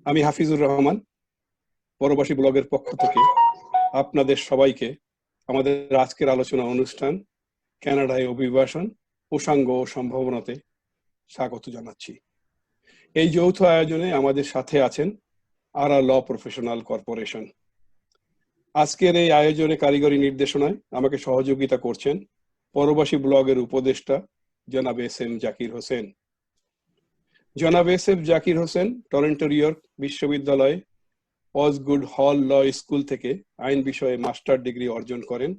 আমি হাফিজুর রহমান, পরবাসী ব্লগের পক্ষ থেকে আপনাদের সবাইকে আমাদের আজকের আলোচনা অনুষ্ঠান কানাডায় অভিবাসন, প্রসঙ্গ ও সম্ভাবনাতে স্বাগত জানাচ্ছি। এই যৌথ আয়োজনে আমাদের সাথে আছেন আরা ল প্রফেশনাল কর্পোরেশন। আজকের এই আয়োজনে কারিগরি নির্দেশনায় আমাকে সহযোগিতা করছেন পরবাসী ব্লগের উপদেষ্টা জনাব এস এম জাকির হোসেন। জনাব S M Zakir Hossain Toronto York বিশ্ববিদ্যালয়ে অসগুড হল ল স্কুল থেকে আইন বিষয়ে মাস্টার ডিগ্রি অর্জন করেন।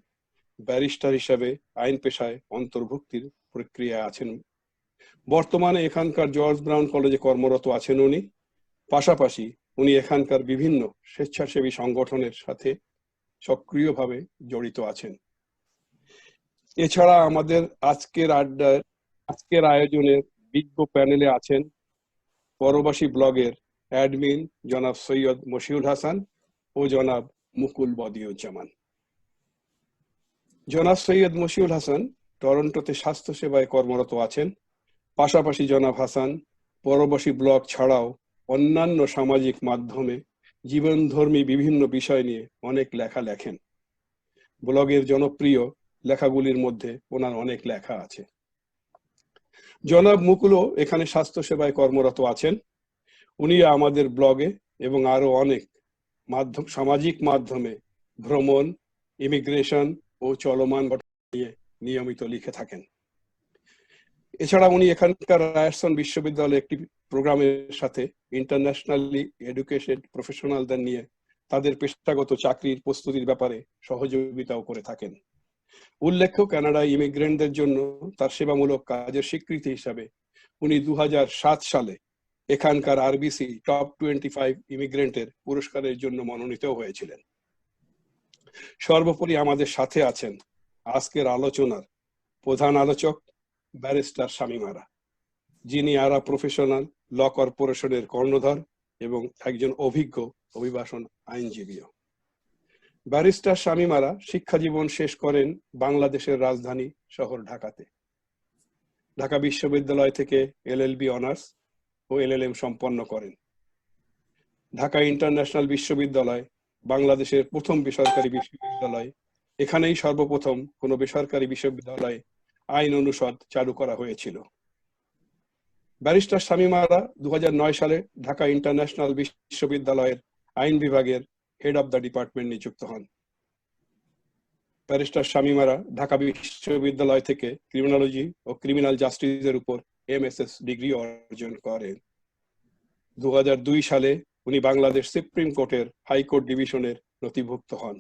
ব্যারিস্টার হিসাবে আইন পেশায় অন্তর্ভুক্তির প্রক্রিয়ায় আছেন। বর্তমানে এখানকার জর্জ ব্রাউন কলেজে কর্মরত আছেন উনি। পাশাপাশি উনি এখানকার বিভিন্ন স্বেচ্ছাসেবী সংগঠনের সাথে সক্রিয়ভাবে জড়িত আছেন। এছাড়া আমাদের আজকের আয়োজনের বিজ্ঞ প্যানেলে আছেন পরবাসী ব্লগের অ্যাডমিন জনাব সৈয়দ মশিউল হাসান ও জনাব মুকুল বদিউজ্জামান। জনাব সৈয়দ মশিউল হাসান টরন্টোতে স্বাস্থ্য সেবায় কর্মরত আছেন। পাশাপাশি জনাব হাসান পরবাসী ব্লগ ছাড়াও অন্যান্য সামাজিক মাধ্যমে জীবনধর্মী বিভিন্ন বিষয় নিয়ে অনেক লেখা লেখেন। ব্লগের জনপ্রিয় লেখাগুলির মধ্যে ওনার অনেক লেখা আছে। জনাব মুকুলও এখানে স্বাস্থ্য সেবায় কর্মরত আছেন। উনি আমাদের ব্লগে এবং আরো অনেক সামাজিক মাধ্যমে ভ্রমণ, ইমিগ্রেশন ও চলমান ঘটনা নিয়ে নিয়মিত লিখে থাকেন। এছাড়া উনি এখানকার রায়ারসন বিশ্ববিদ্যালয়ের একটি প্রোগ্রামের সাথে ইন্টারন্যাশনালি এডুকেটেড প্রফেশনালদের নিয়ে তাদের পেশাগত চাকরির প্রস্তুতির ব্যাপারে সহযোগিতাও করে থাকেন। উল্লেখ্য, কানাডায় ইমিগ্রেন্টদের জন্য তার সেবামূলক কাজের স্বীকৃতি হিসাবে উনি 2007 সালে এখানকার আরবিসি টপ 25 ইমিগ্রেন্টের পুরস্কারের জন্য মনোনীত হয়েছিলেন। সর্বোপরি আমাদের সাথে আছেন আজকের আলোচনার প্রধান আলোচক ব্যারিস্টার শামীম আরা, যিনি আরা প্রফেশনাল ল কর্পোরেশনের কর্ণধার এবং একজন অভিজ্ঞ অভিবাসন আইনজীবী। ব্যারিস্টার শামীম আরা শিক্ষা জীবন শেষ করেন বাংলাদেশের রাজধানী শহর ঢাকাতে। ঢাকা বিশ্ববিদ্যালয় থেকে এলএলবি অনার্স ও এলএলএম সম্পন্ন করেন। ঢাকা ইন্টারন্যাশনাল বিশ্ববিদ্যালয় বাংলাদেশের প্রথম বেসরকারি বিশ্ববিদ্যালয়। এখানেই সর্বপ্রথম কোনো বেসরকারি বিশ্ববিদ্যালয়ে আইন অনুষদ চালু করা হয়েছিল। ব্যারিস্টার শামীম আরা 2009 সালে ঢাকা ইন্টারন্যাশনাল বিশ্ববিদ্যালয়ের আইন বিভাগের হেড অব দ্য ডিপার্টমেন্ট নিযুক্ত হন। ব্যারিস্টার শামীম আরা ঢাকা বিশ্ববিদ্যালয় থেকে ক্রিমিনোলজি ও ক্রিমিনাল জাস্টিসের উপর এমএসএস ডিগ্রি অর্জন করেন। 2002 সালে উনি বাংলাদেশ সুপ্রিম কোর্টের হাইকোর্ট ডিভিশনের নথিভুক্ত হন।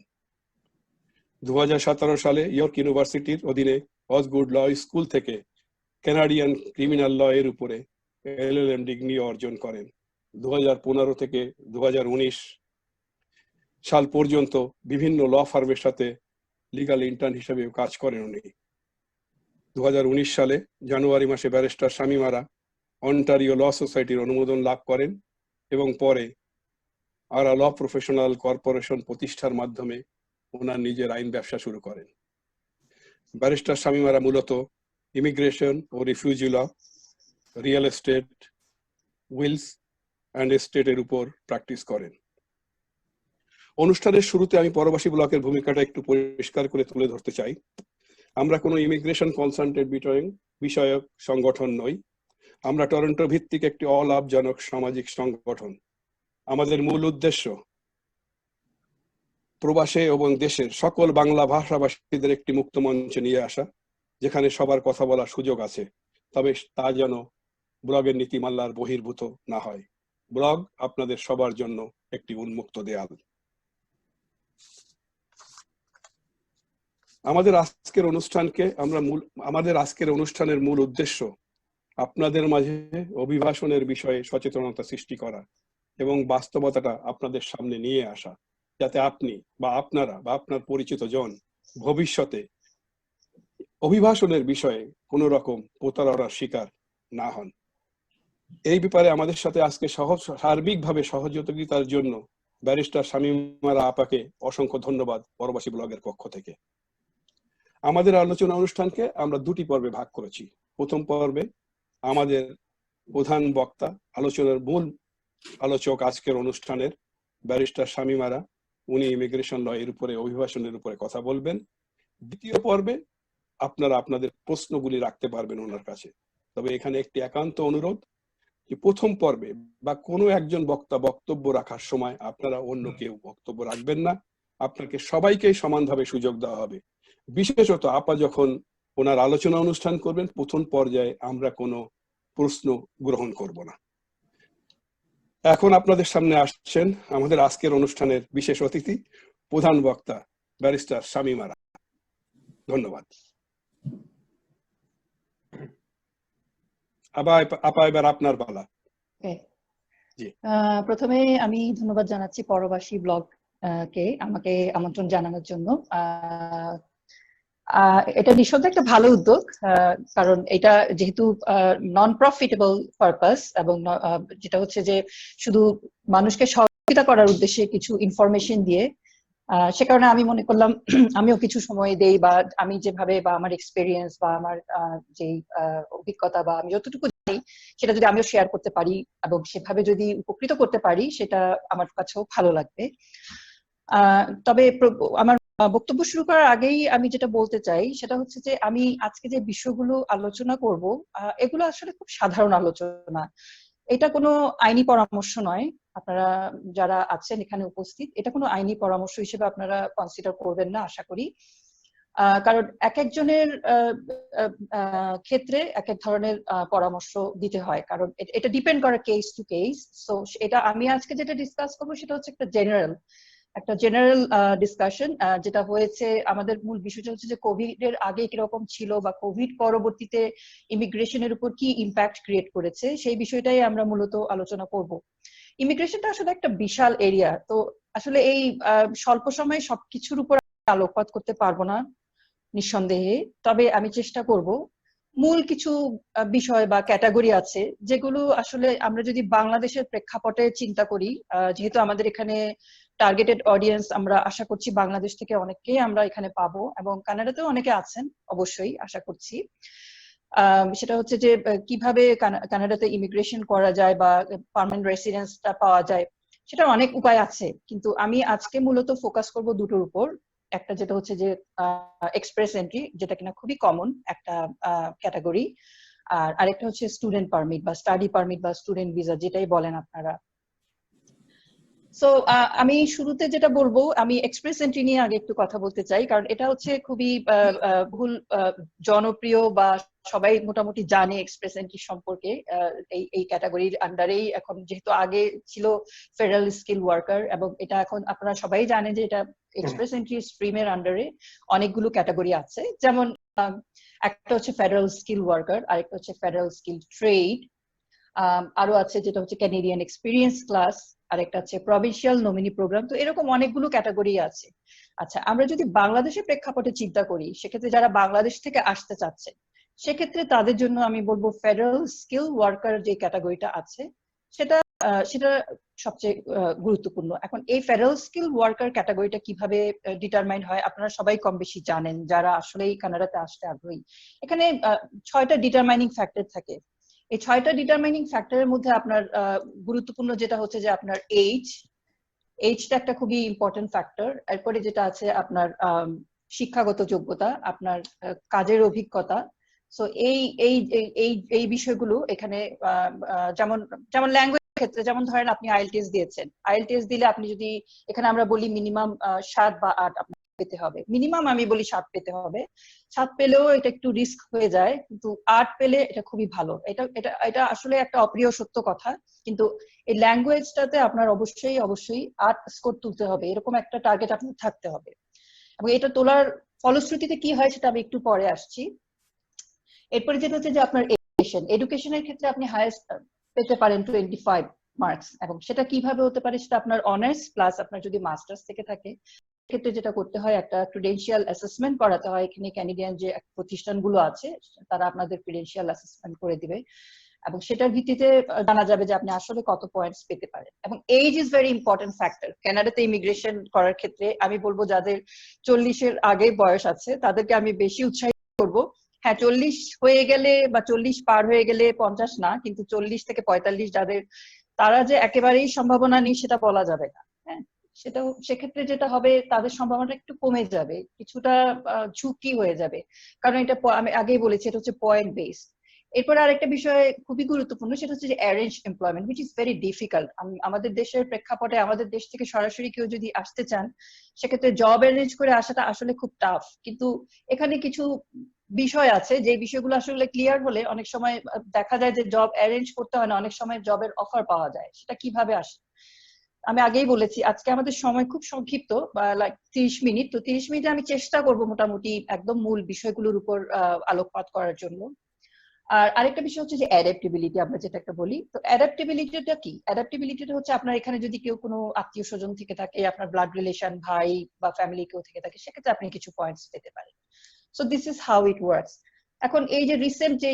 2017 সালে ইয়র্ক ইউনিভার্সিটির অধীনে অসগুড ল স্কুল থেকে কানাডিয়ান ক্রিমিনাল ল এর উপরে এলএলএম ডিগ্রি অর্জন করেন। 2015 থেকে 2019 সাল পর্যন্ত বিভিন্ন ল ফার্মের সাথে লিগাল ইন্টার্ন হিসেবে কাজ করেন উনি। 2019 সালে জানুয়ারি মাসে ব্যারিস্টার শামীম আরা অন্টারিও ল সোসাইটির অনুমোদন লাভ করেন এবং পরে আরা ল প্রফেশনাল কর্পোরেশন প্রতিষ্ঠার মাধ্যমে ওনার নিজের আইন ব্যবসা শুরু করেন। ব্যারিস্টার শামীম আরা মূলত ইমিগ্রেশন ও refugee law, real estate, wills and এস্টেটের উপর প্র্যাকটিস করেন। অনুষ্ঠানের শুরুতে আমি পরবাসী ব্লকের ভূমিকাটা একটু পরিষ্কার করে তুলে ধরতে চাই। আমরা কোনো ইমিগ্রেশন কনসালটেন্ট বিষয়ক সংগঠন নই। আমরা টরন্টো ভিত্তিক একটি অলাভজনক সামাজিক সংগঠন। আমাদের মূল উদ্দেশ্য প্রবাসে এবং দেশের সকল বাংলা ভাষাভাষীদের একটি মুক্ত মঞ্চে নিয়ে আসা, যেখানে সবার কথা বলার সুযোগ আছে, তবে তা যেন ব্লগের নীতিমালার বহির্ভূত না হয়। ব্লগ আপনাদের সবার জন্য একটি উন্মুক্ত দেয়াল। আমাদের আজকের অনুষ্ঠানের মূল উদ্দেশ্য আপনাদের মাঝে অভিবাসনের বিষয়ে সচেতনতা সৃষ্টি করা এবং বাস্তবতাটা আপনাদের সামনে নিয়ে আসা, যাতে আপনি বা আপনারা বা আপনার পরিচিত জন ভবিষ্যতে অভিবাসনের বিষয়ে কোনো রকম প্রতারণার শিকার না হন। এই ব্যাপারে আমাদের সাথে আজকে সার্বিকভাবে সহযোগিতার জন্য ব্যারিস্টার শামীম আরা আপাকে অসংখ্য ধন্যবাদ পরবাসী ব্লগের পক্ষ থেকে। আমাদের আলোচনা অনুষ্ঠানকে আমরা দুটি পর্বে ভাগ করেছি। প্রথম পর্বে আমাদের প্রধান বক্তা আলোচনার মূল আলোচক আজকের অনুষ্ঠানের ব্যারিস্টার শামীমারা, উনি ইমিগ্রেশন ল এর উপরে অভিবাসনের উপরে কথা বলবেন। দ্বিতীয় পর্বে আপনারা আপনাদের প্রশ্নগুলি রাখতে পারবেন ওনার কাছে। তবে এখানে একটি একান্ত অনুরোধ যে প্রথম পর্বে বা কোনো একজন বক্তা বক্তব্য রাখার সময় আপনারা অন্য কেউ বক্তব্য রাখবেন না, আপনাকে সবাইকেই সমানভাবে সুযোগ দেওয়া হবে। বিশেষত আপা যখন ওনার আলোচনা অনুষ্ঠান করবেন প্রথম পর্যায়ে আমরা কোনো প্রশ্ন গ্রহণ করব না। এখন আপনাদের সামনে আসছেন আমাদের আজকের অনুষ্ঠানের বিশেষ অতিথি, প্রধান বক্তা ব্যারিস্টার শামীমারা। ধন্যবাদ। আপা এবার আপনার পালা। প্রথমে আমি ধন্যবাদ জানাচ্ছি পরবাসী ব্লগ কে আমাকে আমন্ত্রণ জানানোর জন্য। এটা নিঃসন্দেহে একটা ভালো উদ্যোগ, কারণ এটা যেহেতু নন প্রফিটেবল পারপাস এবং যেটা হচ্ছে যে শুধু মানুষকে সহযোগিতা করার উদ্দেশ্যে কিছু ইনফরমেশন দিয়ে, সে কারণে আমি মনে করলাম আমিও কিছু সময় দেই, বা আমি যেভাবে বা আমার এক্সপিরিয়েন্স বা আমার যে অভিজ্ঞতা বা আমি যতটুকু জানি সেটা যদি আমিও শেয়ার করতে পারি এবং সেভাবে যদি উপকৃত করতে পারি সেটা আমার কাছেও ভালো লাগবে। তবে আমার বক্তব্য শুরু করার আগেই আমি যেটা বলতে চাই সেটা হচ্ছে যে আমি আজকে যে বিষয়গুলো আলোচনা করব এগুলো আসলে খুব সাধারণ আলোচনা। এটা কোনো আইনি পরামর্শ নয়। আপনারা যারা আছেন এখানে উপস্থিত, এটা কোনো আইনি পরামর্শ হিসেবে আপনারা কনসিডার করবেন না আশা করি। কারণ এক একজনের ক্ষেত্রে এক এক ধরনের পরামর্শ দিতে হয়, কারণ এটা ডিপেন্ড করে কেস টু কেস। সো এটা আমি আজকে যেটা ডিসকাস করবো সেটা হচ্ছে একটা জেনারেল ডিসকাশন। যেটা হয়েছে, আমাদের মূল বিষয়টা হচ্ছে যে কোভিড এর আগে কিরকম ছিল বা কোভিড পরবর্তীতে ইমিগ্রেশনের উপর কি ইম্প্যাক্ট ক্রিয়েট করেছে, সেই বিষয়টাই আমরা মূলত আলোচনা করব। ইমিগ্রেশনটা আসলে একটা বিশাল এরিয়া, তো আসলে এই স্বল্প সময়ে সবকিছুর উপর আলোকপাত করতে পারবো না নিঃসন্দেহে। তবে আমি চেষ্টা করব। মূল কিছু বিষয় বা ক্যাটাগরি আছে যেগুলো আসলে আমরা যদি বাংলাদেশের প্রেক্ষাপটে চিন্তা করি, যেহেতু আমাদের এখানে টার্গেটেড অডিয়েন্স আমরা আশা করছি বাংলাদেশ থেকে অনেকেই আমরা এখানে পাবো, এবং কানাডাতেও অনেকে আছেন অবশ্যই আশা করছি। সেটা হচ্ছে যে কিভাবে কানাডাতে ইমিগ্রেশন করা যায় বা পার্মানেন্ট রেসিডেন্সটা পাওয়া যায়, সেটা অনেক উপায় আছে, কিন্তু আমি আজকে মূলত ফোকাস করব দুটোর উপর। একটা যেটা হচ্ছে যে এক্সপ্রেস এন্ট্রি, যেটা কিনা খুবই কমন একটা ক্যাটাগরি, আর আরেকটা হচ্ছে স্টুডেন্ট পারমিট বা স্টাডি পারমিট বা স্টুডেন্ট ভিসা, যেটাই বলেন আপনারা। সো আমি শুরুতে যেটা বলবো, আমি এক্সপ্রেস এন্ট্রি নিয়ে আগে একটু কথা বলতে চাই, কারণ এটা হচ্ছে খুবই বহুল জনপ্রিয় বা সবাই মোটামুটি জানে এক্সপ্রেস এন্ট্রি সম্পর্কে। এই ক্যাটাগরির আন্ডারেই এখন, যেহেতু আগে ছিল ফেডারেল স্কিল ওয়ার্কার, এবং এটা এখন আপনারা সবাই জানেন যে এটা এক্সপ্রেস এন্ট্রি স্ট্রিমের আন্ডারে অনেকগুলো ক্যাটাগরি আছে। যেমন একটা হচ্ছে ফেডারেল স্কিল ওয়ার্কার, আরেকটা হচ্ছে ফেডারেল স্কিল ট্রেড, আরো আছে যেটা হচ্ছে ক্যানাডিয়ান এক্সপিরিয়েন্স ক্লাস, আরেকটা হচ্ছে প্রভিন্সিয়াল নমিনি প্রোগ্রাম। তো এরকম অনেকগুলো ক্যাটাগরি আছে। আচ্ছা, আমরা যদি বাংলাদেশের প্রেক্ষাপটে চিন্তা করি, সেক্ষেত্রে যারা বাংলাদেশ থেকে আসতে চাচ্ছে সেক্ষেত্রে তাদের জন্য আমি বলবো ফেডারেল স্কিল ওয়ার্কার যে ক্যাটাগরিটা আছে সেটা সবচেয়ে গুরুত্বপূর্ণ। এখন এই ফেডারেল স্কিল ওয়ার্কার ক্যাটাগরিটা কিভাবে ডিটারমাইন হয় আপনারা সবাই কম বেশি জানেন, যারা আসলেই কানাডাতে আসতে আগ্রহী। এখানে 6টা ডিটারমাইনিং ফ্যাক্টর থাকে। এই 6টা ডিটারমাইনিং ফ্যাক্টরের মধ্যে আপনার গুরুত্বপূর্ণ যেটা হচ্ছে যে আপনার এইজটা একটা খুবই ইম্পর্টেন্ট ফ্যাক্টর। এরপরে যেটা আছে আপনার শিক্ষাগত যোগ্যতা, আপনার কাজের অভিজ্ঞতা। সো এই বিষয়গুলো এখানে যেমন ল্যাঙ্গুয়েজ ক্ষেত্রে, যেমন ধরেন আপনি আইএলটিএস দিয়েছেন, আইএলটিএস দিলে আপনি যদি, এখানে আমরা বলি মিনিমাম 7 বা 8 পেতে হবে, মিনিমাম আমি বলি 7 পেতে হবে। 7 পেলেও এটা একটু রিস্ক হয়ে যায়, কিন্তু 8 পেলে এটা খুবই ভালো। এটা আসলে একটা অপ্রিয় সত্য কথা, কিন্তু এই ল্যাঙ্গুয়েজটাতে আপনার অবশ্যই 8 স্কোর তুলতে হবে, এরকম একটা টার্গেট আপনার থাকতে হবে। এবং এটা তোলার ফলশ্রুতিতে কি হয় সেটা আমি একটু পরে আসছি। এরপরে যেটা হচ্ছে যে আপনার এডুকেশনের ক্ষেত্রে আপনি হাইয়েস্ট পেতে পারেন 25 মার্কস, এবং সেটা কিভাবে হতে পারে, সেটা আপনার অনার্স প্লাস আপনার যদি মাস্টার্স থেকে থাকে, ক্ষেত্রে যেটা করতে হয় একটা ক্রিডেন্সিয়াল অ্যাসেসমেন্ট করাতে হয়। এখানে ক্যানাডিয়ান যে প্রতিষ্ঠানগুলো আছে তারা আপনাদের ক্রিডেন্সিয়াল অ্যাসেসমেন্ট করে দিবে, এবং সেটার ভিত্তিতে জানা যাবে যে আপনি আসলে কত পয়েন্টস পেতে পারেন। এবং age is very important factor কানাডাতে ইমিগ্রেশন করার ক্ষেত্রে। আমি বলবো যাদের 40-এর আগে বয়স আছে তাদেরকে আমি বেশি উৎসাহিত করবো। হ্যাঁ, 40 হয়ে গেলে বা 40 পার হয়ে গেলে 50 না, কিন্তু 40 থেকে 45 যাদের তারা যে একেবারেই সম্ভাবনা নেই সেটা বলা যাবে না। হ্যাঁ, সেটাও সেক্ষেত্রে যেটা হবে তাদের সম্ভাবনা একটু কমে যাবে, কিছুটা ঝুঁকি হয়ে যাবে, কারণ এটা আমি আগেই বলেছি এটা হচ্ছে পয়েন্ট বেস। এরপর আরেকটা বিষয় খুবই গুরুত্বপূর্ণ, সেটা হচ্ছে যে arrange employment, which is very difficult. আমাদের দেশের প্রেক্ষাপটে আমাদের দেশ থেকে সরাসরি কেউ যদি আসতে চান সেক্ষেত্রে জব অ্যারেঞ্জ করে আসাটা আসলে খুব টাফ। কিন্তু এখানে কিছু বিষয় আছে যে বিষয়গুলো আসলে ক্লিয়ার হলে অনেক সময় দেখা যায় যে জব অ্যারেঞ্জ করতে হয় না, অনেক সময় জবের অফার পাওয়া যায়। সেটা কিভাবে আসে আমি আগেই বলেছি, আজকে আমাদের সময় খুব সংক্ষিপ্ত, লাইক 30 মিনিট। তো 30 মিনিটে আমি চেষ্টা করব মোটামুটি একদম মূল বিষয়গুলোর উপর আলোকপাত করার জন্য। আর আরেকটা বিষয় হচ্ছে যে অ্যাডাপ্টেবিলিটি, আমরা যেটা একটা বলি। তো অ্যাডাপ্টেবিলিটিটা কি? অ্যাডাপ্টেবিলিটিটা হচ্ছে আপনার এখানে যদি কেউ কোনো আত্মীয় স্বজন থেকে থাকে, আপনার ব্লাড রিলেশন, ভাই বা ফ্যামিলি কেউ থেকে থাকে, সেক্ষেত্রে আপনি কিছু পয়েন্টস পেতে পারেন। So this is how it works. এখন এই যে রিসেন্ট যে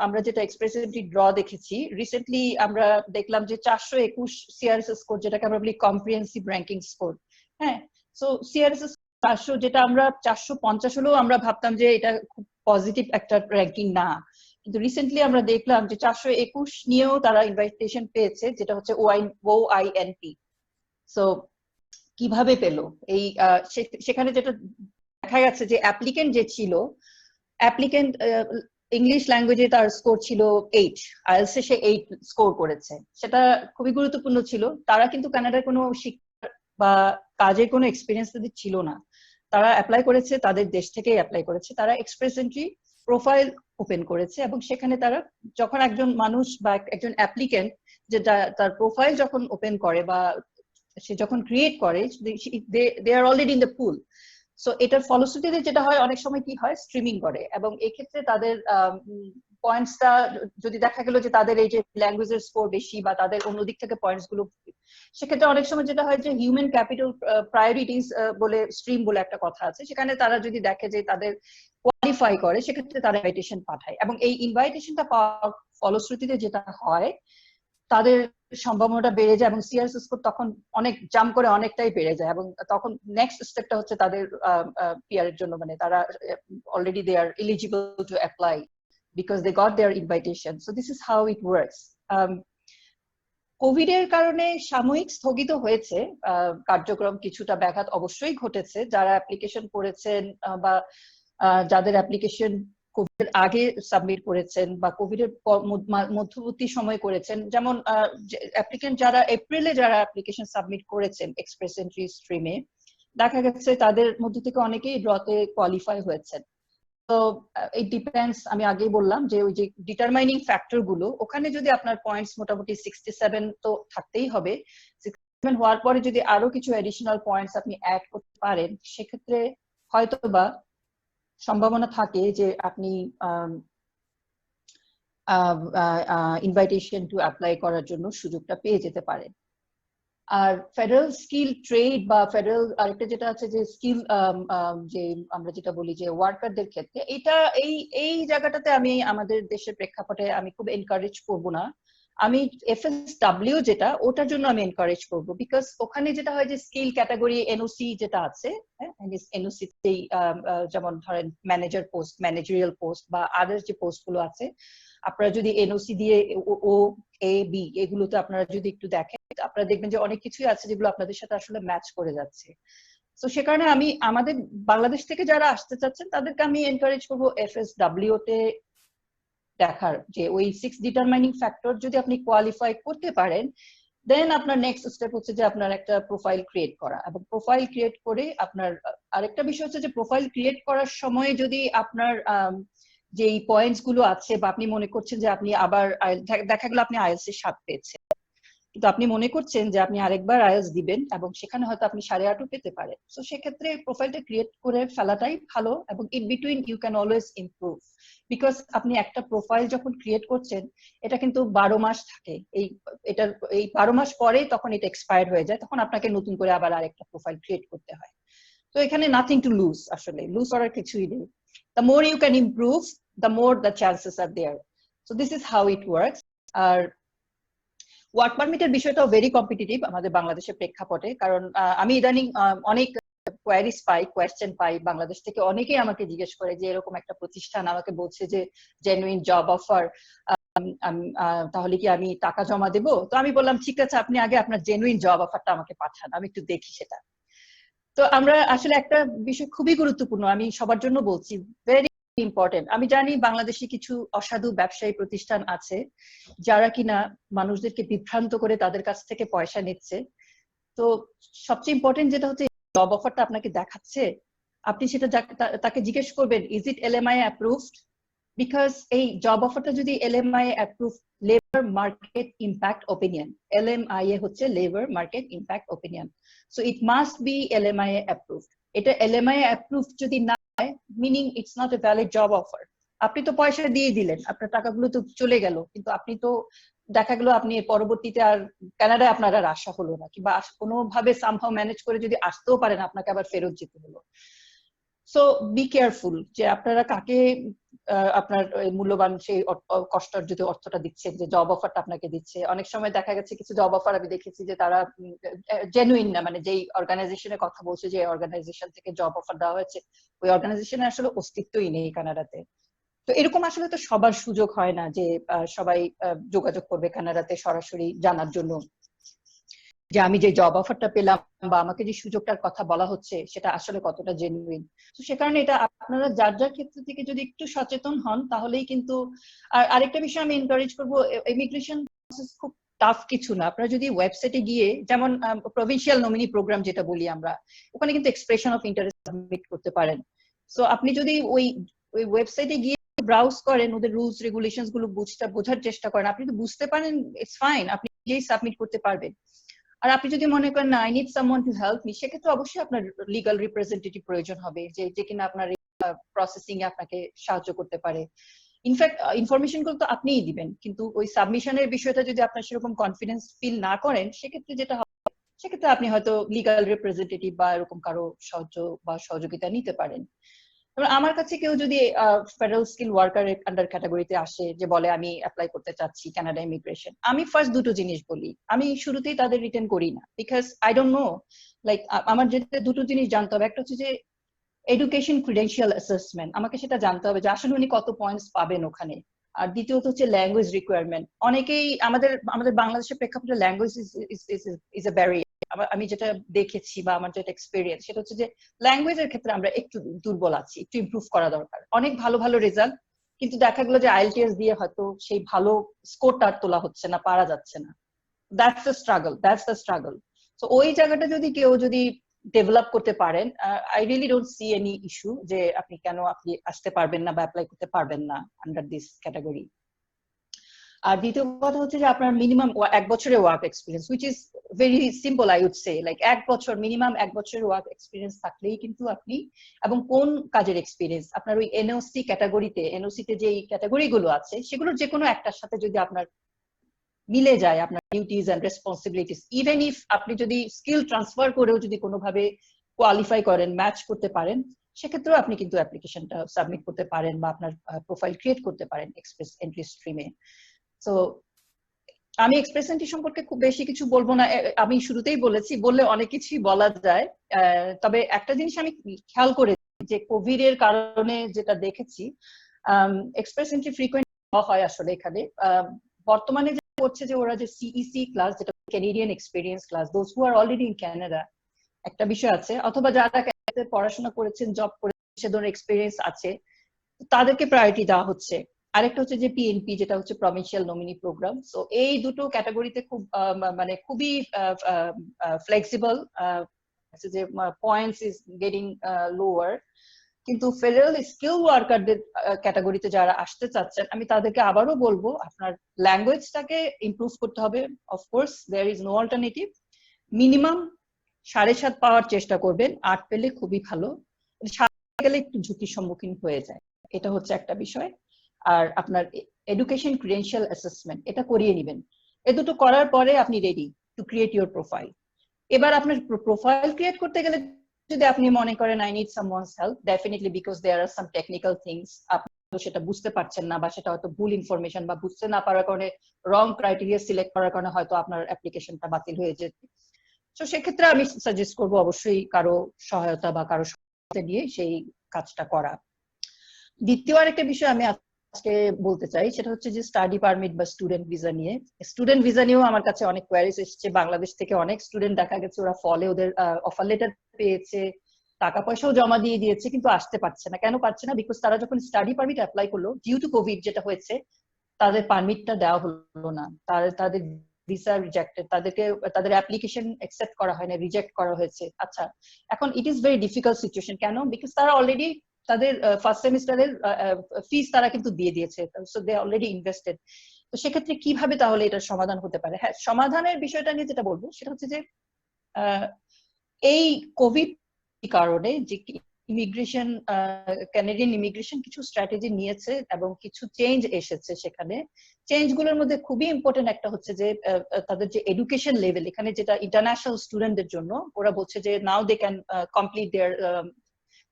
আমরা যেটা এক্সপ্রেসিভলি ড্র দেখেছি, রিসেন্টলি আমরা দেখলাম যে 421 সিআরএস স্কোর, যেটাকে আমরা বলি কম্প্রিহেন্সিভ র্যাঙ্কিং স্কোর। হ্যাঁ, সো সিআরএস 400, যেটা আমরা 450 হলেও আমরা ভাবতাম যে এটা খুব পজিটিভ একটা র্যাঙ্কিং না, কিন্তু রিসেন্টলি আমরা দেখলাম যে 421 নিয়েও তারা ইনভাইটেশন পেয়েছে, যেটা হচ্ছে OINP। সো কিভাবে পেলো এই সেখানে যেটা দেখা গেছে যে অ্যাপ্লিকেন্ট যে ছিল, অ্যাপ্লিকেন্ট ইংলিশ ল্যাঙ্গুয়েজে তার স্কোর ছিল 8, আইএলটিএস সে 8 স্কোর করেছে। সেটা খুবই গুরুত্বপূর্ণ ছিল। তারা কিন্তু কানাডার কোনো শিক্ষা বা কাজের কোনো এক্সপিরিয়েন্স তাদের ছিল না, তারা অ্যাপ্লাই করেছে, তাদের দেশ থেকে অ্যাপ্লাই করেছে, তারা এক্সপ্রেস এন্ট্রি প্রোফাইল ওপেন করেছে, এবং সেখানে তারা যখন একজন মানুষ বা একজন অ্যাপ্লিকেন্ট যে তার প্রোফাইল যখন ওপেন করে বা সে যখন ক্রিয়েট করে, they are already in the pool. So এটার ফলশ্রুতিতে যেটা হয়, অনেক সময় কি হয়, স্ট্রিমিং করে, এবং এক্ষেত্রে তাদের পয়েন্টসটা যদি দেখা গেল যে তাদের এই যে ল্যাঙ্গুয়েজের স্কোর বেশি বা তাদের অন্যদিক থেকে পয়েন্টস গুলো, সেক্ষেত্রে অনেক সময় যেটা হয় যে হিউম্যান ক্যাপিটাল প্রায়োরিটিস বলে স্ট্রিম বলে একটা কথা আছে, সেখানে তারা যদি দেখে যে তাদের কোয়ালিফাই করে, সেক্ষেত্রে তারা ইনভাইটেশন পাঠায়, এবং এই ইনভাইটেশনটা পাওয়ার ফলশ্রুতিতে যেটা হয় তাদের সম্ভাবনাটা বেড়ে যায়, এবং সিআরএস স্কোর তখন অনেক জাম্প করে অনেকটাই বেড়ে যায়, এবং তখন নেক্সট স্টেপটা হচ্ছে তাদের পিআর এর জন্য, মানে তারা already they are eligible to apply because they got their invitation. So this is how it works. Covid এর কারণে সাময়িক স্থগিত হয়েছে কার্যক্রম, কিছুটা ব্যাঘাত অবশ্যই ঘটেছে। যারা অ্যাপ্লিকেশন করেছেন বা যাদের অ্যাপ্লিকেশন কোভিড এর আগে সাবমিট করেছেন বা কোভিড এর মধ্যবর্তী সময় করেছেন, যেমন অ্যাপ্লিকেন্ট যারা এপ্রিলে যারা অ্যাপ্লিকেশন সাবমিট করেছেন এক্সপ্রেস এন্ট্রি স্ট্রিমে, দেখা গেছে তাদের মধ্যে থেকে অনেকেই ড্রতে কোয়ালিফাই হয়েছেন। তো ইট ডিপেন্ডস, আমি আগেই বললাম যে ওই যে ডিটারমাইনিং ফ্যাক্টর গুলো, ওখানে যদি আপনার পয়েন্টস মোটামুটি 67 তো থাকতেই হবে, 67 হওয়ার পরে যদি আরো কিছু অ্যাডিশনাল পয়েন্টস আপনি অ্যাড করতে পারেন, সেক্ষেত্রে হয়তোবা সম্ভাবনা থাকে যে আপনি ইনভাইটেশন টু অ্যাপ্লাই করার জন্য সুযোগটা পেয়ে যেতে পারেন। আর ফেডারেল স্কিল ট্রেড বা ফেডারেল আরেকটা যেটা আছে যে স্কিল, যে আমরা যেটা বলি যে ওয়ার্কারদের ক্ষেত্রে, এটা এই এই জায়গাটাতে আমি আমাদের দেশের প্রেক্ষাপটে আমি খুব এনকারেজ করব না। আমি FSW যেটা, ওটার জন্য আমি এনকারেজ করব, বিকজ ওখানে যেটা হয় যে স্কিল ক্যাটাগরি এনওসি যেটা আছে, এনওসি যেমন ধরেন ম্যানেজার পোস্ট, ম্যানেজারিয়াল পোস্ট বা আদার্স যে পোস্ট গুলো আছে, আপনারা যদি এনওসি দিয়ে OAB এগুলোতে আপনারা যদি একটু দেখেন, আপনারা দেখবেন যে অনেক কিছুই আছে যেগুলো আপনাদের সাথে আসলে ম্যাচ করে যাচ্ছে। তো সে কারণে আমি আমাদের বাংলাদেশ থেকে যারা আসতে চাচ্ছেন তাদেরকে আমি এনকারেজ করবো FSW তে দেখার, যে ওই 6 ডিটারমাইনিং ফ্যাক্টর যদি আপনি কোয়ালিফাই করতে পারেন, দেন আপনার নেক্সট স্টেপ হচ্ছে যে আপনার একটা প্রোফাইল ক্রিয়েট করা, এবং প্রোফাইল ক্রিয়েট করে আপনার আরেকটা বিষয় হচ্ছে যে প্রোফাইল ক্রিয়েট করার সময় যদি আপনার যে পয়েন্টস গুলো আছে বা আপনি মনে করছেন যে আপনি আবার দেখা গেল আপনি আইএলটিএস এর 7 পেয়েছেন, কিন্তু আপনি মনে করছেন যে আপনি আরেকবার আইএলটিএস দিবেন এবং সেখানে হয়তো আপনি 8.5 পেতে পারেন, তো সেক্ষেত্রে প্রোফাইলটা ক্রিয়েট করে ফেলাটাই ভালো, এবং in between you can always improve, because আপনি একটা প্রোফাইল যখন ক্রিয়েট করছেন এটা কিন্তু 12 মাস থাকে, এই 12 মাস পরে তখন এটা এক্সপায়ার হয়ে যায়, তখন আপনাকে নতুন করে আবার আরেকটা প্রোফাইল ক্রিয়েট করতে হয়। তো এখানে নাথিং টু লুজ, আসলে লুজ করার কিছুই নেই। The more you can improve, the more the chances are there. So this is how it works. আর ওয়ার্ক পারমিটের বিষয়টাও ভেরি কম্পিটিটিভ আমাদের বাংলাদেশের প্রেক্ষাপটে, কারণ আমি ইদানিং অনেক কোয়েশ্চেন পাই বাংলাদেশ থেকে, অনেকেই আমাকে জিজ্ঞেস করে যে এরকম একটা প্রতিষ্ঠান আমাকে বলছে যে জেনুইন জব অফার, তাহলে কি আমি টাকা জমা দেবো? তো আমি বললাম ঠিক আছে, আপনি আগে আপনার জেনুইন জব অফারটা আমাকে পাঠান, আমি একটু দেখি সেটা। তো আমরা আসলে একটা বিষয় খুবই গুরুত্বপূর্ণ, আমি সবার জন্য বলছি, ভেরি ইম্পর্টেন্ট। আমি জানি বাংলাদেশে কিছু অসাধু ব্যবসায়ী প্রতিষ্ঠান আছে যারা কিনা মানুষদেরকে বিভ্রান্ত করে তাদের কাছ থেকে পয়সা নিচ্ছে। তো সবচেয়ে ইম্পর্টেন্ট যেটা হচ্ছে, জব অফারটা আপনাকে দেখাচ্ছে, আপনি সেটা তাকে জিজ্ঞেস করবেন, is it LMI approved? Because এই জব অফারটা যদি LMI approve, labour market impact opinion, LMIA হচ্ছে labour market impact opinion, so it must be LMI approved. এটা এলএমআই অ্যাপ্রুভ যদি না হয়, meaning it's not a valid job offer. আপনি তো পয়সা দিয়ে দিলেন, আপনার টাকাগুলো তো চলে গেল, কিন্তু আপনি তো দেখা গেল আপনি পরবর্তীতে আর কানাডায় আপনার আর আসা হলো না, কিংবা কোনোভাবে সামহাও ম্যানেজ করে যদি আসতেও পারেন, আপনাকে আবার ফেরত যেতে হলো। সো বি কেয়ারফুল যে আপনারা কাকে আপনার মূল্যবান সেই কষ্টার্জিত অর্থটা দিচ্ছেন, যে জব অফারটা আপনাকে দিচ্ছে। অনেক সময় দেখা গেছে কিছু জব অফার আমি দেখেছি যে তারা জেনুইন না, মানে যেই অর্গানাইজেশনের কথা বলছে, যে অর্গানাইজেশন থেকে জব অফার দেওয়া হয়েছে, ওই অর্গানাইজেশনের আসলে অস্তিত্বই নেই কানাডাতে। তো এরকম আসলে তো সবার সুযোগ হয় না যে সবাই যোগাযোগ করবে কানাডাতে সরাসরি জানার জন্য যে আমি যে জব অফারটা পেলাম বা আমাকে যে সুযোগটার কথা বলা হচ্ছে সেটা আসলে কতটা জেনুইন। তো সে কারণে এটা আপনারা যার যার ক্ষেত্র থেকে যদি একটু সচেতন হন, তাহলেই কিন্তু। আর আরেকটা বিষয় আমি এনকারেজ করবো, ইমিগ্রেশন প্রসেস খুব টাফ কিছু না। আপনারা যদি ওয়েবসাইটে গিয়ে, যেমন প্রভিন্সিয়াল নমিনি প্রোগ্রাম যেটা বলি আমরা, ওখানে কিন্তু এক্সপ্রেশন অফ ইন্টারেস্ট সাবমিট করতে পারেন। সো আপনি যদি ওই ওয়েবসাইটে গিয়ে ব্রাউজ করেন, ওদের রুলস রেগুলেশনস গুলো বোঝার চেষ্টা করেন, আপনি তো বুঝতে পারেন, ইটস ফাইন, আপনি নিজেই সাবমিট করতে পারবেন। আর আপনি যদি মনে করেন না, I need someone to help me, সেক্ষেত্রে অবশ্যই আপনার লিগ্যাল রিপ্রেজেন্টেটিভ প্রয়োজন হবে, যে কিনা আপনার প্রসেসিং এ আপনাকে সাহায্য করতে পারে। ইনফ্যাক্ট ইনফরমেশন গুলো তো আপনিই দিবেন, কিন্তু ওই সাবমিশনের বিষয়টা যদি আপনার সেরকম কনফিডেন্স ফিল না করেন, সেক্ষেত্রে যেটা হবে, সেক্ষেত্রে আপনি হয়তো লিগ্যাল রিপ্রেজেন্টেটিভ বা এরকম কারো সাহায্য বা সহযোগিতা নিতে পারেন। আমার কাছে কেউ যদি ফেডারেল স্কিল ওয়ার্কার আন্ডার ক্যাটাগরিতে আসে, যে বলে আমি অ্যাপ্লাই করতে চাচ্ছি কানাডা ইমিগ্রেশন, আমি ফার্স্ট দুটো জিনিস বলি, আমি শুরুতেই তাদের রিটার্ন করি না, because I don't know, like আমার যেটা দুটো জিনিস জানতে হবে, একটা হচ্ছে যে এডুকেশন ক্রিডেন্সিয়াল অ্যাসেসমেন্ট, আমাকে সেটা জানতে হবে যে আসলে উনি কত পয়েন্টস পাবেন ওখানে। আর দ্বিতীয়ত হচ্ছে ল্যাঙ্গুয়েজ রিকোয়ারমেন্ট। অনেকেই আমাদের বাংলাদেশের প্রেক্ষাপটে ল্যাঙ্গুয়েজ ইজ এ ব্যারিয়ার। আমি যেটা দেখেছি বা আমার যেটা এক্সপিরিয়েন্স, সেটা হচ্ছে যে ল্যাঙ্গুয়েজের ক্ষেত্রে আমরা একটু দুর্বল আছি, একটু ইমপ্রুভ করা দরকার। অনেক ভালো ভালো রেজাল্ট, কিন্তু দেখা গেলো যে আইএলটিএস দিয়ে হয়তো সেই ভালো স্কোরটা তোলা হচ্ছে না, পারা যাচ্ছে না। That's the struggle. তো ওই জায়গাটা যদি কেউ ডেভেলপ করতে পারেন, I really don't see any issue যে আপনি কেন আসতে পারবেন না বা অ্যাপ্লাই করতে পারবেন না আন্ডার দিস ক্যাটাগরি। আর দ্বিতীয় কথা হচ্ছে যে আপনার মিনিমাম 1 বছরের work experience, which is very simple, I would say, like 1 বছর, মিনিমাম 1 বছরের ওয়ার্ক এক্সপিরিয়েন্স থাকলেই কিন্তু আপনি, এবং কোন কাজের এক্সপিরিয়েন্স আপনার ওই এনওসি ক্যাটাগরিতে, এনওসিতে যে ক্যাটাগরি গুলো আছে সেগুলোর যে কোনো একটার সাথে যদি আপনার মিলে যায়, আপনার duties and responsibilities, even if আপনি যদি স্কিল ট্রান্সফার করেও যদি কোনোভাবে কোয়ালিফাই করেন, ম্যাচ করতে পারেন, সেক্ষেত্রেও আপনি কিন্তু অ্যাপ্লিকেশনটা সাবমিট করতে পারেন বা আপনার প্রোফাইল ক্রিয়েট করতে পারেন এক্সপ্রেস এন্ট্রি স্ট্রিমে। তো আমি এক্সপ্রেস এন্ট্রি সম্পর্কে খুব বেশি কিছু বলবো না, আমি শুরুতেই বলেছি, বললে অনেক কিছুই বলা যায়। তবে একটা জিনিস আমি খেয়াল করেছি যে কোভিড এর কারণে যেটা দেখেছি, এক্সপ্রেস এন্ট্রি ফ্রিকোয়েন্ট হয় আসলে এখানে। বর্তমানে যেটা হচ্ছে যে ওরা যে সিইসি ক্লাস, যেটা Canadian experience class, those who are already in Canada, একটা বিষয় আছে, অথবা যারা ক্যানাডাতে পড়াশোনা করেছেন, জব করেছেন, সে ধরনের এক্সপিরিয়েন্স আছে, তাদেরকে প্রায়োরিটি দেওয়া হচ্ছে। আরেকটা হচ্ছে যে পিএনপি, যেটা হচ্ছে প্রভিন্সিয়াল নমিনি প্রোগ্রাম। সো এই দুটো ক্যাটাগরিতে খুব মানে খুবই ফ্লেক্সিবল, যে পয়েন্টস ইজ গেটিং লোয়ার। কিন্তু ফেডারেল স্কিল ওয়ার্কারদের ক্যাটাগরিতে যারা আসতে চাচ্ছেন, আমি তাদেরকে আবারও বলবো, আপনার ল্যাঙ্গুয়েজটাকে ইমপ্রুভ করতে হবে। Of course there is no alternative. Minimum 7.5 পাওয়ার চেষ্টা করবেন, 8 পেলে খুবই ভালো, 7 গেলে একটু ঝুঁকির সম্মুখীন হয়ে যায়, এটা হচ্ছে একটা বিষয়। আর আপনার এডুকেশন ক্রিডেন্সিয়াল অ্যাসেসমেন্ট, এটা করিয়ে নেবেন। এ দুটো করার পরে আপনি ready to create your profile. এবার আপনার প্রোফাইল ক্রিয়েট করতে গেলে যদি আপনি মনে করেন I need someone's help, definitely, because there are some technical things, আপনি সেটা বুঝতে পারছেন না, বা সেটা হয়তো ভুল ইনফরমেশন, বা বুঝতে না পারার কারণে রং ক্রাইটেরিয়া সিলেক্ট করার কারণে হয়তো আপনার অ্যাপ্লিকেশনটা বাতিল হয়ে যেত। তো সেক্ষেত্রে আমি সাজেস্ট করবো অবশ্যই কারো সহায়তা বা কারো সহায়তা নিয়ে সেই কাজটা করা। দ্বিতীয় আরেকটা বিষয় আমি আজকে বলতে চাই সেটা হচ্ছে যে স্টাডি পারমিট বা স্টুডেন্ট ভিসা নিয়ে। স্টুডেন্ট ভিসা নিয়েও আমার কাছে অনেক কোয়ারিজ এসেছে। বাংলাদেশ থেকে অনেক স্টুডেন্ট দেখা গেছে ওরা ফলে ওদের অফার লেটার পেয়েছে, টাকা পয়সাও জমা দিয়ে দিয়েছে, কিন্তু আসতে পারছে না। কেন পারছে না? বিকজ তারা যখন স্টাডি পারমিট অ্যাপ্লাই করলো, ডিউ টু কোভিড যেটা হয়েছে, তাদের পারমিটটা দেওয়া হলো না, তাদের ভিসা রিজেক্টেড, তাদের অ্যাপ্লিকেশন অ্যাকসেপ্ট করা হয় না, রিজেক্ট করা হয়েছে। আচ্ছা, এখন it is very difficult situation. কেন? বিকজ তারা অলরেডি তাদের ফার্স্ট সেমিস্টারের ফিস তারা কিন্তু দিয়ে দিয়েছে, সো দে অলরেডি ইনভেস্টেড। তো সেক্ষেত্রে কিভাবে তাহলে এটার সমাধান হতে পারে? হ্যাঁ, সমাধানের বিষয়টা নিয়ে যেটা বলবো সেটা হচ্ছে যে এই কোভিড কারণে যে ইমিগ্রেশন, কানাডিয়ান ইমিগ্রেশন কিছু স্ট্র্যাটেজি নিয়েছে এবং কিছু চেঞ্জ এসেছে। সেখানে চেঞ্জ গুলোর মধ্যে খুবই ইম্পর্টেন্ট একটা হচ্ছে যে তাদের যে এডুকেশন লেভেল, এখানে যেটা ইন্টারন্যাশনাল স্টুডেন্টদের জন্য ওরা বলছে যে now they can complete their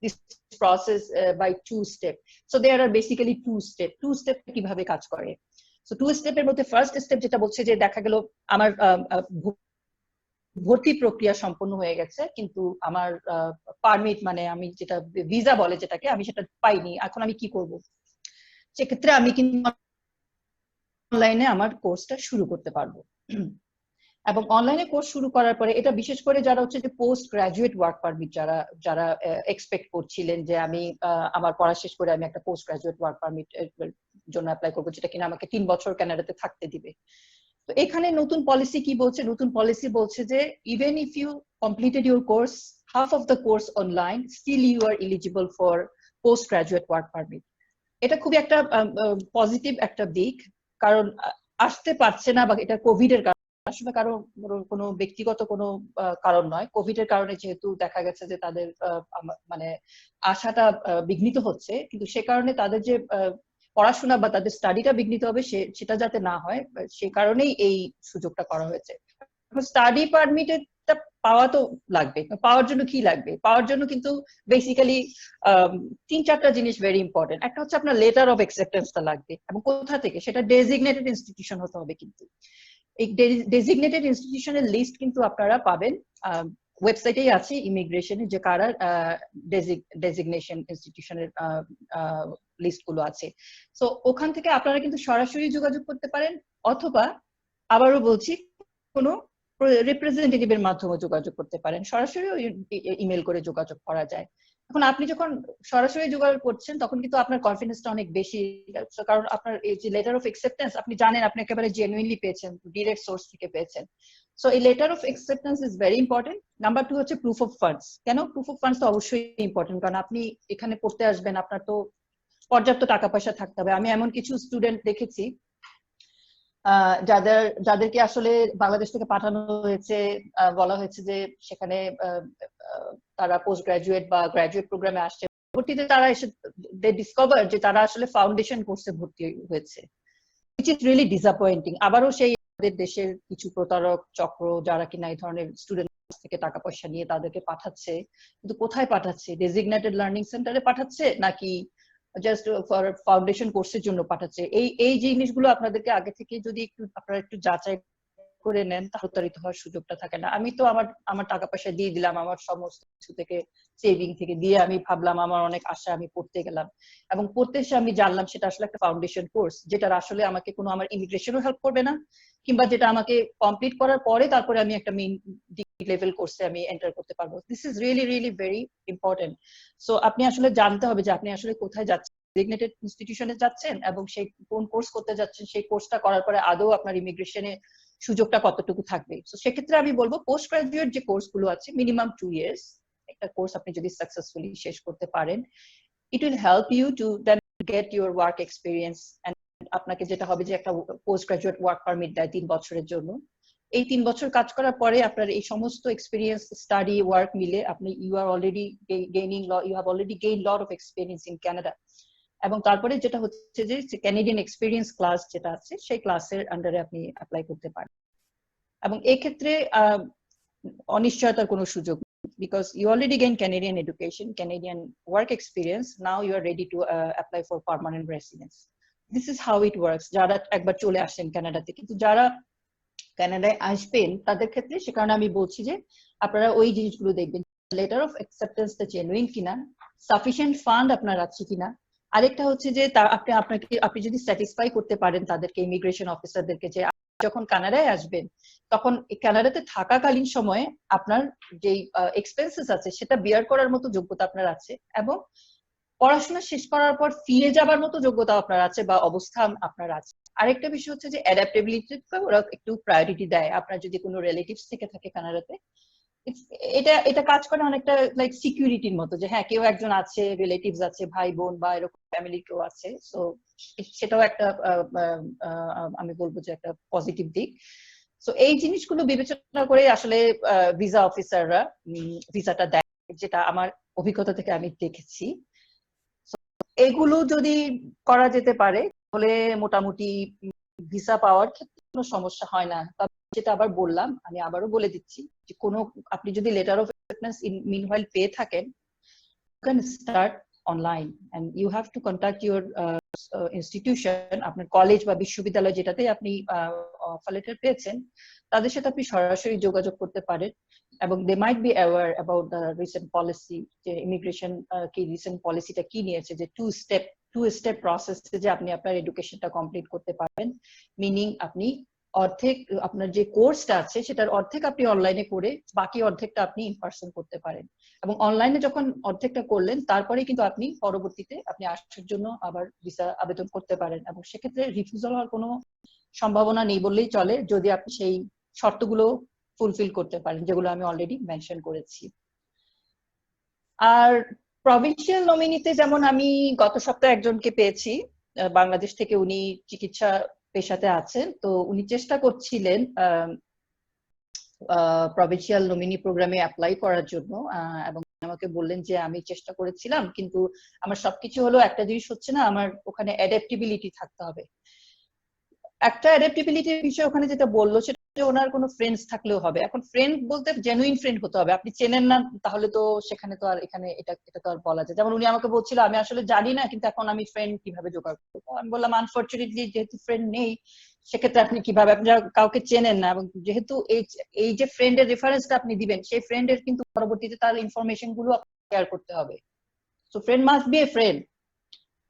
this process by 2 step. So there are basically 2 step কিভাবে কাজ করে। So 2 স্টেপের মধ্যে ফার্স্ট স্টেপ যেটা বলছে যে দেখা গেল আমার ভর্তি প্রক্রিয়া সম্পন্ন হয়ে গেছে, কিন্তু আমার পারমিট মানে আমি যেটা ভিসা বলে যেটাকে, আমি সেটা পাইনি। এখন আমি কি করব? সেক্ষেত্রে আমি কিন্তু অনলাইনে আমার কোর্সটা শুরু করতে পারবো। এবং অনলাইনে কোর্স শুরু করার পরে এটা বিশেষ করে যারা হচ্ছে যে পোস্ট গ্রাজুয়েট ওয়ার্ক পারমিট, যারা এক্সপেক্ট করছিলেন যে আমি আমার পড়া শেষ করে আমি একটা পোস্ট গ্রাজুয়েট ওয়ার্ক পারমিট জন্য অ্যাপ্লাই করবো, যেটা কিনা আমাকে 3 বছর কানাডাতে থাকতে দিবে। তো এখানে নতুন পলিসি কি বলছে? নতুন পলিসি বলছে যে even if you completed your course, half of the course online, still you are eligible for post graduate work permit. এটা খুবই একটা পজিটিভ একটা দিক, কারণ আসতে পারছে না, বা এটা কোভিড এর আসলে কারো কোনো ব্যক্তিগত কোনো কারণ নয়, কোভিড এর কারণে যেহেতু দেখা গেছে যে তাদের মানে আশাটা বিঘ্নিত হচ্ছে, কিন্তু সে কারণে তাদের যে পড়াশোনা বা তাদের স্টাডিটা বিঘ্নিত হবে সেটা যাতে না হয়, সে কারণেই এই সুযোগটা করা হয়েছে। স্টাডি পারমিটটা পাওয়া তো লাগবে। পাওয়ার জন্য কি লাগবে? পাওয়ার জন্য কিন্তু বেসিক্যালি 3-4টা জিনিস ভেরি ইম্পর্টেন্ট। একটা হচ্ছে আপনার লেটার অফ অ্যাকসেপ্টেন্সটা লাগবে, এবং কোথা থেকে? সেটা ডেজিগনেটেড ইনস্টিটিউশন হতে হবে। কিন্তু এই ডেজিগনেটেড ইনস্টিটিউশনের লিস্ট কিন্তু আপনারা পাবেন ওয়েবসাইটেই আছে ইমিগ্রেশনে, যে কারা ডেজিগনেশন ইনস্টিটিউশনের লিস্ট গুলো আছে। সো ওখান থেকে আপনারা কিন্তু সরাসরি যোগাযোগ করতে পারেন, অথবা আবারও বলছি কোনো রিপ্রেজেন্টেটিভের মাধ্যমে যোগাযোগ করতে পারেন। সরাসরি ইমেল করে যোগাযোগ করা যায়। এখন আপনি যখন সরাসরি যোগাযোগ করছেন তখন কিন্তু আপনার কনফিডেন্সটা অনেক বেশি, কারণ আপনার এই যে লেটার অফ অ্যাকসেপ্টেন্স আপনি জানেন আপনি একেবারে জেনুইনলি পেয়েছেন, ডিরেক্ট সোর্স থেকে পেয়েছেন। সো এই letter of acceptance is very important. Number 2 হচ্ছে প্রুফ অফ ফান্ডস। কেন প্রুফ অফ ফান্ডস? তো অবশ্যই ইম্পর্টেন্ট, কারণ আপনি এখানে পড়তে আসবেন, আপনার তো পর্যাপ্ত টাকা পয়সা থাকতে হবে। আমি এমন কিছু স্টুডেন্ট দেখেছি যাদেরকে আসলে বাংলাদেশ থেকে পাঠানো হয়েছে, বলা হয়েছে যে সেখানে তারা পোস্ট গ্রাজুয়েট বা গ্রাজুয়েট প্রোগ্রামে আসছে, ভর্তিতে তারা এসে ডিসকভার যে তারা আসলে ফাউন্ডেশন কোর্সে ভর্তি হয়েছে, which is really disappointing. আবারও সেই আমাদের দেশের কিছু প্রতারক চক্র যারা কিনা এই ধরনের স্টুডেন্ট থেকে টাকা পয়সা নিয়ে তাদেরকে পাঠাচ্ছে, কিন্তু কোথায় পাঠাচ্ছে? ডেজিগনেটেড লার্নিং সেন্টারে পাঠাচ্ছে, নাকি জাস্ট ফর ফাউন্ডেশন কোর্সের জন্য পাঠাচ্ছে? এই জিনিসগুলো আপনাদেরকে আগে থেকে যদি আপনারা একটু যাচাই করে নেন, তাহলে প্রতারিত হওয়ার সুযোগটা থাকে না। আমি তো আমার টাকা পয়সা দিয়ে দিলাম, আমার সমস্ত কিছু থেকে সেভিং থেকে দিয়ে আমি ভাবলাম আমার অনেক আশা, আমি পড়তে গেলাম, এবং পড়তে এসে আমি জানলাম সেটা আসলে একটা ফাউন্ডেশন কোর্স, যেটা আসলে আমাকে কোনো আমার ইমিগ্রেশনও হেল্প করবে না, কিংবা যেটা আমাকে কমপ্লিট করার পরে তারপরে আমি একটা মেইন লেভেল কোর্সে আমি এন্টার করতে পারবো। This is really really very important. So আপনি আসলে জানতে হবে যে আপনি আসলে কোথায় যাচ্ছেন, ডেজিগনেটেড ইনস্টিটিউশনে যাচ্ছেন, এবং সেই কোন কোর্স করতে যাচ্ছেন, সেই কোর্সটা করার পরে আদৌ আপনার ইমিগ্রেশনে সুযোগটা কতটুকু থাকবে। তো সেক্ষেত্রে আমি বলবো পোস্ট গ্রাজুয়েট যে কোর্স গুলো আছে, মিনিমাম 2 ইয়ার্স একটা কোর্স আপনি যদি সাকসেসফুলি শেষ করতে পারেন, it will help you to then get your work experience. আপনাকে যেটা হবে যে একটা পোস্ট গ্রাজুয়েট ওয়ার্ক পারমিট দেয় 3 বছরের জন্য। এই 3 বছর কাজ করার পরে আপনার এই সমস্ত এক্সপিরিয়েন্স, স্টাডি, ওয়ার্ক মিলে আপনি you have already gain lot of experience in Canada. এবং তারপরে যেটা হচ্ছে যে ক্যানাডিয়ান এক্সপিরিয়েন্স ক্লাস যেটা আছে, সেই ক্লাসের আন্ডারে আপনি অ্যাপ্লাই করতে পারেন। এবং এই ক্ষেত্রে অনিশ্চয়তার কোনো সুযোগ, because you already gain Canadian education, Canadian work experience, now you are ready to apply for permanent residence. This is how it works. যারা একবার চলে আসেন কানাডাতে, কিন্তু যারা কানাডায় আসবেন তাদের ক্ষেত্রে সে কারণে আমি বলছি যে আপনারা ওই জিনিসগুলো দেখবেন, লেটার অফ অ্যাকসেপ্টেন্সটা জেনুইন কিনা, সাফিসিয়েন্ট ফান্ড আপনার আছে কিনা, আরেকটা হচ্ছে যে আপনি যদি স্যাটিসফাই করতে পারেন তাদেরকে, ইমিগ্রেশন অফিসারদেরকে, যে যখন কানাডায় আসবেন তখন কানাডাতে থাকাকালীন সময়ে আপনার যে এক্সপেন্সেস আছে সেটা বিয়ার করার মতো যোগ্যতা আপনার আছে, এবং পড়াশোনা শেষ করার পর ফিরে যাবার মতো যোগ্যতা আপনার আছে বা অবস্থা আপনার আছে। আরেকটা বিষয় হচ্ছে যে অ্যাডাপ্টেবিলিটিকে ওরা একটু প্রায়োরিটি দেয়। আপনার যদি কোনো রিলেটিভস থেকে থাকে কানাডাতে, এটা এটা কাজ করে অনেকটা লাইক সিকিউরিটির মতো, যে হ্যাঁ কেউ একজন আছে, রিলেটিভস আছে, ভাই বোন বা এরকম ফ্যামিলি কেউ আছে। সো সেটাও একটা আমি বলবো যে একটা পজিটিভ দিক। সো এই জিনিসগুলো বিবেচনা করে আসলে ভিসা অফিসাররা ভিসাটা দেয়, যেটা আমার অভিজ্ঞতা থেকে আমি দেখেছি। এগুলো যদি করা যেতে পারে তাহলে মোটামুটি ভিসা পাওয়ার ক্ষেত্রে কোনো সমস্যা হয় না। তবে যেটা আবার বললাম, আমি আবারও বলে দিচ্ছি যে আপনি যদি letter of acceptance in meanwhile পেয়ে থাকেন, you can start online and you have to contact your institution, আপনার কলেজ বা বিশ্ববিদ্যালয় যেটাতে আপনি অফার লেটার পেয়েছেন, তাদের সাথে আপনি সরাসরি যোগাযোগ করতে পারেন, এবং they might be aware about the recent policy, যে ইমিগ্রেশন কি রিসেন্ট পলিসিটা কি নিয়েছে, যে টু স্টেপ প্রসেসে যে আপনি আপনার এডুকেশনটা কমপ্লিট করতে পারবেন। মিনিং আপনি অর্ধেক আপনার যে কোর্সটা আছে সেটার অর্ধেক আপনি অনলাইনে করে বাকি অর্ধেকটা আপনি ইন পার্সন করতে পারেন, এবং অনলাইনে যখন অর্ধেকটা করলেন তারপরে কিন্তু আপনি পরবর্তীতে আপনি আসার জন্য আবার ভিসা আবেদন করতে পারেন, এবং সেক্ষেত্রে রিফিউজাল হওয়ার কোনো সম্ভাবনা নেই বললেই চলে, যদি আপনি সেই শর্তগুলো ফুলফিল করতে পারেন যেগুলো আমি অলরেডি মেনশন করেছি। আর প্রভিন্সিয়াল নমিনিতে যেমন আমি গত সপ্তাহে একজনকে পেয়েছি বাংলাদেশ থেকে, উনি চিকিৎসা পেশাতে আছেন, তো উনি চেষ্টা করছিলেন প্রভিন্সিয়াল নমিনি প্রোগ্রামে অ্যাপ্লাই করার জন্য, এবং আমাকে বললেন যে আমি চেষ্টা করেছিলাম কিন্তু আমার সবকিছু হলো, একটা জিনিস হচ্ছে না, আমার ওখানে অ্যাডাপ্টেবিলিটি থাকতে হবে। একটা অ্যাডাপ্টেবিলিটির বিষয় ওখানে যেটা বললো সেটা ওনার কোনো ফ্রেন্ডস থাকলেও হবে। এখন ফ্রেন্ড বলতে জেনুইন ফ্রেন্ড হতে হবে, আপনি চেনেন না তাহলে তো সেখানে তো আর এখানে এটা তো আর বলা যায়। যেমন উনি আমাকে বলছিল আমি আসলে জানি না কিন্তু এখন আমি ফ্রেন্ড কিভাবে জোগাড় করবো। আমি বললাম আনফরচুনেটলি যেহেতু ফ্রেন্ড নেই, সেক্ষেত্রে আপনি কিভাবে, আপনি কাউকে চেনেন না, এবং যেহেতু এই যে ফ্রেন্ডের রেফারেন্সটা আপনি দিবেন, সেই ফ্রেন্ডের কিন্তু পরবর্তীতে তার ইনফরমেশন গুলো শেয়ার করতে হবে। So friend must B a friend.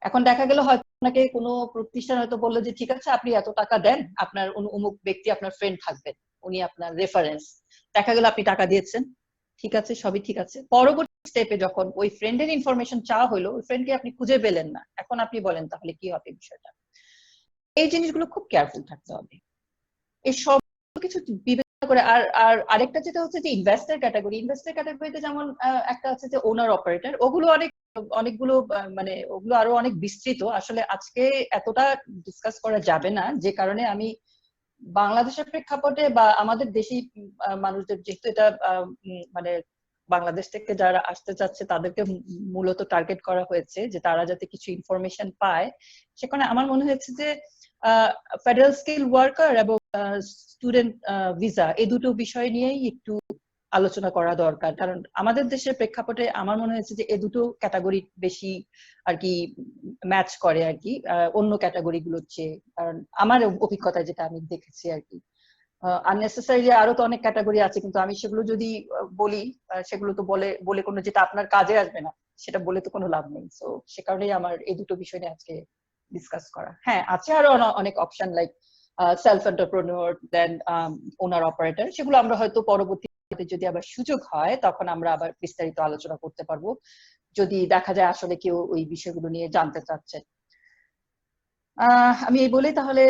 এখন দেখা গেল হয়তো আপনাকে কোনো প্রতিষ্ঠান হয়তো বললো যে ঠিক আছে আপনি এত টাকা দেন, আপনার অমুক ব্যক্তি আপনার ফ্রেন্ড থাকবেন, উনি আপনার রেফারেন্স। দেখা গেল আপনি টাকা দিয়েছেন, ঠিক আছে, সবই ঠিক আছে, পরবর্তী স্টেপে যখন ওই ফ্রেন্ডের ইনফরমেশন চাওয়া হলো, ওই ফ্রেন্ডকে আপনি খুঁজে পেলেন না, এখন আপনি বলেন তাহলে কি হবে বিষয়টা। এই জিনিসগুলো খুব কেয়ারফুল থাকতে হবে, এই সব কিছু বিবেচনা করে। আর আরেকটা যেটা হচ্ছে যে ইনভেস্টর ক্যাটাগরিতে যেমন একটা আছে যে ওনার অপারেটর, ওগুলো অনেকগুলো মানে ওগুলো আরো অনেক বিস্তৃত, আসলে আজকে এতটা ডিসকাস করা যাবে না, যে কারণে আমি বাংলাদেশের প্রেক্ষাপটে বা আমাদের দেশি মানুষদের, যেহেতু এটা মানে বাংলাদেশ থেকে যারা আসতে চাচ্ছে তাদেরকে মূলত টার্গেট করা হয়েছে, যে তারা যাতে কিছু ইনফরমেশন পায়, সেখানে আমার মনে হয়েছে যে ফেডারেল স্কিল ওয়ার্কার এবং স্টুডেন্ট ভিসা এই দুটো বিষয় নিয়েই একটু আলোচনা করা দরকার। কারণ আমাদের দেশের প্রেক্ষাপটে আমার মনে হয়েছে যে এই দুটো ক্যাটাগরি বেশি আর কি ম্যাচ করে আর কি অন্য ক্যাটাগরি গুলোর চেয়ে। কারণ আমার অভিজ্ঞতায় যেটা আমি দেখেছি আর কি, আননেসেসারিলি আরো তো অনেক ক্যাটাগরি আছে, কিন্তু আমি সেগুলো যদি বলি, সেগুলো তো বলে কোনো, যেটা আপনার কাজে আসবে না সেটা বলে তো কোনো লাভ নেই। তো সে কারণেই আমার এই দুটো বিষয় নিয়ে আজকে ডিসকাস করা। হ্যাঁ, আছে আরো অনেক অপশন লাইক সেলফ এন্টারপ্রেনিউর, দেন ওনার অপারেটর, সেগুলো আমরা হয়তো পরবর্তীতে যদি আবার সুযোগ হয় তখন আমরা আবার বিস্তারিত আলোচনা করতে পারবো, যদি দেখা যায় আসলে কেউ ওই বিষয়গুলো নিয়ে জানতে চাচ্ছে। আমি এই বলে তাহলে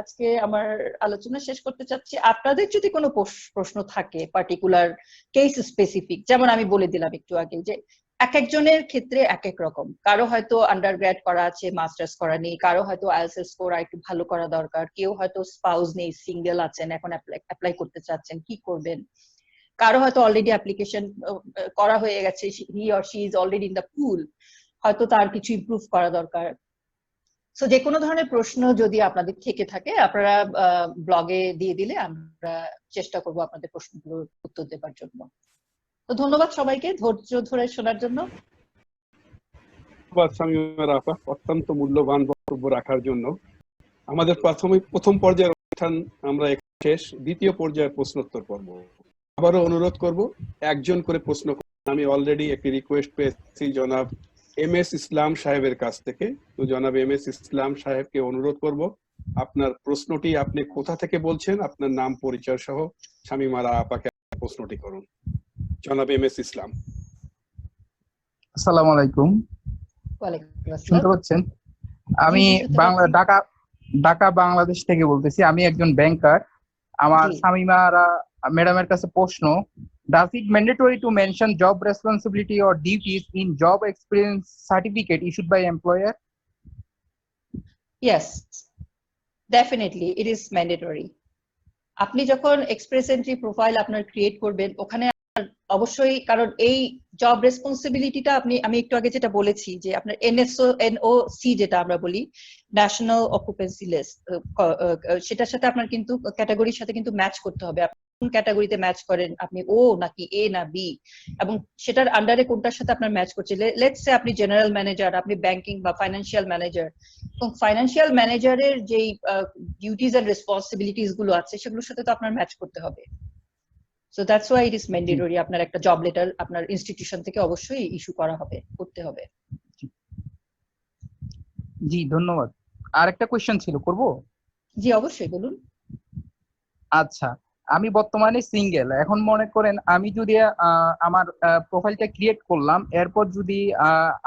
আজকে আমার আলোচনা শেষ করতে চাচ্ছি। আপনাদের যদি কোনো প্রশ্ন থাকে পার্টিকুলার কেস স্পেসিফিক, যেমন আমি বলে দিলাম একটু আগে যে এক একজনের ক্ষেত্রে এক এক রকম, কারো হয়তো আন্ডারগ্র্যাড করা আছে, মাস্টার্স করা নেই, কারো হয়তো আইএলটিএস স্কোর একটু ভালো করা দরকার, কেউ হয়তো স্পাউস নেই, সিঙ্গেল আছেন, এখন অ্যাপ্লাই করতে চাচ্ছেন, কি করবেন, কারো হয়তো অলরেডি অ্যাপ্লিকেশন করা হয়ে গেছে, he or she is already in the পুল, হয়তো তার কিছু ইমপ্রুভ করা দরকার। সো যে কোনো ধরনের প্রশ্ন যদি আপনাদের থেকে থাকে আপনারা ব্লগে দিয়ে দিলে আমরা চেষ্টা করব আপনাদের প্রশ্নগুলোর উত্তর দেবার জন্য। তো ধন্যবাদ সবাইকে ধৈর্য ধরে শোনার জন্য। ধন্যবাদ শামীমা আপা, অত্যন্ত মূল্যবান বক্তব্য রাখার জন্য। আমাদের প্রথম পর্যায়ের অনুষ্ঠান আমরা শেষ, দ্বিতীয় পর্যায়ের প্রশ্নোত্তর পর্ব। আবারও অনুরোধ করব একজন করে প্রশ্ন। আমি অলরেডি একটি রিকোয়েস্ট পেয়েছি জনাব MS ইসলাম সাহেবের কাছ থেকে। তো জনাব MS ইসলাম সাহেবকে অনুরোধ করব আপনার প্রশ্নটি, আপনি কোথা থেকে বলছেন, আপনার নাম পরিচয় সহ শামীমা আপাকে প্রশ্নটি করুন। জনাব MS ইসলাম। আসসালামু আলাইকুম, ওয়ালাইকুম শুনতে আসসালাম। পাচ্ছেন? আমি জি, শুনতে পাচ্ছি। ঢাকা বাংলাদেশ থেকে বলতেছি। আমি একজন ব্যাংকার। আমার জি। শামীমা ম্যাডামের কাছে প্রশ্ন, does it mandatory to mention job responsibility or duties in job experience certificate issued by employer? Yes, definitely it is mandatory. আপনি যখন এক্সপ্রেস এন্ট্রি প্রোফাইল আপনার ক্রিয়েট করবেন, ওখানে অবশ্যই, কারণ এই জব রেসপন্সিবিলিটিটা আমি একটু আগে যেটা বলেছি যে আপনার NOC যেটা আমরা বলি, ন্যাশনাল অকুপেন্সি লিস্ট, সেটার সাথে আপনার কিন্তু ক্যাটাগরির সাথে কিন্তু ম্যাচ করতে হবে। আপনি কোন ক্যাটাগরিতে ম্যাচ করেন, আপনি ও নাকি এ না বি, এবং সেটার আন্ডারে কোনটার সাথে আপনার ম্যাচ করছে। লেটস সে আপনি জেনারেল ম্যানেজার, আপনি ব্যাংকিং বা ফাইন্যান্সিয়াল ম্যানেজার, এবং ফাইন্যান্সিয়াল ম্যানেজারের যেই ডিউটিজ এন্ড রেসপন্সিবিলিটিস গুলো আছে সেগুলোর সাথে তো আপনার ম্যাচ করতে হবে। So that's why it is mandatory. আপনার একটা জব লেটার আপনার ইনস্টিটিউশন থেকে অবশ্যই ইস্যু করতে হবে। জি, ধন্যবাদ। আর একটা কোয়েশ্চেন ছিল, করব? জি, অবশ্যই বলুন। আচ্ছা, আমি বর্তমানে সিঙ্গেল। এখন মনে করেন আমি যদি আমার প্রোফাইলটা ক্রিয়েট করলাম, এরপর যদি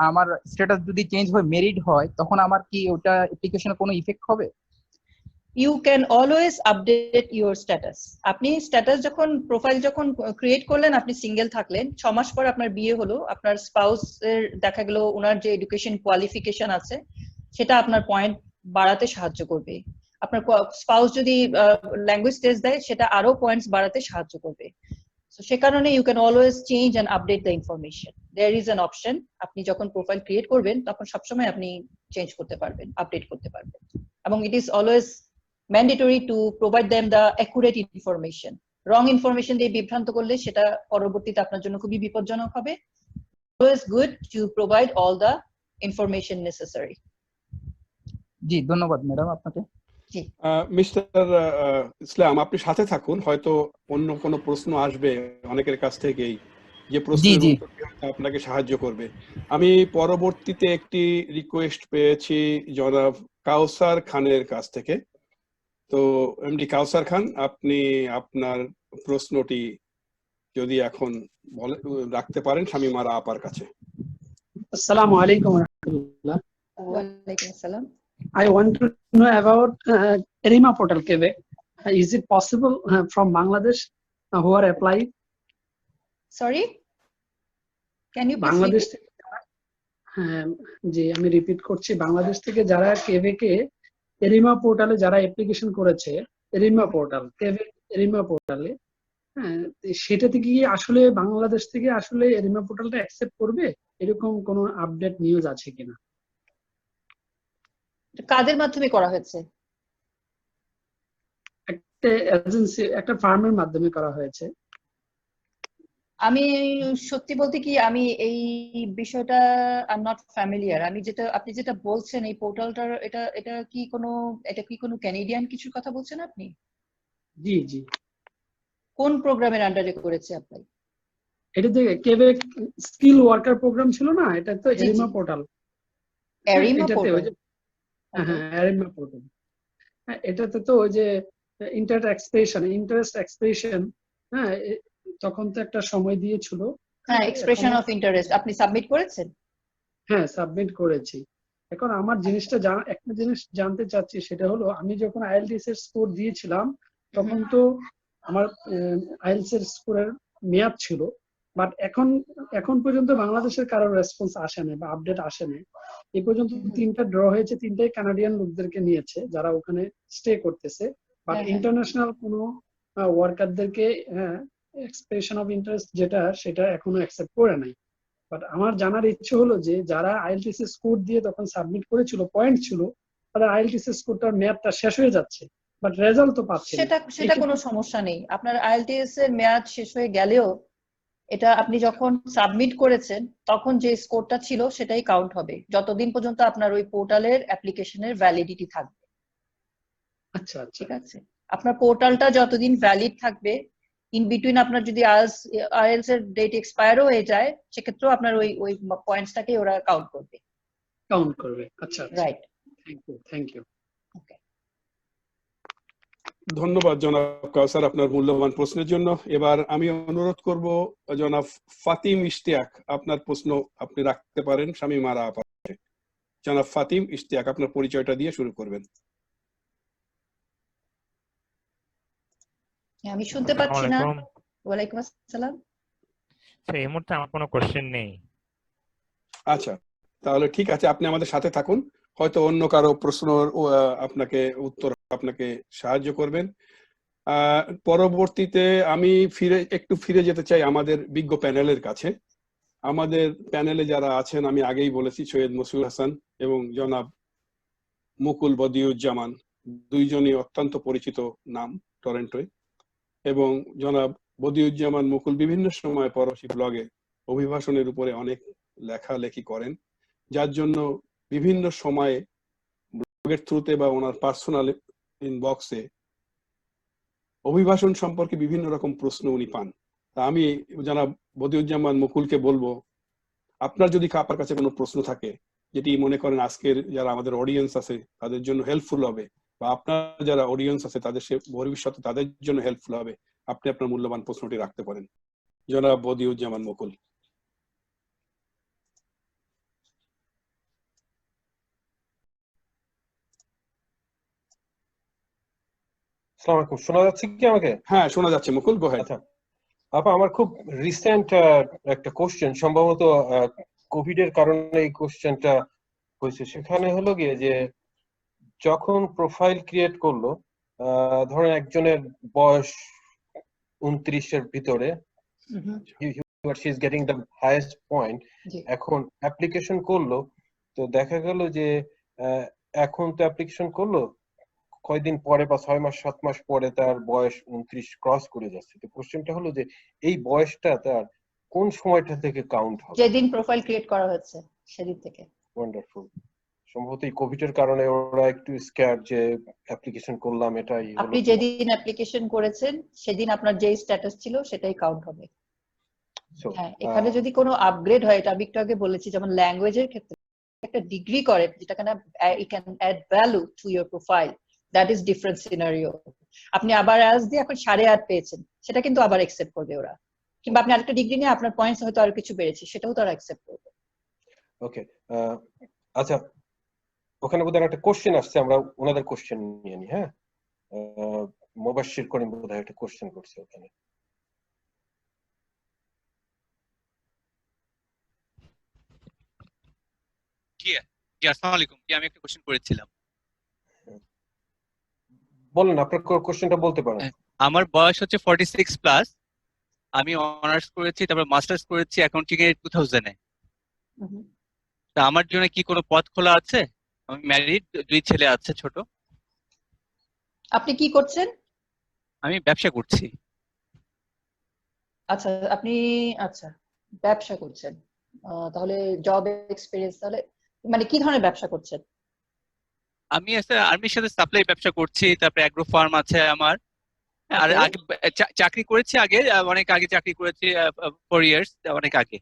আমার স্ট্যাটাস যদি চেঞ্জ হয়ে মেরিড হয়, তখন আমার কি ওটা অ্যাপ্লিকেশনে কোনো ইফেক্ট হবে? You can always update your status. আপনি স্ট্যাটাস প্রোফাইল যখন ক্রিয়েট করলেন, আপনি সিঙ্গেল থাকলেন, 6 মাস পর আপনার বিয়ে হলো, আপনার স্পাউস এর দেখা গেল ওনার যে এডুকেশন কোয়ালিফিকেশন আছে সেটা আপনার পয়েন্ট বাড়াতে সাহায্য করবে। আপনার স্পাউস যদি ল্যাঙ্গুয়েজ টেস্ট দেয়, সেটা আরো পয়েন্টস বাড়াতে সাহায্য করবে। সে কারণে you can always change and update the information. There is an option. আপনি যখন প্রোফাইল ক্রিয়েট করবেন তখন সবসময় আপনি চেঞ্জ করতে পারবেন, আপডেট করতে পারবেন, এবং ইট is always mandatory to provide them the accurate information. Wrong information দিয়ে বিভ্রান্ত করলে সেটা পরবর্তীতে আপনার জন্য খুবই বিপজ্জনক হবে। Always good to provide all the information necessary. জি, ধন্যবাদ ম্যাডাম আপনাকে। জি, মিস্টার ইসলাম, আপনি সাথে থাকুন, হয়তো অন্য কোনো প্রশ্ন আসবে অনেকের কাছ থেকেই, যে প্রশ্নের জি। উত্তরটি হয়তো আপনাকে সাহায্য করবে। আমি পরবর্তীতে একটি রিকোয়েস্ট পেয়েছি জনাব কাউসার খানের কাছ থেকে। তো এমডি কাউসার খান, আপনি আপনার প্রশ্নটি যদি এখন রাখতে পারেন শামীমা আপার কাছে। Assalamu alaikum wa rahmatullah. ওয়ালাইকুম আসসালাম। I want to know about ERIMA portal. Is it possible from Bangladesh who are applying? Sorry, can you please Bangladesh repeat? থেকে জি, আমি রিপিট করছি। বাংলাদেশ থেকে যারা কেভেকে এরিমা পোর্টালে যারা অ্যাপ্লিকেশন করেছে, এরিমা পোর্টালে, হ্যাঁ, সেটাতে কি আসলে বাংলাদেশ থেকে আসলে এরিমা পোর্টালটা অ্যাকসেপ্ট করবে, এরকম কোনো আপডেট নিউজ আছে কিনা? কাদের মাধ্যমে করা হয়েছে? একটা এজেন্সি, একটা ফার্মের মাধ্যমে করা হয়েছে। আমি সত্যি বলতে কি, আমি এই বিষয়টা আই এম নট ফ্যামিলিয়ার। আপনি যেটা বলছেন এই পোর্টালটার, এটা কি কোনো ক্যানাডিয়ান কিছুর কথা বলছেন আপনি? জি। কোন প্রোগ্রামের আন্ডারে করেছে অ্যাপ্লাই? এটা যে কেবেক স্কিল ওয়ার্কার প্রোগ্রাম ছিল না, এটা তো জি, এরিমা জি। পোর্টাল। এরিমা এটাতে ওই পোর্টাল। যে এরিমা পোর্টাল, এটাতে তো ওই যে ইন্টারেস্ট এক্সপ্রেশন, হ্যাঁ, তখন তো একটা সময় দিয়েছিল। হ্যাঁ, এক্সপ্রেশন অফ ইন্টারেস্ট আপনি সাবমিট করেছেন? হ্যাঁ, সাবমিট করেছি। এখন আমার একটা জিনিস জানতে চাচ্ছি, সেটা হলো আমি যখন আইএলটিএস এর স্কোর দিয়েছিলাম তখন তো আমার আইএলটিএস এর স্কোরের মেয়াদ ছিল, বাট এখন পর্যন্ত বাংলাদেশের কারো রেসপন্স আসে না বা আপডেট আসে না। এই পর্যন্ত 3টা ড্র হয়েছে, 3টাই কানাডিয়ান লোকদেরকে নিয়েছে যারা ওখানে স্টে করতেছে, বাট ইন্টারন্যাশনাল কোনো ওয়ার্কারদেরকে এক্সপ্রেশন অফ ইন্টারেস্ট সেটা এখনো অ্যাকসেপ্ট করে নাই। বাট আমার জানার ইচ্ছে হলো যে যারা আইএলটিএস স্কোর দিয়ে তখন সাবমিট করেছিল, পয়েন্ট ছিল, তাদের আইএলটিএস স্কোরটার মেয়াদটা শেষ হয়ে যাচ্ছে, বাট রেজাল্ট তো পাচ্ছে না। সেটা কোনো সমস্যা নেই। আপনার আইএলটিএস এর মেয়াদ শেষ হয়ে গেলেও এটা আপনি যখন সাবমিট করেছেন তখন যে স্কোরটা ছিল সেটাই কাউন্ট হবে, যতদিন পর্যন্ত আপনার ওই পোর্টালের অ্যাপ্লিকেশনের ভ্যালিডিটি থাকবে। আচ্ছা, ঠিক আছে, আপনার পোর্টালটা যতদিন ভ্যালিড থাকবে ইন বিটুইন আপনার যদি আইএলটিএস এর ডেট এক্সপায়ারও হয়ে যায়, সেক্ষেত্রেও আপনার ওই পয়েন্টসটাকে ওরা কাউন্ট করবে। কাউন্ট করবে, আচ্ছা আচ্ছা, রাইট। Thank you. ওকে, ধন্যবাদ জনাব কাউসার আপনার মূল্যবান প্রশ্নের জন্য। এবার আমি অনুরোধ করব জনাব ফাতিম ইশতিয়াক, আপনার প্রশ্ন আপনি রাখতে পারেন শামীমা আরা আপা। জনাব ফাতিম ইশতিয়াক, আপনার পরিচয়টা দিয়ে শুরু করবেন। আমি শুনতে পাচ্ছি না। ওয়ালাইকুম আসসালাম। এই মুহূর্তে আমার কোনো কোশ্চেন নেই। আচ্ছা, তাহলে ঠিক আছে, আপনি আমাদের সাথে থাকুন, হয়তো অন্য কারো প্রশ্ন আপনাকে উত্তর আপনাকে সাহায্য করবেন। পরবর্তীতে আমি একটু ফিরে যেতে চাই আমাদের বিজ্ঞ প্যানেলের কাছে। আমাদের প্যানেলে যারা আছেন, আমি আগেই বলেছি, সৈয়দ মসিউর হাসান এবং জনাব মুকুল বদিউজ্জামান, দুইজনই অত্যন্ত পরিচিত নাম টরন্টোয়। এবং জনাব বদিউজ্জামান মুকুল বিভিন্ন সময় পরশী ব্লগে অভিভাষণের উপরে অনেক লেখালেখি করেন, যার জন্য বিভিন্ন সময়ে ব্লগের থ্রুতে বা ওনার পার্সোনাল ইনবক্সে অভিভাষণ সম্পর্কে বিভিন্ন রকম প্রশ্ন উনি পান। তা আমি জনাব বদিউজ্জামান মুকুলকে বলবো, আপনার যদি আপনার কাছে কোনো প্রশ্ন থাকে যেটি মনে করেন আজকের যারা আমাদের অডিয়েন্স আছে তাদের জন্য হেল্পফুল হবে, বা আপনার যারা অডিয়েন্স আছে তাদের ভবিষ্যতে তাদের জন্য হেল্পফুল হবে, আপনি আপনার মূল্যবান প্রশ্নটি রাখতে পারেন। জনাব বদিউজ্জামান মুকুল। আসসালামু আলাইকুম, শোনা যাচ্ছে কি আমাকে? হ্যাঁ, শোনা যাচ্ছে মুকুল, গো হেড। আচ্ছা আপা, আমার খুব রিসেন্ট একটা কোশ্চেন, সম্ভবত কোভিড এর কারণে এই কোশ্চেনটা হয়েছে। সেখানে হলো গিয়ে যে যখন প্রোফাইল ক্রিয়েট করলো, ধরেন একজনের বয়স 29 এর ভিতরে, she is getting the highest point, এখন অ্যাপ্লিকেশন করলো, তো দেখা গেল যে এখন তো অ্যাপ্লিকেশন করলো কয়দিন পরে বা 6 মাস 7 মাস পরে তার বয়স 29 ক্রস করে যাচ্ছে। তো কোশ্চেনটা হলো যে এই বয়সটা তার কোন সময়টা থেকে কাউন্ট হবে? যেদিন প্রোফাইল ক্রিয়েট করা হচ্ছে সেদিন থেকে। ওয়ান্ডারফুল। সম্ভবত এই কোভিড এর কারণে ওরা একটু স্ক্যার্ড যে অ্যাপ্লিকেশন করলাম এটাই। আপনি যেদিন অ্যাপ্লিকেশন করেছেন সেদিন আপনার যে স্ট্যাটাস ছিল সেটাই কাউন্ট হবে। হ্যাঁ, এখানে যদি কোনো আপগ্রেড হয়, এটা আমি একটু আগে বলেছি, যেমন ল্যাঙ্গুয়েজের ক্ষেত্রে একটা ডিগ্রি করে যেটা কেন it can add value to your profile, that is different scenario. আপনি আবার আজ দিয়ে এখন 8.5 পেয়েছেন, সেটা কিন্তু আবার অ্যাকসেপ্ট করবে ওরা। কিংবা আপনি আরেকটা ডিগ্রি নিয়ে আপনার পয়েন্টস হয়তো আরো কিছু বেড়েছে, সেটাও তারা অ্যাকসেপ্ট করবে। ওকে, আচ্ছা, ওখানে বোধহয় একটা কোশ্চেন আসছে, আমরা ওনাদের কোশ্চেন নিয়ে নিই। হ্যাঁ, মুবাশশির করিম বোধহয় একটা কোশ্চেন করছে ওখানে। আসসালামু আলাইকুম, আমি একটা কোশ্চেন করেছিলাম। বলেন, আপনার কোশ্চেনটা বলতে পারেন। আমার বয়স হচ্ছে 46 প্লাস, আমি অনার্স করেছি, তারপর মাস্টার্স করেছি অ্যাকাউন্টিং এর 2000 এ। তা আমার জন্য কি কোনো পথ খোলা আছে? আমি ম্যারিড, 2 ছেলে আছে ছোট। আপনি কি করছেন? আমি ব্যবসা করছি। আচ্ছা, আপনি আচ্ছা ব্যবসা করছেন, তাহলে জব এক্সপেরিয়েন্স, তাহলে মানে কি ধরনের ব্যবসা করছেন? আমি আর্মির সাথে সাপ্লাই ব্যবসা করছি, তারপরে অ্যাগ্রো ফার্ম আছে আমার। আর আগে চাকরি করেছি, আগে অনেক আগে চাকরি করেছি, 4 ইয়ার্স, অনেক আগে।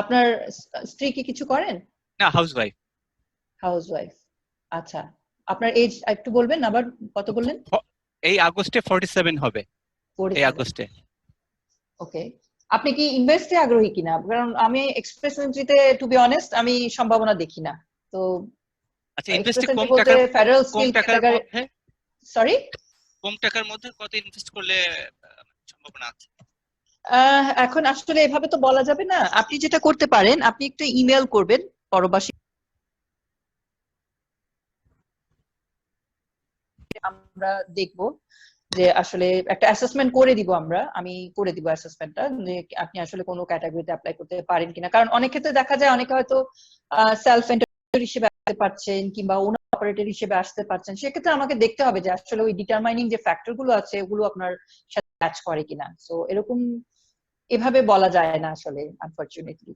আপনার স্ত্রী কি কিছু করেন? না, হাউসওয়াইফ। হাউসওয়াইফ, আচ্ছা। আপনার এজ একটু বলবেন, আবার কত বললেন? এই আগস্টে 47 হবে, এই আগস্টে। ওকে, আপনি কি ইনভেস্টে আগ্রহী কিনা? কারণ আমি এক্সপ্রেস এন্ট্রিতে টু বি অনেস্ট আমি সম্ভাবনা দেখি না। তো আচ্ছা, ইনভেস্টে কম টাকার মধ্যে, সরি, কম টাকার মধ্যে কত ইনভেস্ট করলে সম্ভাবনা আছে? এখন আসলে এভাবে তো বলা যাবে না। আপনি যেটা করতে পারেন, আপনি একটু ইমেল করবেন পরবাসী, আমরা দেখব যে আসলে একটা অ্যাসেসমেন্ট করে দিব আমরা, আমি করে দিব অ্যাসেসমেন্টটা যে আপনি আসলে কোনো ক্যাটাগরিতে অ্যাপ্লাই করতে পারেন কিনা। কারণ অনেক ক্ষেত্রে দেখা যায় অনেকে হয়তো সেলফ এন্টারপ্রেনার হিসেবে আসতে পারছেন কিংবা ওনার অপারেটর হিসেবে আসতে পারছেন, সেক্ষেত্রে আমাকে দেখতে হবে যে আসলে ওই ডিটারমাইনিং যে ফ্যাক্টর গুলো আছে ওগুলো আপনার সাথে ম্যাচ করে কিনা। সো এরকম এভাবে বলা যায় না আসলে, আনফরচুনেটলি।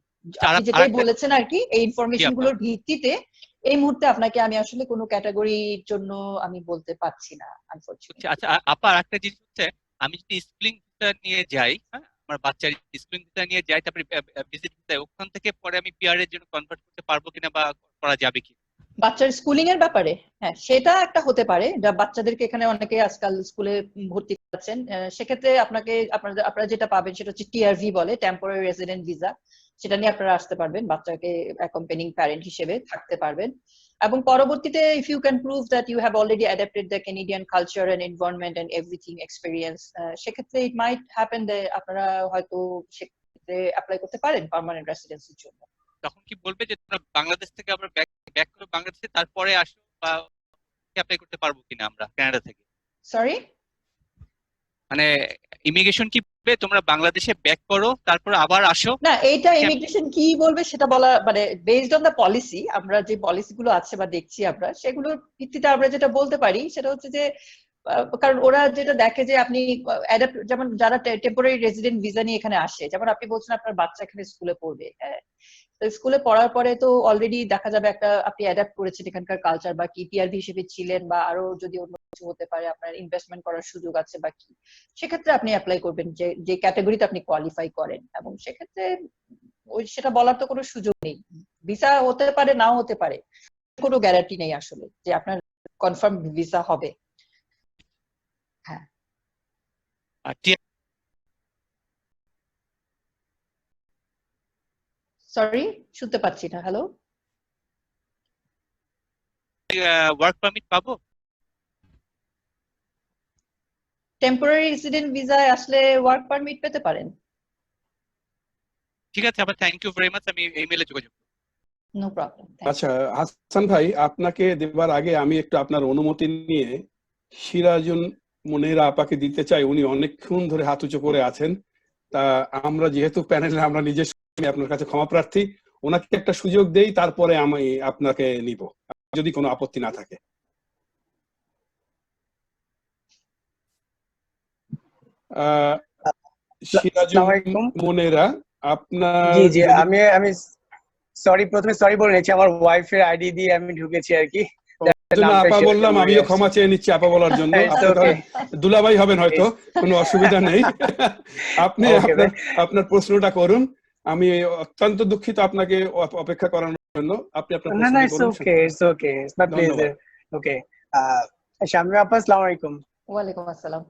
আপনি যেটাই বলেছেন আর কি, এই ইনফরমেশন গুলোর ভিত্তিতে এই মুহূর্তে আপনাকে আমি আসলে কোনো ক্যাটাগরির জন্য আমি বলতে পারছি না, আনফরচুনেটলি। আচ্ছা আপা, আরেকটা জিনিস হচ্ছে, আমি যদি স্কিলিং ভিসাটা নিয়ে যাই, হ্যাঁ, আমার বাচ্চার স্কুলিং ভিসা নিয়ে যাই, তারপরে ভিজিট ভিসা, ওখান থেকে পরে আমি পিআর এর জন্য কনভার্ট করতে পারবো কিনা বা করা যাবে কি? বাচ্চার স্কুলিং এর ব্যাপারে, হ্যাঁ সেটা একটা হতে পারে, যা বাচ্চাদেরকে এখানে অনেকে আজকাল স্কুলে ভর্তি করছেন। সেক্ষেত্রে আপনারা যেটা পাবেন সেটা হচ্ছে টিআরভি বলে, টেম্পোরারি রেসিডেন্ট ভিসা। সেটা নিয়ে আপনারা আসতে পারবেন, বাচ্চাকে অ্যাকম্পেনিং প্যারেন্ট হিসেবে থাকতে পারবেন। এবং পরবর্তীতে if you can prove that you have already adapted the Canadian culture and environment and everything experience, সেক্ষেত্রে ইট মাইট হ্যাপেন যে আপনারা হয়তো সেক্ষেত্রে অ্যাপ্লাই করতে পারেন পার্মানেন্ট রেসিডেন্সির জন্য। তখন কি বলবে যে তোমরা বাংলাদেশ থেকে আবার ব্যাক করে বাংলাদেশে তারপরে আসো, বা অ্যাপ্লাই করতে পারবো কিনা আমরা কানাডা থেকে? সরি, মানে ইমিগ্রেশন কি বলবে তোমরা বাংলাদেশে ব্যাক করো তারপর আবার আসো? না, এইটা ইমিগ্রেশন কি বলবে সেটা বলা, মানে বেসড অন দ্য পলিসি, আমরা যে পলিসি গুলো আছে বা দেখছি আমরা, সেগুলোর ভিত্তিতে আমরা যেটা বলতে পারি সেটা হচ্ছে যে, কারণ ওরা যেটা দেখে যে আপনি যেমন যারা টেম্পোরারি রেসিডেন্ট ভিসা নিয়ে এখানে আসে, যেমন আপনি বলছেন আপনার বাচ্চা এখানে স্কুলে পড়বে, হ্যাঁ, তো স্কুলে পড়ার পরে তো অলরেডি দেখা যাবে একটা আপনি অ্যাডাপ্ট করেছেন এখানকার কালচার, বা কি টিআরভি হিসেবে ছিলেন, বা আরো যদি অন্য কিছু হতে পারে, আপনার ইনভেস্টমেন্ট করার সুযোগ আছে বা কি, সেক্ষেত্রে আপনি অ্যাপ্লাই করবেন যে যে ক্যাটাগরিতে আপনি কোয়ালিফাই করেন। এবং সেক্ষেত্রে ওই সেটা বলার তো কোনো সুযোগ নেই, ভিসা হতে পারে নাও হতে পারে, কোনো গ্যারান্টি নেই আসলে যে আপনার কনফার্ম ভিসা হবে। হ্যাঁ, আর সরি শুনতে পাচ্ছি না। হ্যালো, ওয়ার্ক পারমিট পাবো? টেম্পোরারি রেসিডেন্ট ভিসায় আসলে ওয়ার্ক পারমিট পেতে পারেন। ঠিক আছে, আবার থ্যাংক ইউ ভেরি মাচ, আমি ইমেলে যোগাযোগ করব। No problem. আচ্ছা হাসান ভাই, আপনাকে দেবার আগে আমি একটু আপনার অনুমতি নিয়ে সিরাজুল মুনিরা আপাকে দিতে চাই। উনি অনেকক্ষণ ধরে হাত উঁচু করে আছেন। তা আমরা যেহেতু প্যানেলে আমরা নিজের আপনার কাছে ক্ষমা প্রার্থী, ওনাকে একটা সুযোগ দেই, তারপরে আমি আপনাকে নিব যদি কোনো আপত্তি না থাকে। সিরাজুল মুনিরা, আপনার জি জি, আমি সরি, প্রথমে সরি বলে নিচ্ছি, আমার ওয়াইফের আইডি দিয়ে আমি ঢুকেছি আর কি। আপা বললাম, আমিও ক্ষমা চেয়ে নিচ্ছি আপা বলার জন্য। দুলাভাই হবেন হয়তো, কোনো অসুবিধা নেই। আপনি আপনার প্রশ্নটা করুন। আমি অত্যন্ত দুঃখিত আপনাকে অপেক্ষা করানোর জন্য। আপনি আপনার প্রশ্ন করুন। It's okay, it's okay, it's my pleasure. Okay, Shamima আপা, আসসালামু আলাইকুম। ওয়ালাইকুম আসসালাম।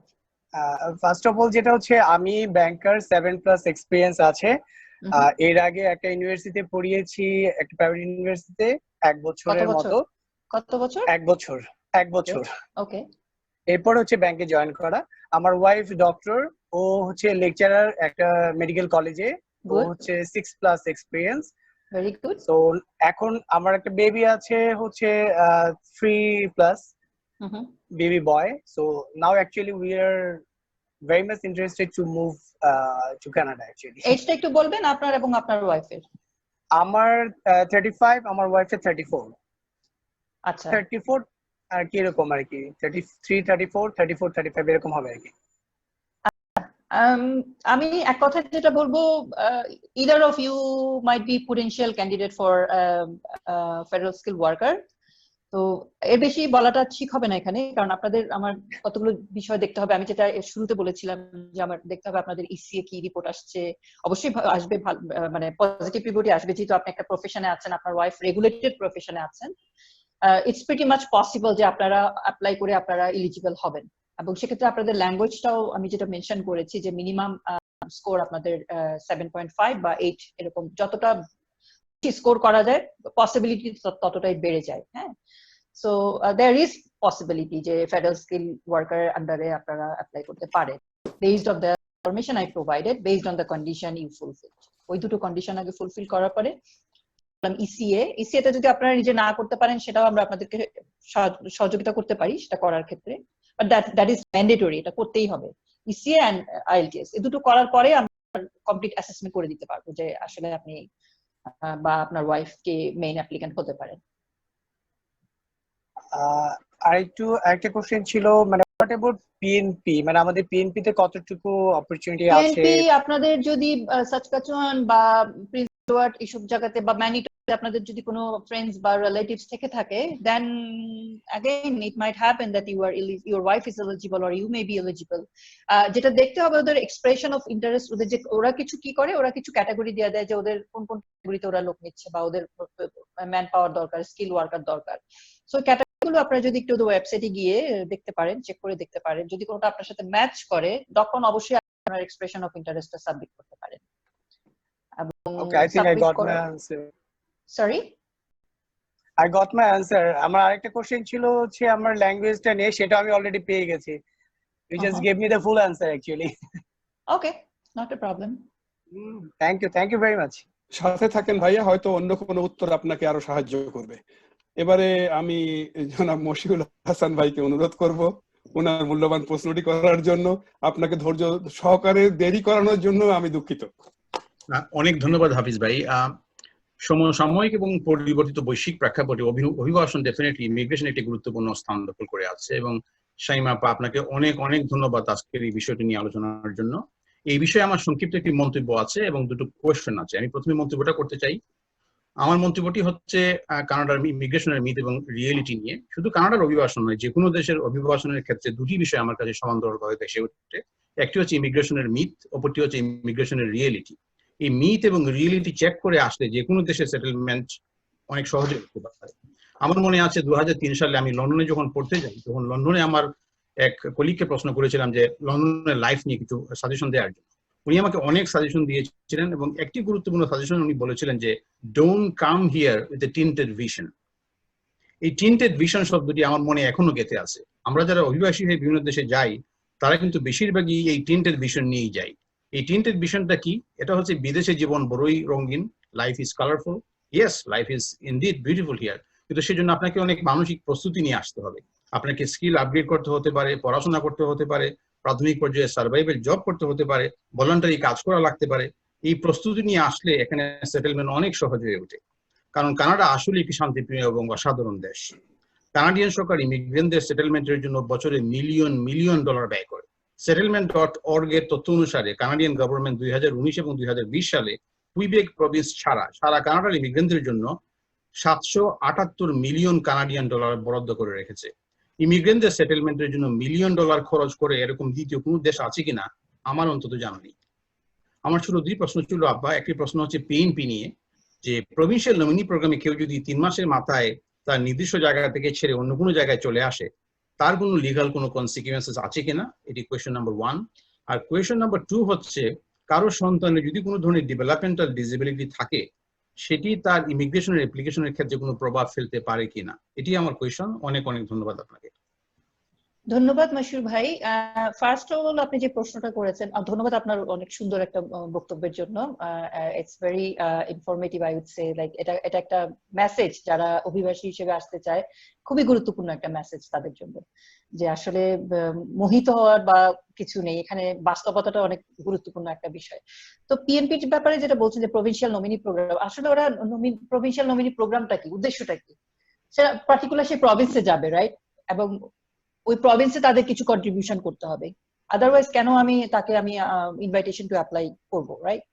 ফার্স্ট অফ অল যেটা হচ্ছে, আমি ব্যাংকার 7+ এক্সপিরিয়েন্স আছে। এর আগে একটা ইউনিভার্সিটিতে পড়িয়েছি, একটা প্রাইভেট ইউনিভার্সিটিতে 1 বছরের মতো। কত বছর? 1 বছর। 1 বছর। ওকে। এরপর হচ্ছে ব্যাংকে জয়েন করা। আমার ওয়াইফ ডক্টর, ও হচ্ছে লেকচারার একটা মেডিকেল কলেজে, ও হচ্ছে 6+ এক্সপিরিয়েন্স। Very good. সো এখন আমার একটা বেবি আছে হচ্ছে 3+ baby boy. So now actually we are very much interested to move to Canada actually. এজটা একটু বলবেন আপনার এবং আপনার ওয়াইফের? আমার 35, আমার ওয়াইফের 34। আচ্ছা, 34 আর কি এরকম আর কি, 33, 34, 34, 35 এরকম হবে আর কি। আমি এক কথা যেটা বলবো, either of you might be potential candidate for federal skilled worker. তো এর বেশি বলাটা ঠিক হবে না এখানে, কারণ আপনাদের আমার কতগুলো বিষয় দেখতে হবে। আমি যেটা শুরুতে বলেছিলাম যে আমার দেখতে হবে আপনাদের ইসিএ কি রিপোর্ট আসছে, অবশ্যই আসবে মানে পজিটিভ রিপোর্টই আসবে, যেহেতু আপনি একটা প্রফেশনে আছেন, আপনার ওয়াইফ রেগুলেটেড প্রফেশনে আছেন। ইটস প্রিটি মাচ পসিবল যে আপনারা অ্যাপ্লাই করে আপনারা এলিজিবল হবেন। এবং সেক্ষেত্রে আপনাদের ল্যাঙ্গুয়েজটাও আমি যেটা মেনশন করেছি যে মিনিমাম স্কোর আপনাদের 7.5 বা 8 এরকম, যতটা স্কোর করা যায় পসিবিলিটি ততটাই বেড়ে যায়। হ্যাঁ, সো দেয়ার ইজ পসিবিলিটি যে ফেডারেল স্কিল ওয়ার্কার আন্ডারে আপনারা অ্যাপ্লাই করতে পারেন, based on the information I provided, based on the condition you fulfil. ওই দুটো কন্ডিশন আগে ফুলফিল করার পরে ইসিএ তে যদি আপনারা নিজে না করতে পারেন, সেটাও আমরা আপনাদেরকে সহযোগিতা করতে পারি সেটা করার ক্ষেত্রে, বাট দ্যাট ইজ ম্যান্ডেটরি, এটা করতেই হবে। ইসিএ এন্ড আইএলটিএস এই দুটো করার পরে আমরা কমপ্লিট অ্যাসেসমেন্ট করে দিতে পারবো যে আসলে আপনি বা আপনার ওয়াইফ কে মেইন অ্যাপ্লিক্যান্ট হতে পারেন। আরেকটা কোশ্চেন ছিল, মানে হোয়াট অ্যাবাউট পিএনপি, মানে আমাদের পিএনপি তে কতটুকু অপরচুনিটি আছে? পিএনপি আপনাদের যদি সাচকাচুয়ান বা প্রিন্স এডওয়ার্ড এইসব জায়গাতে বা ম্যানিটো আপনাদের যদি কোনো ফ্রেন্ডস বা রিলেটিভস থেকে থাকে, then again it might happen that your wife is eligible or you may be eligible. যেটা দেখতে হবে ওদের এক্সপ্রেশন অফ ইন্টারেস্ট, ওদের যে ওরা কিছু কি করে, ওরা কিছু ক্যাটাগরি দিয়ে দেয় যে ওদের কোন কোন ক্যাটাগরিতে ওরা লোক নিচ্ছে বা ওদের ম্যান পাওয়ার দরকার, স্কিল ওয়ার্কার দরকার। সো ক্যাটাগরিগুলো আপনারা যদি একটু ওয়েবসাইটে গিয়ে দেখতে পারেন, চেক করে দেখতে পারেন, যদি কোনোটা আপনার সাথে ম্যাচ করে তখন অবশ্যই আপনার এক্সপ্রেশন অফ ইন্টারেস্টটা সাবমিট করতে পারেন। Okay, I think I got my answer. Sorry? I got my answer. আমার আরেকটা কোশ্চেন ছিল হচ্ছে আমার ল্যাঙ্গুয়েজটা নিয়ে, সেটা আমি অলরেডি পেয়ে গেছি। You just gave me the full answer actually. Okay, not a problem. Thank you very much. সাথে থাকেন ভাইয়া, হয়তো অন্য কোনো উত্তর আপনাকে আরো সাহায্য করবে। এবারে আমি জনাব মশিউল হাসান ভাইকে অনুরোধ করব ওনার মূল্যবান প্রশ্নটি করার জন্য। আপনাকে ধৈর্য সহকারে দেরি করানোর জন্য আমি দুঃখিত। অনেক ধন্যবাদ হাফিজ ভাই। সমসাময়িক এবং পরিবর্তিত বৈশ্বিক প্রেক্ষাপটে অভিবাসন ডেফিনেটলি ইমিগ্রেশন একটি গুরুত্বপূর্ণ স্থান দখল করে আছে, এবং শাইমা আপা আপনাকে অনেক অনেক ধন্যবাদ আজকের এই বিষয়টি নিয়ে আলোচনার জন্য। এই বিষয়ে আমার সংক্ষিপ্ত একটি মন্তব্য আছে এবং দুটো কোয়েশ্চেন আছে। আমি প্রথমে মন্তব্যটা করতে চাই। আমার মন্তব্যটি হচ্ছে কানাডার ইমিগ্রেশনের মিথ এবং রিয়েলিটি নিয়ে। শুধু কানাডার অভিবাসন নয়, যে কোনো দেশের অভিবাসনের ক্ষেত্রে দুটি বিষয় আমার কাছে সমান্তরালভাবে ভেসে উঠছে। একটি হচ্ছে ইমিগ্রেশনের মিথ, অপরটি হচ্ছে ইমিগ্রেশনের রিয়েলিটি। এই মিথ এবং রিয়েলিটি চেক করে আসলে যে কোনো দেশের সেটেলমেন্ট অনেক সহজে হতে পারে। আমার মনে আছে 2003 সালে আমি লন্ডনে যখন পড়তে যাই, তখন লন্ডনে আমার এক কলিগকে প্রশ্ন করেছিলাম যে লন্ডনের লাইফ নিয়ে কিছু সাজেশন দেওয়ার জন্য। উনি আমাকে অনেক সাজেশন দিয়েছিলেন এবং একটি গুরুত্বপূর্ণ সাজেশন উনি বলেছিলেন যে don't come here with a tinted vision. এই টিন্টেড ভিশন শব্দটি আমার মনে এখনো গেঁথে আছে। আমরা যারা অভিবাসী হয়ে বিভিন্ন দেশে যাই, তারা কিন্তু বেশিরভাগই এই টিন্টেড ভিশন নিয়েই যাই। এই টিন্টেড ভিশনটা কি? এটা হচ্ছে বিদেশে জীবন বড়ই রঙিন, life is colourful, yes life is indeed beautiful here, কিন্তু সেজন্য আপনাকে অনেক মানসিক প্রস্তুতি নিয়ে আসতে হবে। আপনাকে স্কিল আপগ্রেড করতে হতে পারে, পড়াশোনা করতে হতে পারে, প্রাথমিক পর্যায়ে সার্ভাইভাল জব করতে হতে পারে, ভলান্টারি কাজ করা লাগতে পারে। এই প্রস্তুতি নিয়ে আসলে এখানে সেটেলমেন্ট অনেক সহজ হয়ে ওঠে, কারণ কানাডা আসলে একটি শান্তিপ্রিয় এবং অসাধারণ দেশ। কানাডিয়ান সরকার ইমিগ্রেন্টদের সেটেলমেন্টের জন্য বছরে মিলিয়ন মিলিয়ন ডলার ব্যয় করে। settlement.org এর তথ্য অনুসারে কানাডিয়ান গভর্নমেন্ট 2019 এবং 2020 সালে কুইবেক প্রভিন্স ছাড়া সারা কানাডার ইমিগ্রেন্টদের জন্য 778 মিলিয়ন কানাডিয়ান ডলার বরাদ্দ করে রেখেছে। ইমিগ্রেন্টদের সেটেলমেন্টের জন্য মিলিয়ন ডলার খরচ করে এরকম দ্বিতীয় কোনো দেশ আছে কিনা আমার অন্তত জানা নেই। আমার ছোট দুই প্রশ্ন ছিল আব্বা। একটি প্রশ্ন হচ্ছে পিএনপি নিয়ে, যে প্রভিন্সিয়াল নমিনি প্রোগ্রামে কেউ যদি 3 মাসের মাথায় তার নির্দিষ্ট জায়গা থেকে ছেড়ে অন্য কোনো জায়গায় চলে আসে, তার কোনো লিগাল কোনো কনসিকুয়েন্সেস আছে কিনা, এটি কোয়েশ্চেন নাম্বার 1। আর কোয়েশ্চেন নাম্বার 2 হচ্ছে কারো সন্তানের যদি কোনো ধরনের ডেভেলপমেন্টাল ডিসেবিলিটি থাকে, সেটি তার ইমিগ্রেশনের অ্যাপ্লিকেশনের ক্ষেত্রে কোনো প্রভাব ফেলতে পারে কিনা, এটি আমার কোয়েশ্চন। অনেক অনেক ধন্যবাদ আপনাকে। ধন্যবাদ মশিউর ভাই। ফার্স্ট অফ অল আপনি যে প্রশ্নটা করেছেন, ধন্যবাদ আপনার অনেক সুন্দর একটা বক্তব্যের জন্য। It's very informative I would say. Like এটা একটা মেসেজ যারা অভিবাসী হিসেবে আসতে চায়, খুবই গুরুত্বপূর্ণ একটা মেসেজ তাদের জন্য, যে আসলে মোহিত হওয়ার বা কিছু নেই, এখানে বাস্তবতাটা অনেক গুরুত্বপূর্ণ একটা বিষয়। তো পিএনপির ব্যাপারে যেটা বলছেন যে প্রভিন্সিয়াল নমিনি প্রোগ্রাম, আসলে ওরা প্রভিন্সিয়াল নমিনি প্রোগ্রামটা কি, উদ্দেশ্যটা কি, সেটা পার্টিকুলার সেই প্রভিন্সে যাবে, রাইট? এবং ওই প্রভিন্সে তাদের কিছু কন্ট্রিবিউশন করতে হবে, আদারওয়াইজ কেন আমি ইনভাইটেশন টু অ্যাপ্লাই করবো, রাইট?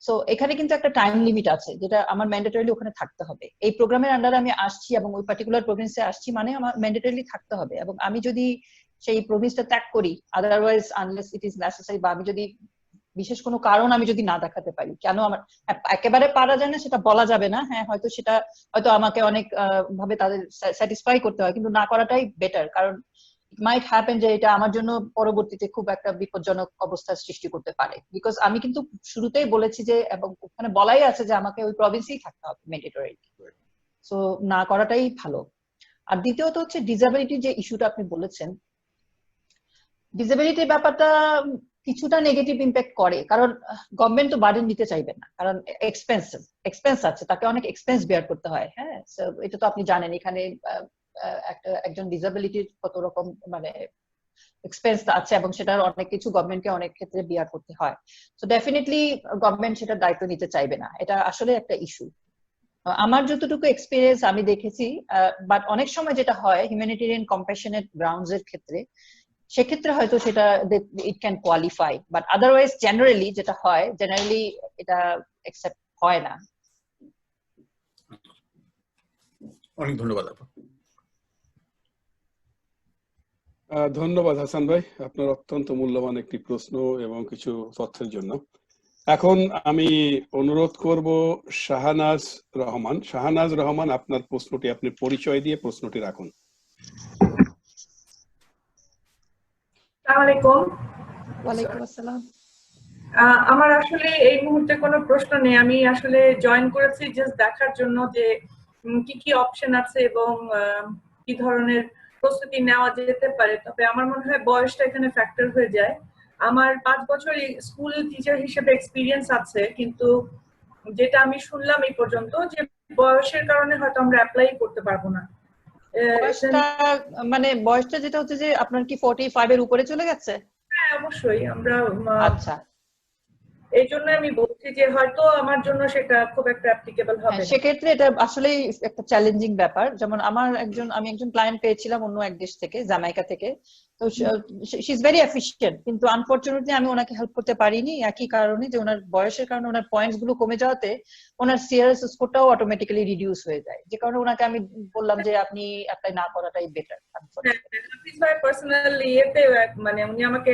সো এখানে কিন্তু একটা টাইম লিমিট আছে যেটা আমার ম্যান্ডেটরিলি ওখানে থাকতে হবে। এই প্রোগ্রামের আন্ডারে আমি আসছি এবং ওই পার্টিকুলার প্রভিন্সে আসছি মানে আমার ম্যান্ডেটরিলি থাকতে হবে। এবং আমি যদি সেই প্রভিন্সটা ত্যাগ করি, otherwise unless it is necessary, বা আমি যদি বিশেষ কোনো কারণ আমি যদি না দেখাতে পারি, কেন আমার একেবারে পারা যায় না সেটা বলা যাবে না, হ্যাঁ হয়তো সেটা হয়তো আমাকে অনেক ভাবে তাদের স্যাটিসফাই করতে হয়, কিন্তু না করাটাই বেটার। কারণ ইট মাইট হ্যাপেন যে এটা আমার জন্য পরবর্তীতে খুব একটা বিপজ্জনক অবস্থার সৃষ্টি করতে পারে। বিকজ আমি কিন্তু শুরুতেই বলেছি যে, এবং ওখানে বলাই আছে যে আমাকে ওই প্রভিন্সেই থাকতে হবে ম্যান্ডেটরি। সো না করাটাই ভালো। আর দ্বিতীয়ত হচ্ছে ডিসেবিলিটি যে ইস্যুটা আপনি বলেছেন, ডিসেবিলিটির ব্যাপারটা কিছুটা নেগেটিভ ইম্প্যাক্ট করে, কারণ গভর্নমেন্ট তো বার্ডেন নিতে চাইবে না, কারণ এক্সপেন্স আছে, তাকে অনেক এক্সপেন্স বেয়ার করতে হয়। হ্যাঁ, এটা তো আপনি জানেন এখানে একজন ডিসেবিলিটির কত রকম মানে এক্সপেন্স আছে, এবং সেটার অনেক কিছু গভর্নমেন্টকে অনেক ক্ষেত্রে বিয়ার করতে হয়। সো ডেফিনেটলি গভর্নমেন্ট সেটার দায়িত্ব নিতে চাইবে না, এটা আসলে একটা ইস্যু। আমার যতটুকু এক্সপিরিয়েন্স আমি দেখেছি, বাট অনেক সময় যেটা হয় হিউম্যানিটেরিয়ান কম্প্যাশনেট গ্রাউন্ডস এর ক্ষেত্রে, সেক্ষেত্রে হয়তো সেটা it can qualify, but otherwise generally যেটা হয়, জেনারেলি এটা অ্যাকসেপ্ট হয় না। অনেক ধন্যবাদ আপা। ধন্যবাদ হাসান ভাই, আপনার অত্যন্ত মূল্যবান একটি প্রশ্ন এবং কিছু তথ্যের জন্য। এখন আমি অনুরোধ করব শাহানাজ রহমান। শাহানাজ রহমান, আপনার প্রশ্নটি আপনি পরিচয় দিয়ে প্রশ্নটি রাখুন। আসসালামু আলাইকুম। ওয়ালাইকুম আসসালাম। আমার আসলে এই মুহূর্তে কোনো প্রশ্ন নেই, আমি আসলে জয়েন করেছি জাস্ট দেখার জন্য যে কি কি অপশন আছে এবং কি ধরনের প্রস্তুতি নেওয়া যেতে পারে। তবে আমার মনে হয় বয়সটা এখানে ফ্যাক্টর হয়ে যায়। আমার 5 বছর স্কুল টিচার হিসেবে এক্সপিরিয়েন্স আছে, কিন্তু যেটা আমি শুনলাম এই পর্যন্ত যে বয়সের কারণে হয়তো আমরা অ্যাপ্লাই করতে পারবো না। বয়সটা মানে বয়সটা যেটা হচ্ছে যে আপনার কি 45 এর উপরে চলে গেছে? হ্যাঁ অবশ্যই, আমরা আচ্ছা, এই জন্য আমি বলছি যে হয়তো আমার জন্য সেটা খুব একটা অ্যাপ্লিকেবল হবে না। সেক্ষেত্রে এটা আসলে একটা চ্যালেঞ্জিং ব্যাপার। যেমন আমি একজন ক্লায়েন্ট পেয়েছিলাম অন্য এক দেশ থেকে, জামাইকা থেকে। তো শি ইজ ভেরি এফিশিয়েন্ট, কিন্তু আনফরচুনেটলি আমি ওনাকে হেল্প করতে পারিনি একই কারণে যে ওনার বয়সের কারণে ওনার পয়েন্টস গুলো কমে যাওয়াতে ওনার সিআরএস স্কোরটাও অটোমেটিক্যালি রিডিউস হয়ে যায়, যে কারণে ওনাকে আমি বললাম যে আপনি অ্যাপ্লাই না করাটাই বেটার। হাফিজ ভাই পার্সোনালি মানে উনি আমাকে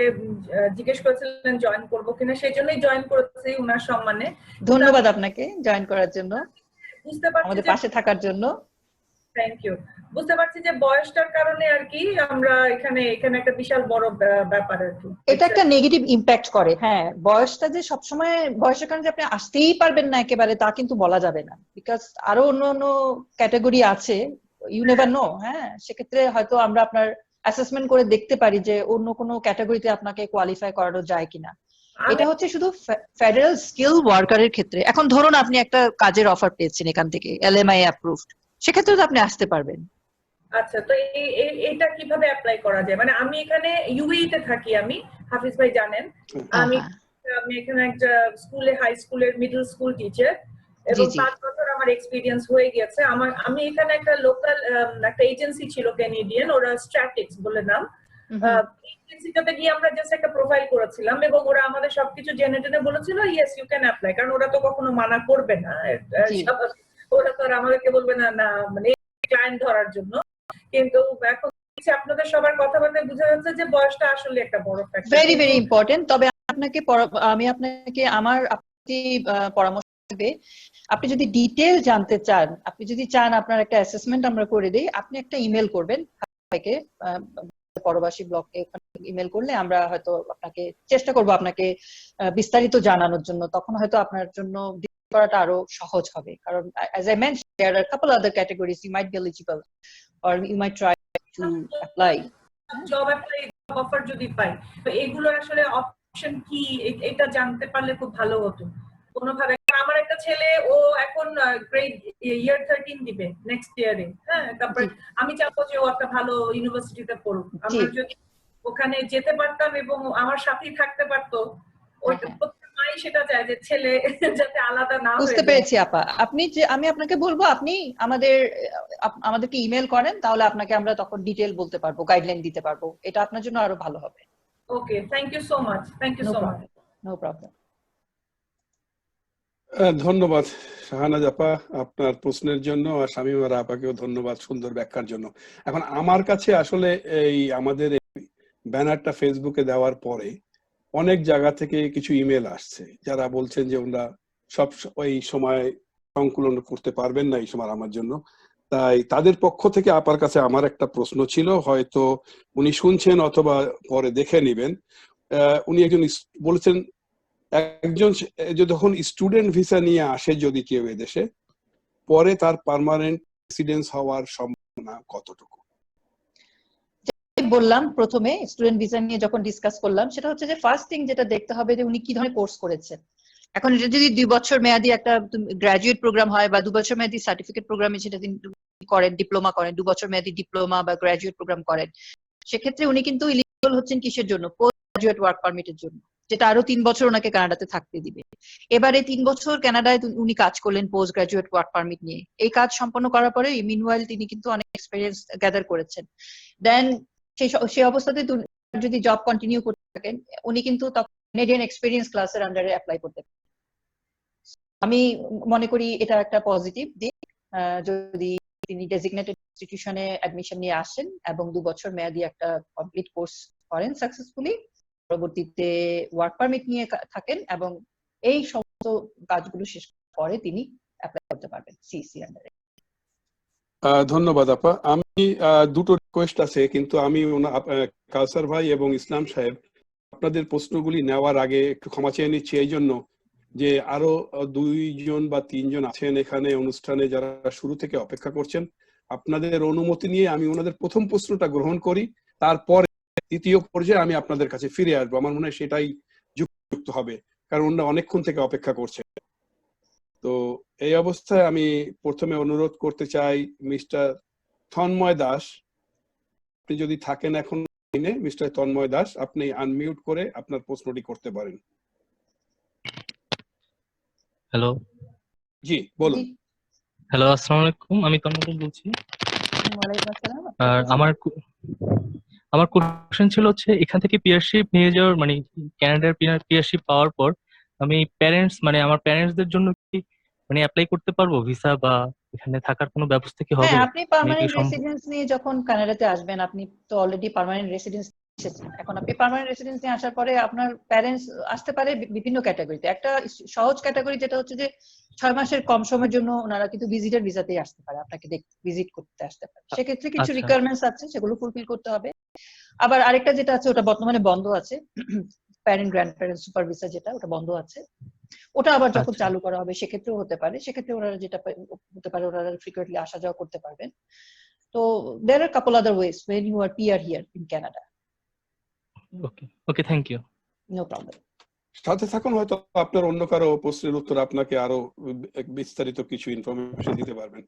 জিজ্ঞেস করেছিলেন জয়েন করবো কিনা, সেই জন্যই জয়েন করেছি উনার সম্মানে। ধন্যবাদ আপনাকে জয়েন করার জন্য, বুঝতে পারছি আমাদের পাশে থাকার জন্য। Thank you. বুঝতে পারছি যে বয়সটার কারণে আর কি আমরা এখানে একটা বিশাল বড় ব্যাপার আর কি, এটা একটা নেগেটিভ ইম্প্যাক্ট করে। হ্যাঁ, বয়সটা যে সবসময় বয়সের কারণে যে আপনি আসতেই পারবেন না একেবারে তা কিন্তু বলা যাবে না, বিকজ আরো অন্য ক্যাটাগরি আছে, ইউ নেভার নো। হ্যাঁ, সেক্ষেত্রে হয়তো আমরা আপনার অ্যাসেসমেন্ট করে দেখতে পারি যে অন্য কোনো ক্যাটাগরিতে আপনাকে কোয়ালিফাই করানো যায় কিনা। এটা হচ্ছে শুধু ফেডারেল স্কিল ওয়ার্কারের ক্ষেত্রে। এখন ধরুন আপনি একটা কাজের অফার পেয়েছেন এখান থেকে, এলএমআই অ্যাপ্রুভড, সেক্ষেত্রে তো আপনি আসতে পারবেন। আচ্ছা, তো এটা কিভাবে অ্যাপ্লাই করা যায়? মানে আমি এখানে ইউএই তে থাকি, আমি হাফিজ ভাই জানেন আমি এখানে একটা স্কুলে, হাই স্কুলের মিডল স্কুল টিচার, এবং 5 বছর আমার এক্সপিরিয়েন্স হয়ে গেছে। আমি এখানে একটা লোকাল একটা এজেন্সি ছিল ক্যানাডিয়ান, ওরা স্ট্র্যাটিক্স বলে নাম। এজেন্সিটাতে গিয়ে আমরা জাস্ট একটা প্রোফাইল করেছিলাম এবং ওরা আমাদের সবকিছু জেনে টেনে বলেছিল ইয়েস ইউ ক্যান অ্যাপ্লাই, কারণ ওরা তো কখনো মানা করবে না, ওরা তো আর আমাদেরকে বলবে না না মানে ক্লায়েন্ট ধরার জন্য। কিন্তু এখন আপনাদের সবার কথাবার্তা বোঝা যাচ্ছে যে বয়সটা আসলে একটা বড় ফ্যাক্টর, ভেরি ভেরি ইম্পর্টেন্ট। তবে আমি আপনাকে আমার পরামর্শ দেব, আপনি যদি ডিটেইল জানতে চান, আপনি যদি চান আপনার একটা অ্যাসেসমেন্ট আমরা করে দেই, আপনি একটা ইমেল করবেন ভাইকে, পরবাসী ব্লকে ইমেল করলে আমরা হয়তো আপনাকে চেষ্টা করব আপনাকে বিস্তারিত জানানোর জন্য, তখন হয়তো আপনার জন্য করাটা আরো সহজ হবে। কারণ as I mentioned, there are a couple other categories you might be eligible or you might try to apply. Job offer যদি পাই, তো এগুলো আসলে অপশন কি এটা জানতে পারলে খুব ভালো হতো কোনোভাবে। আমার একটা ছেলে, ও এখন গ্রেড ইয়ার 13 দিবে নেক্সট ইয়ারে। হ্যাঁ, তারপরে আমি চাবো যে ও একটা ভালো ইউনিভার্সিটিতে পড়ুক। আমরা যদি ওখানে যেতে পারতাম এবং আমার সাথেই থাকতে পারতো, মাই সেটা চায় যে ছেলে যাতে আলাদা না হয়ে। বুঝতে পেরেছি আপা। আমি আপনাকে বলবো আপনি আমাদেরকে ইমেল করেন, তাহলে আপনাকে আমরা তখন ডিটেইল বলতে পারবো, গাইডলাইন দিতে পারবো, এটা আপনার জন্য আরো ভালো হবে। Okay, thank you so much. Thank you so much. No problem. ধন্যবাদ শাহানাজ আপা আপনার প্রশ্নের জন্য, আর শামীমা আপাকেও ধন্যবাদ সুন্দর ব্যাখ্যার জন্য। এখন আমার কাছে আসলে এই আমাদের ব্যানারটা ফেসবুকে দেওয়ার পরে অনেক জায়গা থেকে কিছু ইমেল আসছে, যারা বলছেন যে ওনারা সব ওই সময় সংকলন করতে পারবেন না এই সময় আমার জন্য। তাই তাদের পক্ষ থেকে আপার কাছে আমার একটা প্রশ্ন ছিল, হয়তো উনি শুনছেন অথবা পরে দেখে নেবেন। উনি একজন বলেছেন, একজন যখন স্টুডেন্ট ভিসা নিয়ে আসে যদি কেউ এদেশে, পরে তার পার্মানেন্ট রেসিডেন্স হওয়ার সম্ভাবনা কতটুকু? বললাম প্রথমে স্টুডেন্ট ভিসা নিয়ে যখন ডিসকাস করলাম, সেটা হচ্ছে যে ফার্স্ট থিং যেটা দেখতে হবে যে উনি কি ধরনের কোর্স করেছেন। এখন এটা যদি 2 বছর মেয়াদী একটা গ্রাজুয়েট প্রোগ্রাম হয় বা 2 বছর মেয়াদী সার্টিফিকেট প্রোগ্রামে সেটা করেন, ডিপ্লোমা করেন, 2 বছর মেয়াদী ডিপ্লোমা বা গ্রাজুয়েট প্রোগ্রাম করেন, সেক্ষেত্রে উনি কিন্তু এলিজিবল হচ্ছেন কিসের জন্য? পোস্ট গ্রাজুয়েট ওয়ার্ক পারমিটের জন্য, যেটা আরো 3 বছর ওনাকে কানাডাতে থাকতে দিবে। এবারে 3 বছর কানাডায় উনি কাজ করলেন পোস্ট গ্রাজুয়েট ওয়ার্ক পারমিট নিয়ে। এই কাজ সম্পন্ন করার পরে মিনওয়াইল তিনি কিন্তু অনেক এক্সপেরিয়েন্স গ্যাদার করেছেন। দেন সেই অবস্থাতে যদি জব কন্টিনিউ করতে থাকেন, উনি কিন্তু তখন কানাডিয়ান এক্সপেরিয়েন্স ক্লাসের আন্ডারে অ্যাপ্লাই করতে পারেন। আমি মনে করি এটা একটা পজিটিভ দিক, যদি তিনি ডেজিগনেটেড ইনস্টিটিউশনে অ্যাডমিশন নিয়ে আসেন এবং 2 বছর মেয়াদী একটা কমপ্লিট কোর্স করেন সাকসেসফুলি, পরবর্তীতে ওয়ার্ক পারমিট নিয়ে থাকেন এবং এই সমস্ত কাজগুলো শেষ করে তিনি অ্যাপ্লাই করতে পারবেন সিসি আন্ডারে। ধন্যবাদ আপা। আমি দুটো রিকোয়েস্ট আছে, কিন্তু আমি কাউসার ভাই এবং ইসলাম সাহেব আপনাদের প্রশ্নগুলি নেওয়ার আগে একটু ক্ষমা চেয়ে নিচ্ছি এই জন্য যে আরো 2 জন বা 3 জন আছেন এখানে অনুষ্ঠানে যারা শুরু থেকে অপেক্ষা করছেন। আপনাদের অনুমতি নিয়ে আমি ওনাদের প্রথম প্রশ্নটা গ্রহণ করি, তারপরে দ্বিতীয় পর্যায়ে আমি আপনাদের কাছে ফিরে আসবো। আমার মনে হয় সেটাই যুক্ত হবে, কারণ ওনারা অনেকক্ষণ থেকে অপেক্ষা করছে। তো এই অবস্থায় আমি প্রথমে অনুরোধ করতে চাই মিস্টার তন্ময় দাস, আপনি যদি থাকেন এখন মিস্টার তন্ময় দাস, আপনি আনমিউট করে আপনার প্রশ্নটি করতে পারেন। হ্যালো, জি বলুন। হ্যালো, আসসালামু আলাইকুম, আমি তন্ময় বলছি। আর আমার কোশ্চেন ছিল হচ্ছে এখান থেকে পিয়ারশিপ নিয়ে যাওয়ার মানে কানাডার পিয়ারশিপ পাওয়ার পর আমি প্যারেন্টস মানে আমার প্যারেন্টসদের জন্য কি মানে অ্যাপ্লাই করতে পারবো ভিসা বা এখানে থাকার কোনো ব্যবস্থা কি হবে? হ্যাঁ, আপনি পার্মানেন্ট রেসিডেন্স নিয়ে যখন কানাডাতে আসবেন, আপনি তো অলরেডি পার্মানেন্ট রেসিডেন্স এসেছেন। এখন আপনি পার্মানেন্ট রেসিডেন্স নিয়ে আসার পরে আপনার প্যারেন্টস আসতে পারে বিভিন্ন ক্যাটাগরিতে। একটা সহজ ক্যাটাগরি যেটা হচ্ছে যে 6 মাসের কম সময়ের জন্য ওনারা কিন্তু ভিজিটর ভিসাতেই আসতে পারে, আপনাকে ভিজিট করতে আসতে পারে। সেক্ষেত্রে কিছু রিকোয়ারমেন্টস আছে, সেগুলো ফুলফিল করতে হবে। আবার আরেকটা যেটা আছে ওটা বর্তমানে বন্ধ আছে, parent grand parent super visa, যেটা ওটা বন্ধ আছে। ওটা আবার যখন চালু করা হবে সেক্ষেত্রেও হতে পারে, সেক্ষেত্রে ওরা যেটা হতে পারে ওরা ফ্রিকুয়েন্টলি আসা যাওয়া করতে পারবেন। তো there are couple other ways when you are PR here in Canada. Okay, thank you. No problem. সাথে থাকুন, হয়তো আপনার অন্য কারো প্রশ্নের উত্তর আপনাকে আরো বিস্তারিত কিছু ইনফরমেশন দিতে পারবেন।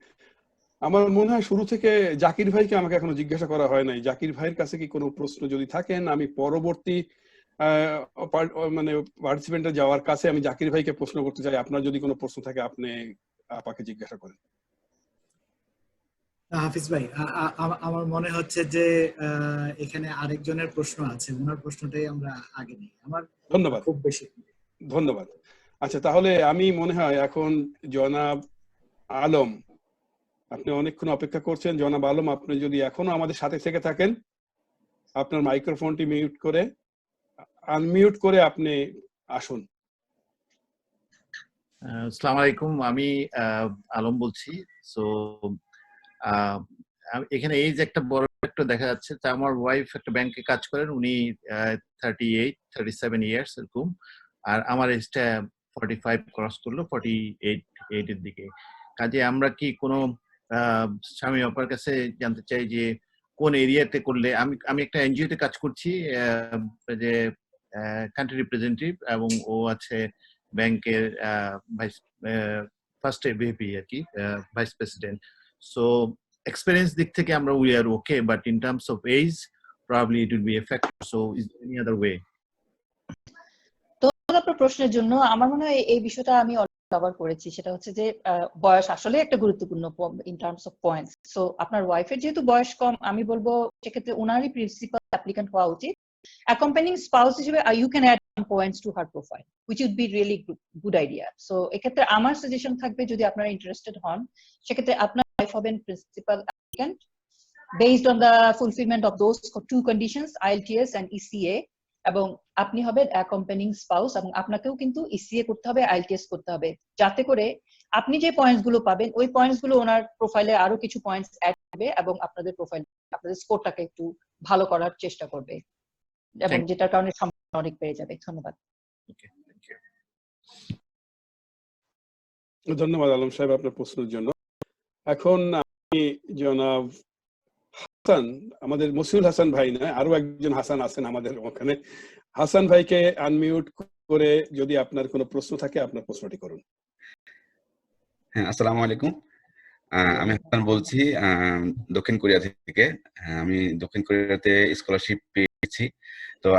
আমার মনে হয় শুরু থেকে জাকির ভাইকে আমাকে এখনো জিজ্ঞাসা করা হয় নাই। জাকির ভাইয়ের কাছে কি কোনো প্রশ্ন যদি থাকেন, আমি পরবর্তী মানে পার্টিসিপেন্টে যাওয়ার কাছে আমি জাকির ভাইকে প্রশ্ন করতে চাই। আপনার যদি কোনো প্রশ্ন থাকে আপনি আপাকে জিজ্ঞাসা করেন। হাফিজ ভাই, আমার মনে হচ্ছে যে এখানে আরেকজনের প্রশ্ন আছে, ওনার প্রশ্নটাই আমরা আগে নিই। আমার ধন্যবাদ, খুব বেশি ধন্যবাদ। আচ্ছা, তাহলে আমি মনে হয় এখন জনাব আলম, আপনি অনেকক্ষণ অপেক্ষা করছেন। জনাব আলম, আপনি যদি এখনো আমাদের সাথে থেকে থাকেন, আপনার মাইক্রোফোনটি মিউট করে আনমিউট করে আপনি আসুন। আসসালামু আলাইকুম, আমি আলম বলছি। সো এখানে এই যে একটা বড় একটা দেখা যাচ্ছে, তা আমার ওয়াইফ একটা ব্যাংকে কাজ করেন, উনি 37 ইয়ার্স এরকম, আর আমার এজটা 45 ক্রস করলো, 48 এর দিকে। কাজে আমরা কি কোনো স্বামী অপার কাছে জানতে চাই যে কোন এরিয়াতে করলে, আমি একটা এনজিওতে কাজ করছি যে কান্ট্রি রিপ্রেজেন্টেটিভ, এবং ও আছে ব্যাংকের ভাইস ফার্স্ট ভিপি আর কি, ভাইস প্রেসিডেন্ট। সো এক্সপেরিয়েন্স দিক থেকে আমরা we are okay, but in terms of age probably it will be a factor. So is there any other way? তো আপনার প্রশ্নের জন্য আমার মনে হয় এই বিষয়টা আমি কভার করেছি, সেটা হচ্ছে যে বয়স আসলে একটা গুরুত্বপূর্ণ in terms of points. So আপনার ওয়াইফের যেহেতু বয়স কম, আমি বলবো সেক্ষেত্রে ওনারই প্রিন্সিপাল অ্যাপ্লিক্যান্ট হওয়া উচিত। অ্যাকম্পানিং স্পাউস হিসেবে you can add some points to her profile, which would be really good idea. So এক্ষেত্রে আমার সাজেশন থাকবে, যদি আপনারা ইন্টারেস্টেড হন, সেক্ষেত্রে আপনার ওয়াইফ হবেন principal applicant based on the fulfillment of those 2 conditions, IELTS and ECA, এবং আপনি হবেন অ্যাকম্পানিং স্পাউস, এবং আপনাকেও কিন্তু ECA করতে হবে, IELTS করতে হবে, যাতে করে আপনি যে পয়েন্টস গুলো পাবেন ওই পয়েন্টস গুলো ওনার প্রোফাইলে আরো কিছু পয়েন্টস অ্যাড হবে এবং আপনাদের প্রোফাইল, আপনাদের স্কোরটাকে একটু ভালো করার চেষ্টা করবে, এবং যেটার কারণে সম্ভাবনা অনেক বেড়ে যাবে। ধন্যবাদ। ধন্যবাদ আলম সাহেব আপনার প্রশ্নের জন্য। এখন আমি জনাব হাসান, আমাদের মসিউল হাসান ভাই নয়, আরো একজন হাসান আছেন আমাদের ওখানে, হাসান ভাইকে আনমিউট করে যদি আপনার কোনো প্রশ্ন থাকে আপনার প্রশ্নটি করুন। হ্যাঁ, আসসালামু আলাইকুম, আমি হাসান বলছি দক্ষিণ কোরিয়া থেকে। আমি দক্ষিণ কোরিয়াতে স্কলারশিপ পেয়েছি। তো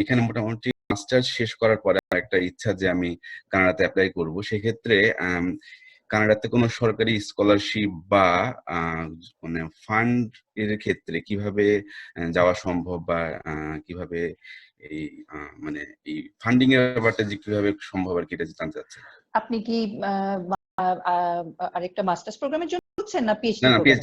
এখানে মোটামুটি মাস্টার্স শেষ করার পরে আমার একটা ইচ্ছা যে আমি কানাডাতে অ্যাপ্লাই করব। সেক্ষেত্রে কানাডাতে কোনো সরকারি স্কলারশিপ বা মানে ফান্ড এর ক্ষেত্রে কিভাবে যাওয়া সম্ভব, বা কিভাবে এই মানে এই ফান্ডিং এর ব্যাপারটা যে কিভাবে সম্ভব আর কি, এটা জানতে চাচ্ছি। আপনি কি আরেকটা মাস্টার্স প্রোগ্রামের জন্য করছেন না পিএইচডি না না করবেন?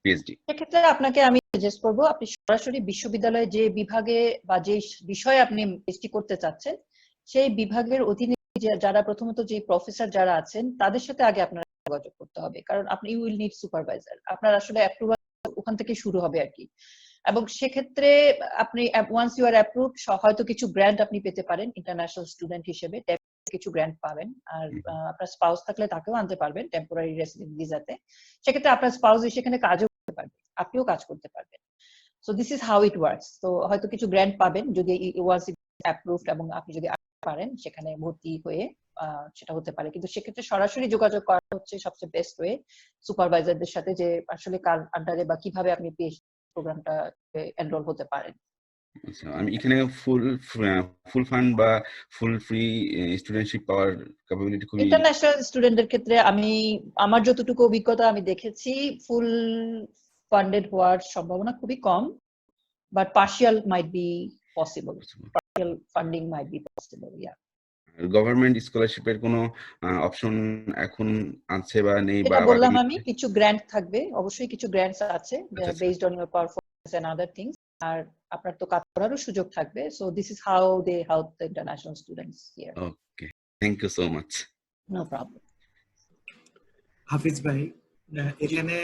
পিএইচডি। সেক্ষেত্রে আপনাকে আমি সাজেস্ট করবো আপনি সরাসরি বিশ্ববিদ্যালয়ে যে বিভাগে বা যে বিষয়ে আপনি পিএইচডি করতে চাচ্ছেন সেই বিভাগের অধীনে যারা প্রথমত যে প্রফেসর যারা আছেন তাদের সাথে আগে আপনার যোগাযোগ করতে হবে, কারণ আপনি ইউ উইল নিড সুপারভাইজার। আপনার আসলে অ্যাপ্রুভাল ওখান থেকে শুরু হবে আর কি। এবং সেক্ষেত্রে আপনি ওয়ান্স ইউ আর অ্যাপ্রুভ হয়তো কিছু গ্র্যান্ট আপনি পেতে পারেন ইন্টারন্যাশনাল স্টুডেন্ট হিসেবে, কিছু গ্র্যান্ট পাবেন। আর আপনার স্পাউস থাকলে তাকেও আনতে পারবেন টেম্পোরারি রেসিডেন্ট ভিসাতে। সেক্ষেত্রে আপনার স্পাউস সেখানে কাজও করতে পারবে, আপনিও কাজ করতে পারবেন। So this is how it works. তো হয়তো কিছু গ্র্যান্ট পাবেন যদি ওয়ান্স অ্যাপ্রুভড এবং আপনি যদি পারেন সেখানে ভর্তি হয়ে সেটা হতে পারে। কিন্তু সেক্ষেত্রে সরাসরি যোগাযোগ করা হচ্ছে সবচেয়ে বেস্ট ওয়ে সুপারভাইজারদের সাথে, যে আসলে কার আন্ডারে বা কিভাবে আপনি পিএইচডি প্রোগ্রামটা এনরোল হতে পারেন। আচ্ছা, আমি এখানে ফুল ফান্ড বা ফুল ফ্রি স্টুডেন্টশিপ পাওয়ার ক্যাপাবিলিটি খুবই। ইন্টারন্যাশনাল স্টুডেন্টদের ক্ষেত্রে আমার যতটুকু অভিজ্ঞতা আমি দেখেছি ফুল ফান্ডেড হওয়ার সম্ভাবনা খুবই কম, but partial might be possible, partial funding might be possible. Yeah, government স্কলারশিপের কোনো অপশন এখন আছে বা নেই? বা বললাম আমি কিছু গ্র্যান্ট থাকবে, অবশ্যই কিছু গ্র্যান্টস আছে based on your performance and other things, আর আপনার তো কাজ করারও সুযোগ থাকবে। So this is how they help the international students here. Okay, thank you so much. No problem. Hafiz ভাই, এখানে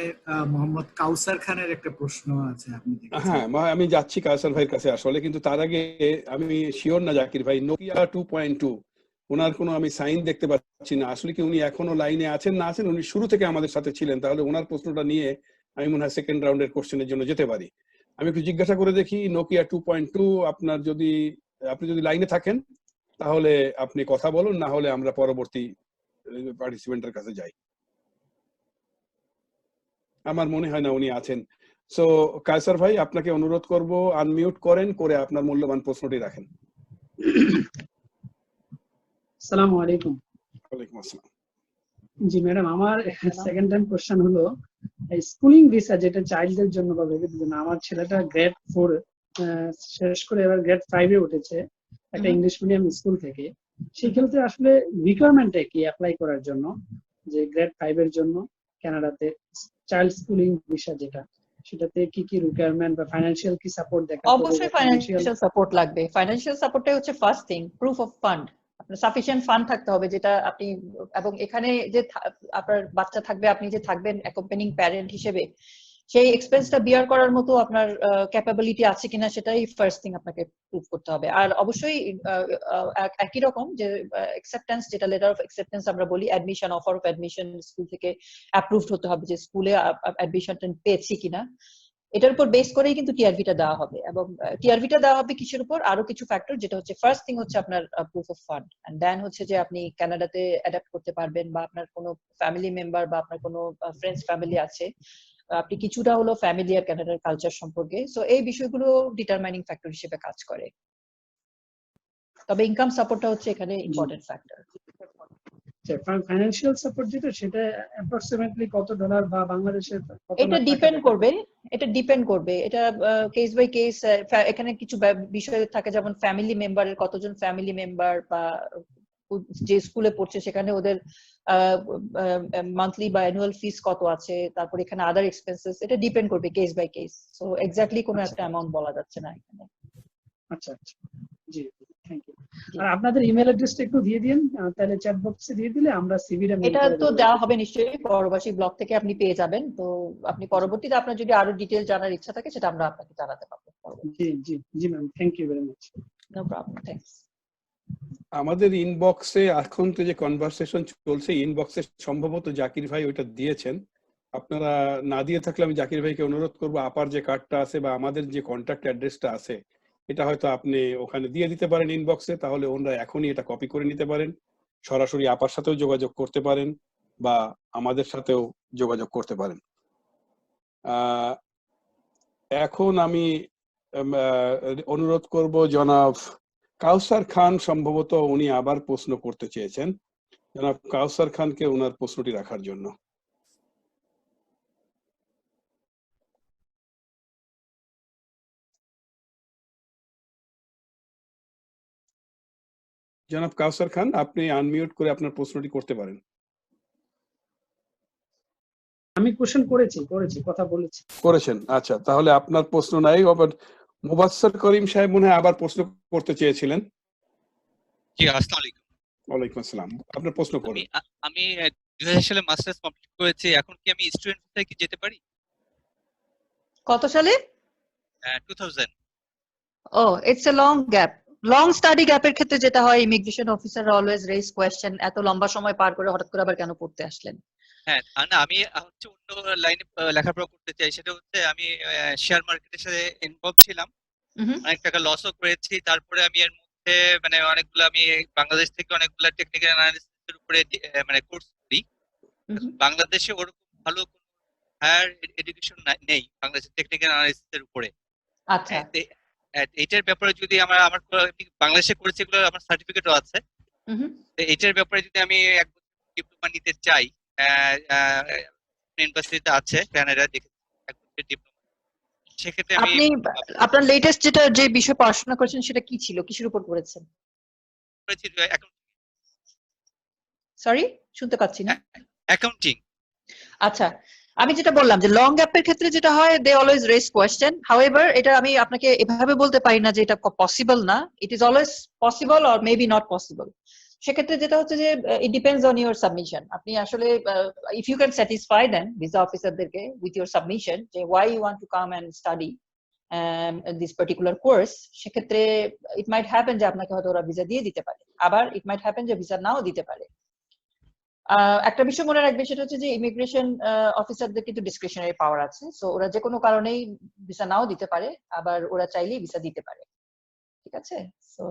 মোহাম্মদ কাউসার খানের একটা প্রশ্ন আছে, আপনি দেখেছেন? হ্যাঁ, আমি যাচ্ছি কাউসার ভাইয়ের কাছে আসলে, কিন্তু তার আগে আমি শিওর না জাকির ভাই, নোকিয়া 2.2 ওনার কোনো আমি সাইন দেখতে পাচ্ছি না। আসলে কি উনি এখনো লাইনে আছেন না আছেন? উনি শুরু থেকে আমাদের সাথে ছিলেন, তাহলে ওনার প্রশ্নটা নিয়ে আমি মনে হয় সেকেন্ড রাউন্ডের কোশ্চেনের জন্য যেতে পারি। আমি একটু জিজ্ঞাসা করে দেখি নোকিয়া 2.2 আপনি যদি লাইনে থাকেন তাহলে আপনি কথা বলুন, না হলে আমরা পরবর্তী পার্টিসিপেন্টের কাছে যাই। আমার মনে হয় না উনি আছেন। সো কায়সার ভাই, আপনাকে অনুরোধ করব আনমিউট করেন, করে আপনার মূল্যবান প্রশ্নটি রাখেন। আসসালামু আলাইকুম। ওয়ালাইকুম আসসালাম। জি ম্যাডাম, আমার সেকেন্ড টাইম কোশ্চেন হলো স্কুলিং ভিসা যেটা চাইল্ডদের জন্য বা বেবিদের জন্য। আমার ছেলেটা গ্রেড 4 শেষ করে এবার গ্রেড 5 এ উঠেছে একটা ইংলিশ মিডিয়াম স্কুল থেকে। সেই ক্ষেত্রে আসলে রিকোয়ারমেন্টটা কি অ্যাপ্লাই করার জন্য, যে গ্রেড 5 এর জন্য কানাডাতে চাইল্ড স্কুলিং ভিসা যেটা, সেটাতে কি কি রিকোয়ারমেন্ট বা ফাইনান্সিয়াল কি সাপোর্ট দেখাতে হবে? অবশ্যই ফাইনান্সিয়াল সাপোর্ট লাগবে। ফাইনান্সিয়াল সাপোর্টটাই হচ্ছে first thing. Proof of fund, আপনার সাফিসিয়েন্ট ফান্ড থাকতে হবে যেটা আপনি, এবং এখানে যে আপনার বাচ্চা থাকবে, আপনি যে থাকবেন অ্যাকম্পানিং প্যারেন্ট হিসেবে, সেই এক্সপেন্সটা বিয়ার করার মতো আপনার ক্যাপাবিলিটি আছে কিনা সেটাই ফার্স্ট থিং আপনাকে প্রুভ করতে হবে। আর অবশ্যই একই রকম যে অ্যাকসেপ্টেন্স, যেটা লেটার অফ অ্যাকসেপ্টেন্স আমরা বলি, admission, offer of admission school থেকে অ্যাপ্রুভড হতে হবে যে স্কুলে অ্যাডমিশনটা পেয়েছি কিনা। এটার উপর বেস করেই কিন্তু টিআরভিটা দেওয়া হবে। এবং টিআরভিটা দেওয়া হবে কিসের উপর? আরো কিছু ফ্যাক্টর, যেটা হচ্ছে ফার্স্ট থিং হচ্ছে আপনার proof of fund, and then হচ্ছে যে আপনি কানাডাতে অ্যাডাপ্ট করতে পারবেন, বা আপনার কোনো ফ্যামিলি মেম্বার বা আপনার কোনো ফ্রেন্ডস ফ্যামিলি আছে, আপনি কিছুটা হলো ফ্যামিলিয়ার কানাডার কালচার সম্পর্কে। সো এই বিষয়গুলো ডিটারমাইনিং ফ্যাক্টর হিসেবে কাজ করে। তবে ইনকাম সাপোর্টটা হচ্ছে এখানে ইম্পর্টেন্ট ফ্যাক্টর। ফাইনান্সিয়াল সাপোর্ট যেটা, সেটা অ্যাপ্রক্সিমেটলি কত ডলার বা বাংলাদেশের কত? এটা ডিপেন্ড করবে, এটা কেস বাই কেস। এখানে কিছু বিষয় থাকে, যেমন ফ্যামিলি মেম্বারের, কতজন ফ্যামিলি মেম্বার, বা যে স্কুলে পড়ছে সেখানে ওদের মান্থলি বা অ্যানুয়াল ফিস কত আছে, তারপর এখানে আদার এক্সপেন্সেস, এটা ডিপেন্ড করবে case by case. So exactly কোনো একটা অ্যামাউন্ট বলা যাচ্ছে না এখানে। আচ্ছা আচ্ছা, জি থ্যাংক ইউ। আর আপনাদের ইমেল অ্যাড্রেসটা একটু দিয়ে দিন, তাহলে চ্যাট বক্সে দিয়ে দিলে আমরা সিভিটা মেইল এটা করে তো দেব। দেওয়া হবে নিশ্চয়ই, প্রবাসী ব্লগ থেকে আপনি পেয়ে যাবেন। তো আপনি পরবর্তীতে আপনার যদি আরো ডিটেইল জানার ইচ্ছা থাকে সেটা আমরা আপনাকে জানাতে পারবো। জি জি জি ma'am, thank you very much. No problem, thanks. আমাদের ইনবক্সে এখন তো যে কনভারসেশন চলছে, ইনবক্সে সম্ভবত জাকির ভাই ওইটা দিয়েছেন। আপনারা না দিয়ে থাকলে আমি জাকির ভাইকে অনুরোধ করবো, আপার যে কার্ডটা আছে বা আমাদের যে কন্ট্যাক্ট অ্যাড্রেসটা আছে, এটা হয়তো আপনি ওখানে দিয়ে দিতে পারেন ইনবক্সে, তাহলে ওনারা এখনই এটা কপি করে নিতে পারেন, সরাসরি আপার সাথেও যোগাযোগ করতে পারেন বা আমাদের সাথেও যোগাযোগ করতে পারেন। এখন আমি অনুরোধ করব জনাব কাউসার খান, সম্ভবত উনি আবার প্রশ্ন করতে চেয়েছেন। জনাব কাউসার খানকে ওনার প্রশ্নটি রাখার জন্য। জনাব কাউসার খান, আপনি আনমিউট করে আপনার প্রশ্নটি করতে পারেন। আমি কোশ্চেন করেছি কথা বলেছি। করেছেন, আচ্ছা, তাহলে আপনার প্রশ্ন নাই। আবার মুবাসসির করিম সাহেব মনে হয় আবার প্রশ্ন করতে চেয়েছিলেন। জি, আসসালামু আলাইকুম। ওয়ালাইকুম আসসালাম, আপনার প্রশ্ন করুন। আমি 2000 সালে মাস্টার্স কমপ্লিট করেছি, এখন কি আমি স্টুডেন্ট ভিসায় কি যেতে পারি? কত সালে? 2000। Oh, it's a long gap. Long study গ্যাপের ক্ষেত্রে যেটা হয়, immigration officer always raise question, এত লম্বা সময় পার করে হঠাৎ করে আবার কেন পড়তে আসলেন? হ্যাঁ, না আমি হচ্ছে অন্য লাইনে লেখাপড়া করতে চাই। সেটা হচ্ছে আমি শেয়ার মার্কেটের সাথে ইনভলভ ছিলাম, অনেক টাকা লসও করেছি। তারপরে আমি এর মধ্যে মানে অনেকগুলো আমি বাংলাদেশ থেকে অনেকগুলো টেকনিক্যাল অ্যানালিসিসের উপরে মানে কোর্স করি। বাংলাদেশে ওরকম ভালো কোনো হায়ার এডুকেশন নেই বাংলাদেশের টেকনিক্যাল অ্যানালিসিসের উপরে। আচ্ছা, এইটার ব্যাপারে যদি আমার বাংলাদেশে করেছি, এগুলো আমার সার্টিফিকেটও আছে। এইটার ব্যাপারে যদি আমি এক ডিপ্লোমা নিতে চাই, ইউনিভার্সিটিতে আছে কানাডা, দেখেছি এক বছরের ডিপ্লোমা, সেক্ষেত্রে আমি আপনি আপনার লেটেস্ট যে বিষয় পড়াশোনা করেছেন সেটা কি ছিল, কিসের উপর করেছেন? সরি, শুনতে পাচ্ছি না। অ্যাকাউন্টিং। আচ্ছা, আমি যেটা বললাম যে লং গ্যাপের ক্ষেত্রে যেটা হয়, they always raise question. However, এটা আমি আপনাকে এভাবে বলতে পারি না যে এটা পসিবল না। It is always possible or maybe not possible. সেক্ষেত্রে যেটা হচ্ছে যে it depends on your submission. আপনি আসলে if you can satisfy then visa অফিসারদেরকে উইথ ইউর সাবমিশন যে why you want to come and study this particular course, সেক্ষেত্রে it might happen যে আপনাকে হয়তো ওরা ভিসা দিয়ে দিতে পারে, আবার ইট মাইট হ্যাপেন যে ভিসা নাও দিতে পারে। একটা বিষয় মনে রাখবে, সেটা হচ্ছে যে ইমিগ্রেশন অফিসারদের কিন্তু ডিসক্রিশনারি পাওয়ার আছে। সো ওরা যে কোনো কারণেই ভিসা নাও দিতে পারে, আবার ওরা চাইলেই ভিসা দিতে পারে। ঠিক আছে? সো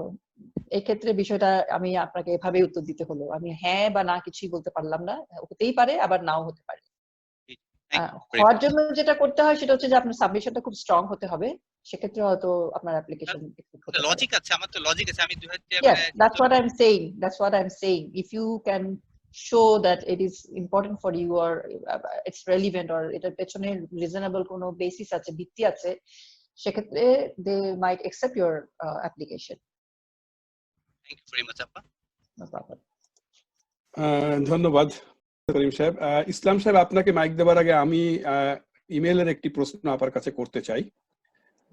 এই ক্ষেত্রে বিষয়টা আমি আপনাকে এভাবেই উত্তর দিতে হলো। আমি হ্যাঁ বা না কিছুই বলতে পারলাম না। হতেই পারে, আবার নাও হতে পারে। হওয়ার জন্য যেটা করতে হয় সেটা হচ্ছে যে আপনার সাবমিশনটা খুব স্ট্রং হতে হবে। সেক্ষেত্রে হয়তো আপনার অ্যাপ্লিকেশন লজিক আছে, আমার তো লজিক আছে। আমি Yes, that's what I'm saying. That's what I'm saying. If you can show that it is important for you, or it's relevant, or এটার পেছনে reasonable কোনো basis আছে, ভিত্তি আছে, সেক্ষেত্রে they might accept your application. Thank you very much, আপা। No problem. ধন্যবাদ করিম সাহেব। ইসলাম সাহেব, আপনাকে মাইক দেওয়ার আগে আমি ইমেইলের একটি প্রশ্ন আপনার কাছে করতে চাই।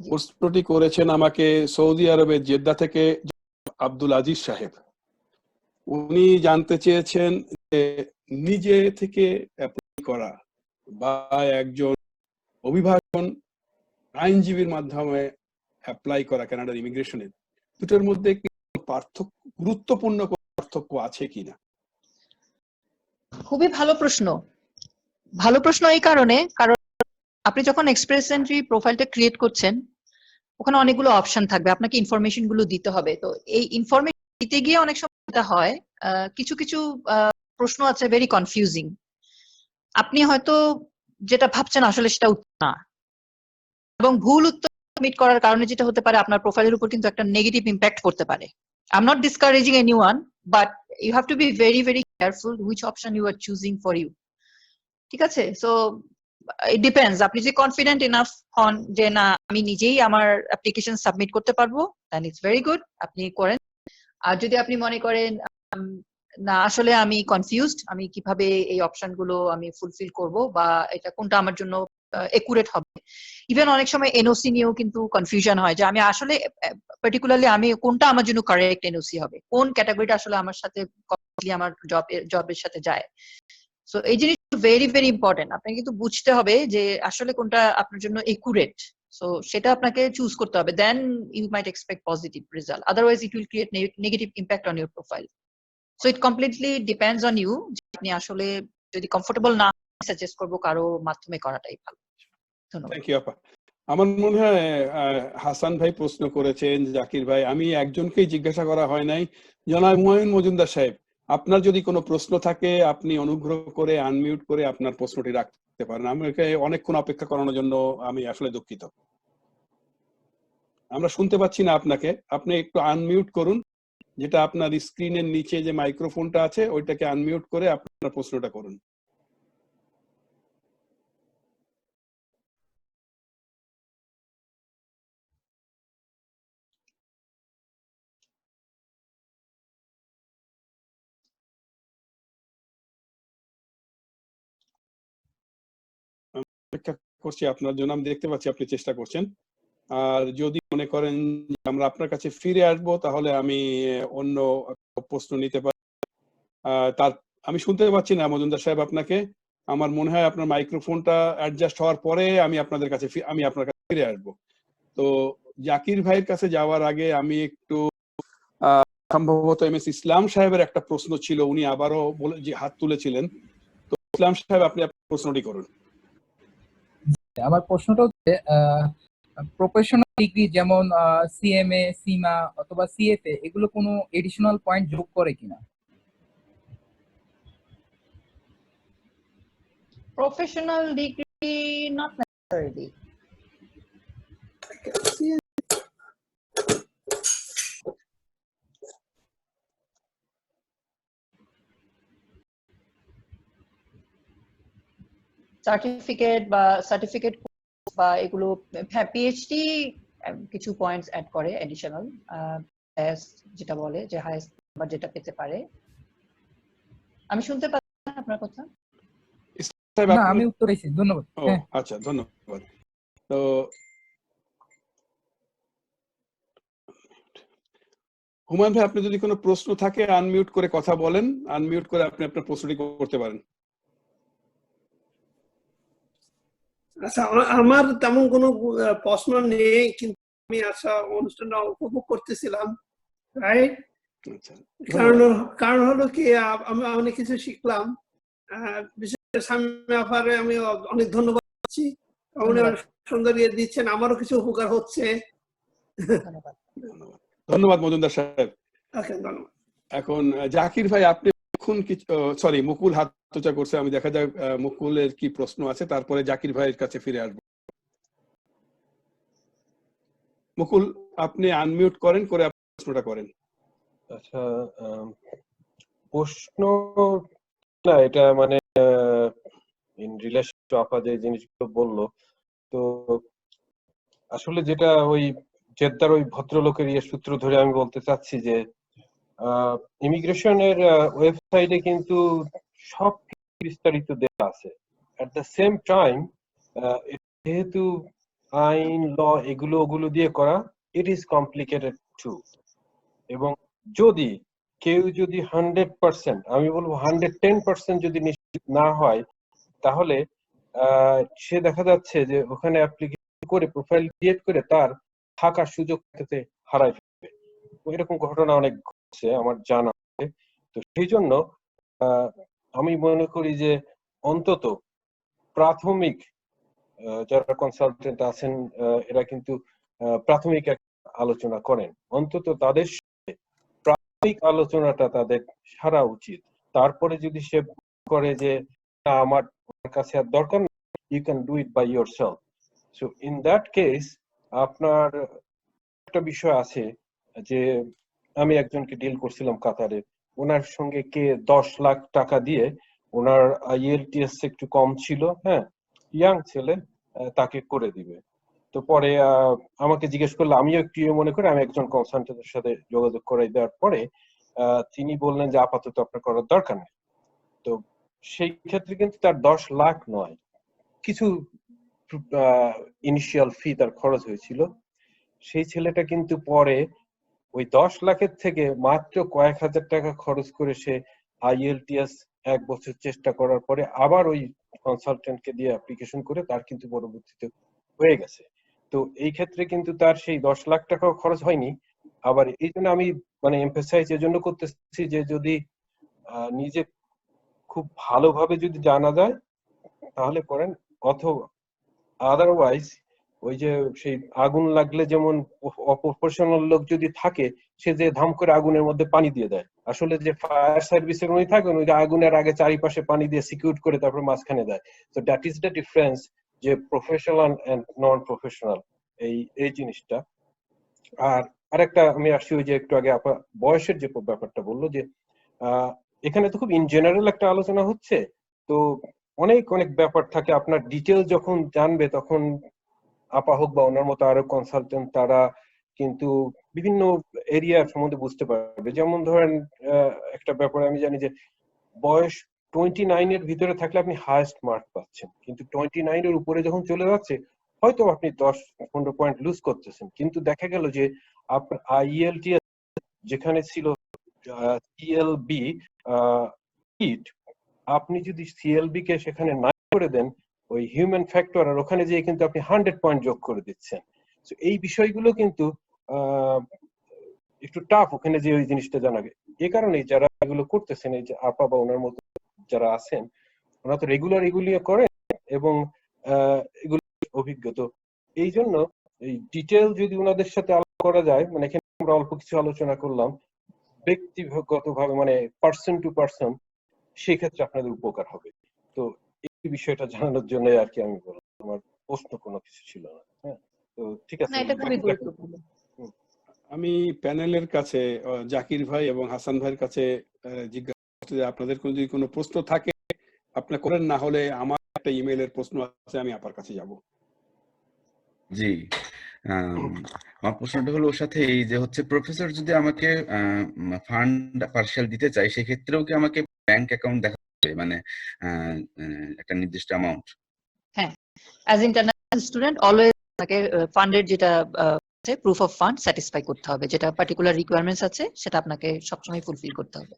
প্রশ্নটি করেছেন আমাকে সৌদি আরবের জেদ্দা থেকে আব্দুল আজিজ সাহেব। উনি জানতে চেয়েছেন যে নিজে থেকে অ্যাপ্লাই করা বা একজন অভিভাবক আইনজীবীর মাধ্যমে অ্যাপ্লাই করা কানাডার ইমিগ্রেশনের, দুটোর মধ্যে কি পার্থক্য, গুরুত্বপূর্ণ পার্থক্য আছে কিনা? খুবই ভালো প্রশ্ন। ভালো প্রশ্ন এই কারণে, কারণ আপনি যখন এক্সপ্রেস এন্ট্রি প্রোফাইলটা ক্রিয়েট করছেন, ওখানে অনেকগুলো অপশন থাকবে, আপনাকে ইনফরমেশন গুলো দিতে হবে। তো এই ইনফরমেশন দিতে গিয়ে অনেক সময় যেটা হয়, কিছু কিছু প্রশ্ন আছে ভেরি কনফিউজিং। আপনি হয়তো যেটা ভাবছেন আসলে সেটা উত্তর না, এবং ভুল উত্তর সাবমিট করার কারণে যেটা হতে পারে, আপনার প্রোফাইলের উপর কিন্তু একটা নেগেটিভ ইম্প্যাক্ট পড়তে পারে। I am not discouraging anyone, but you have to be very very careful which option you are choosing for you. ঠিক আছে? So it depends. আপনি যে কনফিডেন্ট ইনাফ হন যে না আমি নিজেই আমার অ্যাপ্লিকেশন সাবমিট করতে পারবো, দেন ইটস ভেরি গুড, আপনি করেন। আর যদি আপনি মনে করেন না আসলে আমি কনফিউজড, আমি কিভাবে এই অপশন গুলো আমি ফুলফিল করব, বা এটা কোনটা আমার জন্য একুরেট হবে। ইভেন অনেক সময় এনওসি নিয়েও কিন্তু কনফিউশন হয় যে আমি আসলে পার্টিকুলারলি আমি কোনটা আমার জন্য কারেক্ট এনওসি হবে, কোন ক্যাটাগরিটা আসলে আমার সাথে আমার জবের সাথে যায়। সো এই জিনিস ভেরি ভেরি ইম্পর্টেন্ট। আপনাকে কিন্তু বুঝতে হবে যে আসলে কোনটা আপনার জন্য একুরেট। সো সেটা আপনাকে চুজ করতে হবে, then you might expect positive result, otherwise it will create negative impact on your profile. So it completely depends on you. আপনি আসলে যদি কমফোর্টেবল না, সাজেস্ট করবো কারো মাধ্যমে করাটাই ভালো। ধন্যবাদ। থ্যাংক ইউ আপা। আমার মনে হয় হাসান ভাই প্রশ্ন করেছেন, জাকির ভাই, আমি একজনকেই জিজ্ঞাসা করা হয় নাই। জনাব হুমায়ুন মজুমদার সাহেব, আপনার যদি কোনো প্রশ্ন থাকে আপনি অনুগ্রহ করে আনমিউট করে আপনার প্রশ্নটি রাখতে পারেন। আমাকে অনেকক্ষণ অপেক্ষা করানোর জন্য আমি আসলে দুঃখিত। আমরা শুনতে পাচ্ছি না আপনাকে, আপনি একটু আনমিউট করুন। যেটা আপনার স্ক্রিনের নিচে যে মাইক্রোফোনটা আছে ওইটাকে আনমিউট করে আপনার প্রশ্নটা করুন। অপেক্ষা করছি আপনার জন্য, আমি দেখতে পাচ্ছি আপনি চেষ্টা করছেন। আর যদি মনে করেন যে আমরা আপনার কাছে ফিরে আসবো, তাহলে আমি অন্য প্রশ্ন নিতে পারি। তার আমি শুনতে পাচ্ছি না মজুমদার সাহেব আপনাকে। আমার মনে হয় আপনার মাইক্রোফোনটা অ্যাডজাস্ট হওয়ার পরে আমি আপনার কাছে ফিরে আসবো। তো জাকির ভাইয়ের কাছে যাওয়ার আগে আমি একটু সম্ভবত MS ইসলাম সাহেবের একটা প্রশ্ন ছিল, উনি আবারও যে হাত তুলেছিলেন। তো ইসলাম সাহেব আপনি আপনার প্রশ্নটি করুন। আমার প্রশ্নটা হচ্ছে প্রফেশনাল ডিগ্রি যেমন CMA, সিমা অথবা CFA এগুলো কোনো এডিশনাল পয়েন্ট যোগ করে কিনা? Professional degree, not necessarily. Certificate বা এগুলো, হ্যাঁ PhD কিছু পয়েন্টস অ্যাড করে এডিশনাল, যেটা বলে যে হাইয়েস্ট নাম্বার যেটা পেতে পারে। আমি শুনতে পাচ্ছি আপনার কথা। না, আমি উত্তর দিয়েছি, ধন্যবাদ। আচ্ছা, ধন্যবাদ। তো হুমায়ুন ভাই, আপনি যদি কোনো প্রশ্ন থাকে আনমিউট করে কথা বলেন, আনমিউট করে আপনি আপনার প্রশ্নটি করতে পারেন। আচ্ছা, আমার তেমন কোনো প্রশ্ন নেই, কিন্তু আমি অনুষ্ঠানটা উপভোগ করতেছিলাম, রাইট? কারণ হলো কি, আমি অনেক কিছু শিখলাম। বিশেষ করে শামীমা আপারে আমি অনেক ধন্যবাদ দিচ্ছি, উনি অনেক সুন্দর দিচ্ছেন, আমারও কিছু উপকার হচ্ছে। ধন্যবাদ মজুমদার সাহেব। ধন্যবাদ। এখন জাকির ভাই, আপনি সরি, মুকুল হাত উঁচা করছে, আমি দেখা যাক মুকুলের কি প্রশ্ন আছে, তারপরে জাকির ভাইয়ের কাছে ফিরে আসবো। মুকুল, আপনি আনমিউট করেন, করে প্রশ্নটা করেন। আচ্ছা, প্রশ্ন না, এটা মানে ইন রিলেশন টু আপা যে জিনিসগুলো বললো, তো আসলে যেটা ওই জেদ্দার ওই ভদ্রলোকের সূত্র ধরে আমি বলতে চাচ্ছি যে ইমিগ্রেশনের ওয়েবসাইটে কিন্তু সব বিস্তারিত দেওয়া আছে। এট দ্য সেম টাইম যেহেতু আইন ল ওগুলো দিয়ে করা, ইট ইজ কমপ্লিকেটেড টু। এবং যদি কেউ যদি 100%, আমি বলবো 110% যদি নিশ্চিত না হয়, তাহলে সে দেখা যাচ্ছে যে ওখানে অ্যাপ্লিকেশন করে প্রোফাইল ক্রিয়েট করে তার থাকার সুযোগ হারায় ফেলবে। এরকম ঘটনা অনেক ঘটছে আমার জানা আছে। তো সেই জন্য আমি মনে করি যে অন্তত প্রাথমিক যারা কনসালটেন্ট আছেন, এরা কিন্তু প্রাথমিক আলোচনা করেন, অন্তত তাদের সাথে প্রাথমিক আলোচনাটা তাদের সারা উচিত। তারপরে যদি সে করে যে আমার কাছে আর দরকার নেই, you can do it by yourself. So in that case আপনার একটা বিষয় আছে যে আমি একজনকে ডিল করছিলাম কাতারে, ওনার সঙ্গে কে 10 লাখ টাকা দিয়ে, ওনার IELTS একটু কম ছিল, হ্যাঁ, ইয়াং ছেলে, তাকে করে দিবে। তো পরে আমাকে জিজ্ঞেস করলো, আমিও একটু মনে করি, আমি একজন কনসালটেন্টের সাথে যোগাযোগ করাই দেওয়ার পরে তিনি বললেন যে আপাতত আপনার করার দরকার নেই। তো সেই ক্ষেত্রে কিন্তু তার 10 লাখ নয়, কিছু ইনিশিয়াল ফি তার খরচ হয়েছিল। সেই ছেলেটা কিন্তু পরে ওই 10 লাখের থেকে মাত্র কয়েক হাজার টাকা খরচ করে সে IELTS 1 বছর চেষ্টা করার পরে আবার ওই কনসালটেন্টকে দিয়ে অ্যাপ্লিকেশন করে তার কিন্তু পরবর্তীতে হয়ে গেছে। তো এই ক্ষেত্রে কিন্তু তার সেই 10 লাখ টাকাও খরচ হয়নি। আবার এই জন্য আমি মানে এমফাসাইজ এজন্য করতেছি যে যদি নিজে খুব ভালোভাবে যদি জানা যায় তাহলে করেন, অথবা আদারওয়াইজ ওই যে সেই আগুন লাগলে যেমন অপ্রফেশনাল লোক যদি থাকে, সে যে ধাম করে আগুনের মধ্যে পানি দিয়ে দেয়, আসলে যে ফায়ার সার্ভিসের উনি থাকেন ওই যে আগুনের আগে চারিপাশে পানি দিয়ে সিকিউর করে তারপর মাঝখানে দেয়। তো দ্যাট ইজ দ্য ডিফারেন্স, যে প্রফেশনাল এন্ড নন প্রফেশনাল এই জিনিসটা। আর আরেকটা আমি আসছি, ওই যে একটু আগে বয়সের যে ব্যাপারটা বললো, যে এখানে তো খুব ইন জেনারেল একটা আলোচনা হচ্ছে, তো অনেক অনেক ব্যাপার থাকে। আপনার ডিটেল যখন জানবে তখন আপা হোক বা ওনার মতো আরো কনসালটেন্ট, তারা কিন্তু বিভিন্ন এরিয়া সম্বন্ধে বুঝতে পারবে। যেমন ধরেন একটা ব্যাপারে আমি জানি যে বয়স 29 এর ভিতরে থাকলে আপনি হাইয়েস্ট মার্ক পাচ্ছেন, কিন্তু 29 এর উপরে যখন চলে যাচ্ছে হয়তো আপনি 10-15 পয়েন্ট লুজ করতেছেন, কিন্তু দেখা গেল যে আপনার IELTS যেখানে ছিল CLB হিট, আপনি যদি CLB কে সেখানে 9 করে দেন ওই হিউম্যান ফ্যাক্টর, আর ওখানে যেয়ে কিন্তু আপনি 100 পয়েন্ট যোগ করে দিচ্ছেন। তো এই বিষয়গুলো কিন্তু একটু টাফ ওখানে যে ওই জিনিসটা জানাবে। এই কারণে যারা এগুলো করতেছেন, এই যে আপা বা ওনার মতো যারা আছেন, ওনারা তো রেগুলার এগুলি করেন এবং এগুলো অভিজ্ঞতা। এই জন্য এই ডিটেল যদি ওনাদের সাথে আলোচনা করা যায়, মানে এখানে আমরা অল্প কিছু আলোচনা করলাম ব্যক্তিগতভাবে, মানে পার্সন টু পার্সন, সেক্ষেত্রে আপনাদের উপকার হবে। তো এই বিষয়টা জানানোর জন্য আর কি আমি বললাম, আমার প্রশ্ন কোনো কিছু ছিল না। হ্যাঁ, তো ঠিক আছে। আমি প্যানেলের কাছে জাকির ভাই এবং হাসান ভাইয়ের কাছে জিজ্ঞাসা করতে, আপনাদের যদি কোনো প্রশ্ন থাকে আপনারা করেন, না হলে আমার একটা ইমেইলের প্রশ্ন আছে, আমি আপনার কাছে যাব। জি, আমার প্রশ্নটা হলো ওর সাথে এই যে হচ্ছে প্রফেসর যদি আমাকে ফান্ড পার্শিয়াল দিতে চাই, সেক্ষেত্রেও কি আমাকে ব্যাংক অ্যাকাউন্ট দেখাতে হবে, মানে একটা নির্দিষ্ট অ্যামাউন্ট? হ্যাঁ, অ্যাজ ইন্টারন্যাশনাল স্টুডেন্ট অলওয়েজ তাকে ফান্ডের যেটা প্রুফ অফ ফান্ড স্যাটিসফাই করতে হবে, যেটা পার্টিকুলার রিকোয়ারমেন্টস আছে সেটা আপনাকে সবসময় ফুলফিল করতে হবে।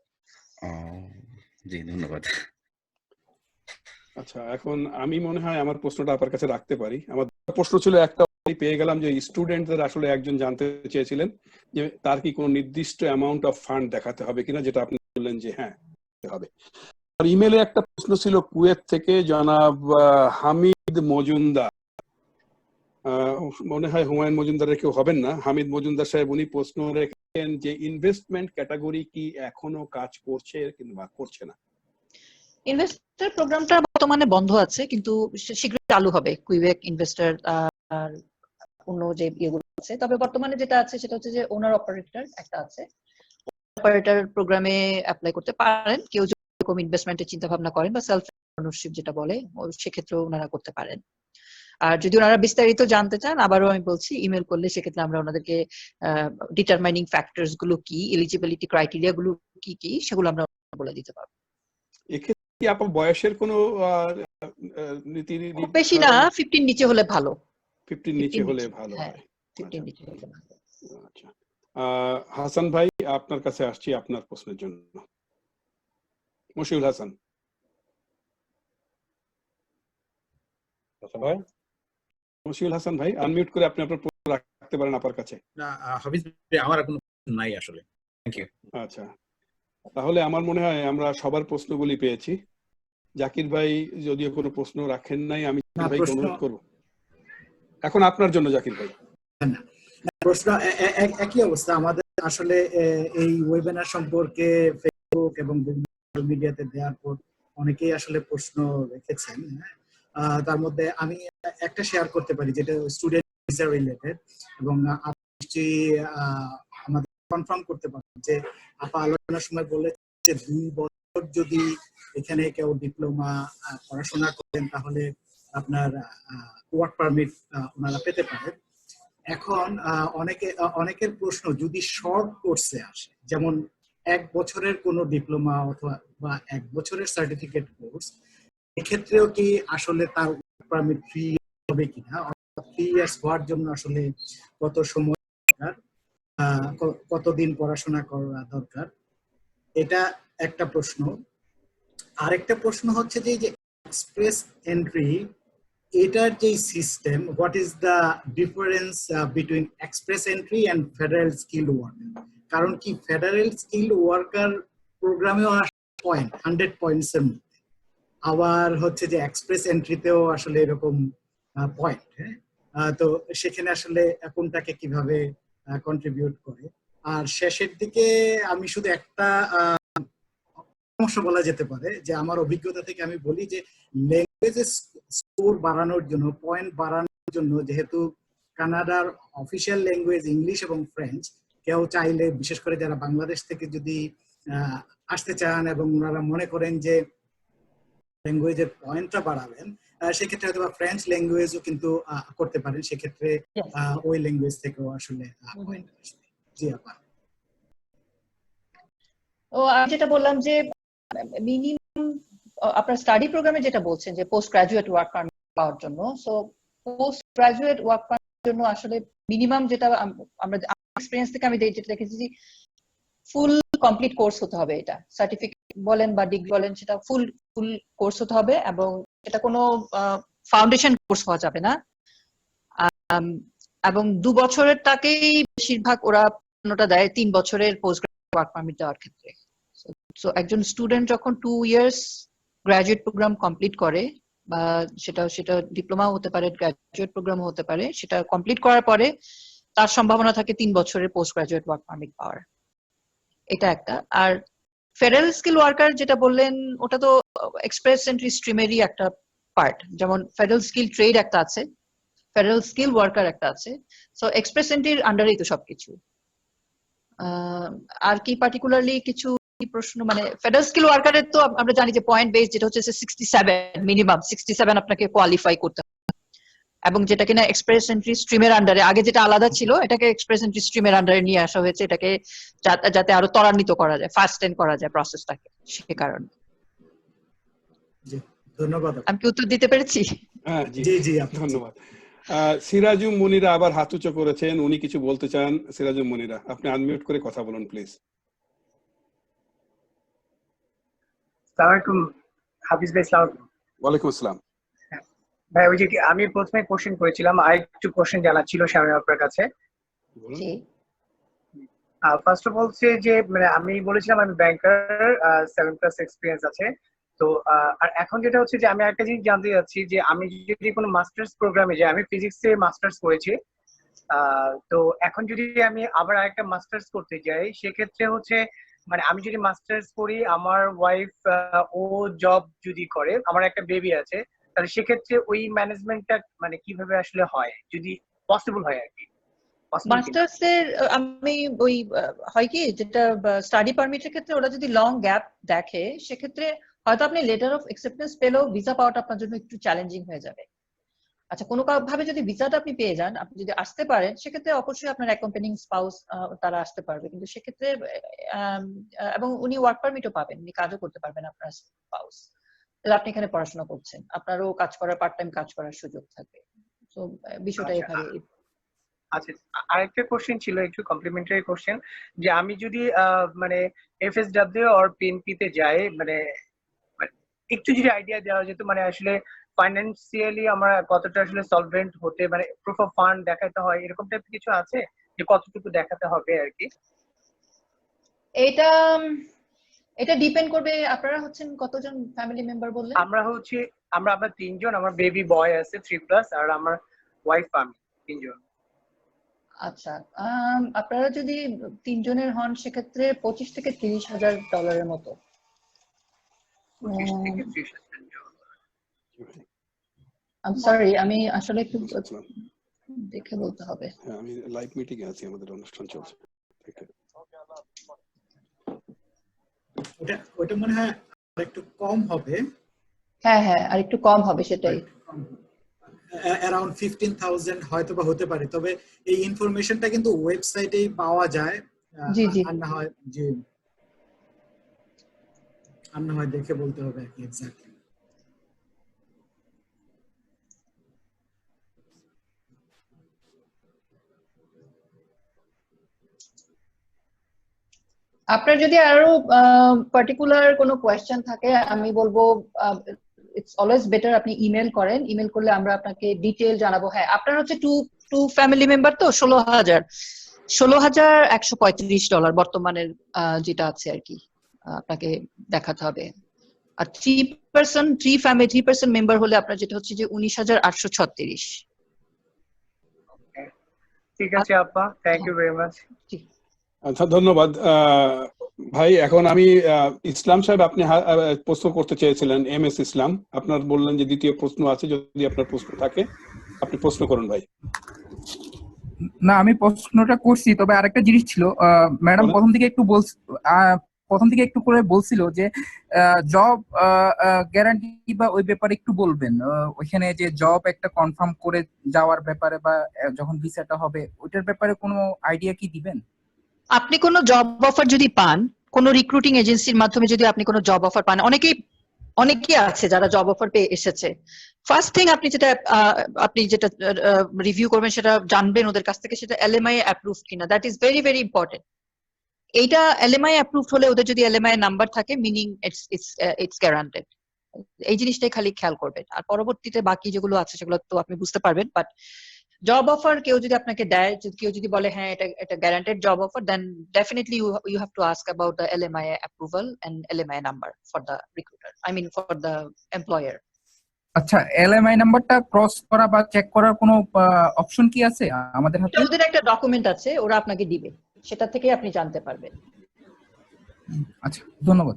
জি, ধন্যবাদ। আচ্ছা, এখন আমি মনে হয় আমার প্রশ্নটা আপনার কাছে রাখতে পারি। আমার প্রশ্ন ছিল একটা, পেয়ে গেলাম যে স্টুডেন্টদের আসলে একজন জানতে চেয়েছিলেন যে তার কি কোনো নির্দিষ্ট অ্যামাউন্ট অফ ফান্ড দেখাতে হবে কিনা, যেটা আপনি বললেন যে হ্যাঁ হবে। আর ইমেলে একটা প্রশ্ন ছিল কুয়েত থেকে জনাব হামিদ মজুমদার, মনে হয় হুমায়ুন মজুমদারের কেউ হবেন না, হামিদ মজুমদার সাহেব। উনি প্রশ্ন রেখেছেন যে ইনভেস্টমেন্ট ক্যাটাগরি কি এখনো কাজ করছে কিংবা করছে না? ইনভেস্টর প্রোগ্রামটা বর্তমানে বন্ধ আছে, কিন্তু শীঘ্রই চালু হবে কুইবেক ইনভেস্টর আর অন্য যে ইয়েগুলো আছে। তবে বর্তমানে যেটা আছে সেটা হচ্ছে যে ওনার অপারেটর একটা আছে, অপারেটর প্রোগ্রামে অ্যাপ্লাই করতে পারেন কেউ যদি এরকম ইনভেস্টমেন্টের চিন্তা ভাবনা করেন বা সেলফ ওনারশিপ যেটা বলে, সেক্ষেত্রেও ওনারা করতে পারেন। আর যদি ওনারা বিস্তারিত জানতে চান, আবারও আমি বলছি ইমেল করলে সেক্ষেত্রে আমরা ওনাদেরকে ডিটারমাইনিং ফ্যাক্টরস গুলো কি, এলিজিবিলিটি ক্রাইটেরিয়া গুলো কি কি, সেগুলো আমরা বলে দিতে পারবো। এক্ষেত্রে কি আপনার বয়সের কোনো নীতি? বেশি না, 15 নিচে হলে ভালো। 15 নিচে হলে ভালো হয়। 15 নিচে হলে ভালো। আচ্ছা, হাসান ভাই আপনার কাছে আসছি আপনার প্রশ্নের জন্য। মশিউল হাসান। ভাই মশিউল হাসান ভাই, আনমিউট করে আপনি আপনার প্রশ্ন রাখতে পারেন আপনার কাছে। না হাফিজ ভাই, আমার কোনো নাই আসলে। Thank you. আচ্ছা, তাহলে আমার মনে হয় আমরা সবার প্রশ্নগুলি পেয়েছি। জাকির ভাই যদিও কোনো প্রশ্ন রাখেন নাই, আমি ভাইকে অনুরোধ করব। এখন আপনার জন্য জাকির ভাই। প্রশ্ন একই অবস্থা আমাদের আসলে এই ওয়েবিনার সম্পর্কে ফেসবুক এবং সোশ্যাল মিডিয়াতে দেওয়ার পর অনেকেই আসলে প্রশ্ন রেখেছেন। তার মধ্যে আমি একটা শেয়ার করতে পারি যেটা স্টুডেন্ট ভিসা রিলেটেড, এবং আপনি আমাদের কনফার্ম করতে পারেন যে আপা আলোচনার সময় বলেছেন যে 2 বছর যদি এখানে কেউ ডিপ্লোমা পড়াশোনা করেন তাহলে আপনার ওয়ার্ক পারমিট ওনারা পেতে পারেন। এখন অনেকের প্রশ্ন যদি শর্ট কোর্সে আসে, যেমন 1 বছরের কোনো ডিপ্লোমা অথবা 1 বছরের সার্টিফিকেট কোর্স, এক্ষেত্রেও কি আসলে তার পারমিট 3 হবে কিনা, 3 ইয়ার্স হওয়ার জন্য আসলে কত সময় দরকার, কতদিন পড়াশোনা করা দরকার, এটা একটা প্রশ্ন। আরেকটা প্রশ্ন হচ্ছে যে এক্সপ্রেস এন্ট্রি, এটার যে system, what is the difference between express entry and federal skilled worker? কারণ কি ফেডারেল স্কিল্ড ওয়ার্কার প্রোগ্রামেও পয়েন্ট 100 পয়েন্টস এর মধ্যে, আবার হচ্ছে যে এক্সপ্রেস এন্ট্রিতেও আসলে এরকম পয়েন্ট। তো সেখানে আসলে কোনটাকে কিভাবে কন্ট্রিবিউট করে? আর শেষের দিকে আমি শুধু একটা সমস্যা বলা যেতে পারে যে আমার অভিজ্ঞতা থেকে আমি বলি যে ল্যাঙ্গুয়েজের স্কোর বাড়ানোর জন্য, পয়েন্ট বাড়ানোর জন্য, যেহেতু কানাডার অফিসিয়াল ল্যাঙ্গুয়েজ ইংলিশ এবং ফ্রেঞ্চ, কেউ চাইলে বিশেষ করে যারা বাংলাদেশ থেকে যদি আসতে চান এবং ওনারা মনে করেন যে ল্যাঙ্গুয়েজের পয়েন্টটা বাড়াবেন, সেক্ষেত্রে হয়তো ফ্রেঞ্চ ল্যাঙ্গুয়েজও কিন্তু করতে পারেন, সেক্ষেত্রে ওই ল্যাঙ্গুয়েজ থেকেও আসলে পয়েন্ট আসবে। জি আপা। আমি যেটা বললাম যে মিনিমাম আপনার স্টাডি প্রোগ্রামে যেটা বলছেন যে পোস্ট গ্রাজুয়েট ওয়ার্ক পারমিট পাওয়ার জন্য, সো পোস্ট গ্রাজুয়েট ওয়ার্ক পারমিটের জন্য আসলে মিনিমাম যেটা আমরা এক্সপেরিয়েন্স থেকে আমি যেটা দেখেছি, ফুল কমপ্লিট কোর্স হতে হবে। এটা সার্টিফিকেট বলেন বা ডিগ্রি বলেন, সেটা ফুল কোর্স হতে হবে, এবং এটা কোনো ফাউন্ডেশন কোর্স হওয়া যাবে না। এবং 2 বছরের তাকেই বেশিরভাগ ওরা দেয় 3 বছরের পোস্ট গ্রাজুয়েট ওয়ার্ক পারমিট দেওয়ার ক্ষেত্রে। সো একজন স্টুডেন্ট যখন 2 ইয়ার্স গ্রাজুয়েট প্রোগ্রাম কমপ্লিট করে, বা সেটা ডিপ্লোমা হতে পারে, গ্রাজুয়েট প্রোগ্রাম হতে পারে, সেটা কমপ্লিট করার পরে তার সম্ভাবনা থাকে 3 বছরের পোস্ট গ্রাজুয়েট ওয়ার্ক পারমিট পাওয়ার। এটা একটা। আর ফেডারেল স্কিল ওয়ার্কার যেটা বললেন, ওটা তো এক্সপ্রেস এন্ট্রি স্ট্রিমেরই একটা পার্ট। যেমন ফেডারেল স্কিল ট্রেড একটা আছে, ফেডারেল স্কিল ওয়ার্কার একটা আছে। সো এক্সপ্রেস এন্ট্রির আন্ডারেই তো সবকিছু। আর কি পার্টিকুলারলি কিছু প্রশ্ন, মানে ফেডারেল স্কিল ওয়ার্কারের তো আমরা জানি যে পয়েন্ট বেস, যেটা হচ্ছে 67 মিনিমাম 67 আপনাকে কোয়ালিফাই করতে হবে, এবং যেটা কিনা এক্সপ্রেস এন্ট্রি স্ট্রিমের আন্ডারে, আগে যেটা আলাদা ছিল এটাকে এক্সপ্রেস এন্ট্রি স্ট্রিমের আন্ডারে নিয়ে আসা হয়েছে, এটাকে যাতে আরো ত্বরান্বিত করা যায়, ফাস্ট এন্ড করা যায় প্রসেসটাকে, সে কারণে। ধন্যবাদ। আমি কি উত্তর দিতে পেরেছি? হ্যাঁ, জি ধন্যবাদ। সিরাজুম মুনিরা আবার হাত উঁচু করেছেন, উনি কিছু বলতে চান। সিরাজুম মুনিরা, আপনি আনমিউট করে কথা বলুন প্লিজ। আসসালামু হাফিজ ভাই। ওয়ালাইকুম আসসালাম ভাই। ওই যে আমি প্রথমে কোশ্চেন করেছিলাম, আরেকটু কোশ্চেন জানার ছিল শামীম আপনার কাছে। ফার্স্ট অফ অল যে মানে আমি বলেছিলাম আমি ব্যাংকার, 7+ এক্সপিরিয়েন্স আছে। তো আর এখন যেটা হচ্ছে যে আমি একটা জিনিস জানতে চাচ্ছি যে আমি যদি কোনো মাস্টার্স প্রোগ্রামে যাই, আমি ফিজিক্সে মাস্টার্স করেছি, তো এখন যদি আমি আবার আরেকটা মাস্টার্স করতে যাই, সেক্ষেত্রে হচ্ছে মানে আমি যদি মাস্টার্স করি, আমার ওয়াইফ ও জব যদি করে, আমার একটা বেবি আছে, তাহলে সেক্ষেত্রে ওই ম্যানেজমেন্টটা মানে কিভাবে আসলে হয়, যদি পসিবল হয় আর কি। মাস্টার্স এর আমি ওই হয় কি, যেটা স্টাডি পারমিটের ক্ষেত্রে ওরা যদি লং গ্যাপ দেখে, সেক্ষেত্রে হয়তো আপনি লেটার অফ অ্যাকসেপ্টেন্স পেলেও ভিসা পাওয়াটা আপনার জন্য একটু চ্যালেঞ্জিং হয়ে যাবে। আচ্ছা, কোনো ভাবে যদি ভিসাটা আপনি পেয়ে যান, আপনি যদি আসতে পারেন, সেক্ষেত্রে অবশ্যই আপনার অ্যাকম্পানিং স্পাউস তারা আসতে পারবে, কিন্তু সেক্ষেত্রে এবং উনি ওয়ার্ক পারমিটও পাবেন, উনি কাজও করতে পারবেন আপনার স্পাউস। তাহলে আপনি এখানে পড়াশোনা করছেন, আপনারও কাজ করার, পার্ট টাইম কাজ করার সুযোগ থাকবে। তো বিষয়টা এখানে। আচ্ছা, আরেকটা কোশ্চেন ছিল, একটু কমপ্লিমেন্টারি কোশ্চেন, যে আমি যদি মানে এফএসডব্লিউ আর পিএনপি তে যাই, মানে একটু যদি আইডিয়া দেওয়া যেত, মানে আসলে ফাইন্যান্সিয়ালি আমরা কতটা আসলে সলভেন্ট হতে, মানে প্রুফ অফ ফান্ড দেখাতে হয়, এরকম টাইপের কিছু আছে যে কতটুকু দেখাতে হবে আর কি? এটা ডিপেন্ড করবে। আপনারা হচ্ছেন কতজন ফ্যামিলি মেম্বার বললেন? আমরা আমরা 3 জন। আমার বেবি বয় আছে 3+, আর আমার ওয়াইফ, আমি 3 জন। আচ্ছা, আপনারা যদি 3 জনের হন, সেক্ষেত্রে $25,000 থেকে $30,000 মতো। সরি, আমি আসলে একটু দেখে বলতে হবে। আমি লাইভ মিটিং এ আছি, আমাদের অনুষ্ঠান চলছে। ওটা মনে হয় একটু কম হবে। হ্যাঁ, আর একটু কম হবে, সেটাই। অ্যারাউন্ড 15,000 হয়তো বা হতে পারে, তবে এই ইনফরমেশনটা কিন্তু ওয়েবসাইটেই পাওয়া যায়। জি আর না হয় দেখে বলতে হবে আর কি এক্স্যাক্টলি। আপনার যদি আরো পার্টিকুলার কোনো কোয়েশ্চেন থাকে, আমি বলবো ইটস অলওয়েজ বেটার আপনি ইমেল করেন। ইমেল করলে আমরা আপনাকে ডিটেইল জানাবো। হ্যাঁ, আপনার হচ্ছে টু ফ্যামিলি মেম্বার, তো $16,135 বর্তমানের যেটা আছে আর কি আপনাকে দেখাতে হবে। আর 3 পার্সন মেম্বার হলে আপনার যেটা হচ্ছে যে 19,836। ঠিক আছে আপা, থ্যাংক ইউ ভেরি মাচ। আচ্ছা, ধন্যবাদ ভাই। এখন আমি ইসলাম সাহেব, আপনি প্রশ্ন করতে চেয়েছিলেন, MS ইসলাম, আপনার বললেন যে দ্বিতীয় প্রশ্ন আছে, যদি আপনার প্রশ্ন থাকে আপনি প্রশ্ন করুন ভাই। না, আমি প্রশ্নটা করছি, তবে আরেকটা জিনিস ছিল, ম্যাডাম প্রথম থেকে একটু করে বলছিল যে জব গ্যারান্টি বা ওই ব্যাপারে একটু বলবেন, ওইখানে যে জব একটা কনফার্ম করে যাওয়ার ব্যাপারে বা যখন ভিসাটা হবে ওইটার ব্যাপারে কোনো আইডিয়া কি দিবেন? আপনি কোনো জব অফার যদি পান, কোনো রিক্রুটিং এজেন্সির মাধ্যমে যদি আপনি কোনো জব অফার পান, অনেকে আছে যারা জব অফার পেয়ে এসেছে। ফার্স্ট থিং আপনি যেটা রিভিউ করবেন সেটা জানবেন ওদের কাছ থেকে, সেটা এলএমআই অ্যাপ্রুভ কিনা। That is very very important. এইটা এলএমআই অ্যাপ্রুভ হলে, ওদের যদি এলএমআই নাম্বার থাকে, মিনিং ইটস গ্যারান্টেড। এই জিনিসটাই খালি খেয়াল করবেন। আর পরবর্তীতে বাকি যেগুলো আছে সেগুলো তো আপনি বুঝতে পারবেন। বাট জব অফার কেউ যদি আপনাকে দেয়, কেউ যদি বলে হ্যাঁ এটা guaranteed job offer, then definitely you have to ask about the LMI approval and LMI number for the recruiter, I mean for the employer. আচ্ছা, এলএমআই নাম্বারটা ক্রস করা বা চেক করার কোনো অপশন কি আছে আমাদের হাতে? ওদের একটা ডকুমেন্ট আছে, ওরা আপনাকে দিবে, সেটা থেকে আপনি জানতে পারবেন। আচ্ছা, ধন্যবাদ।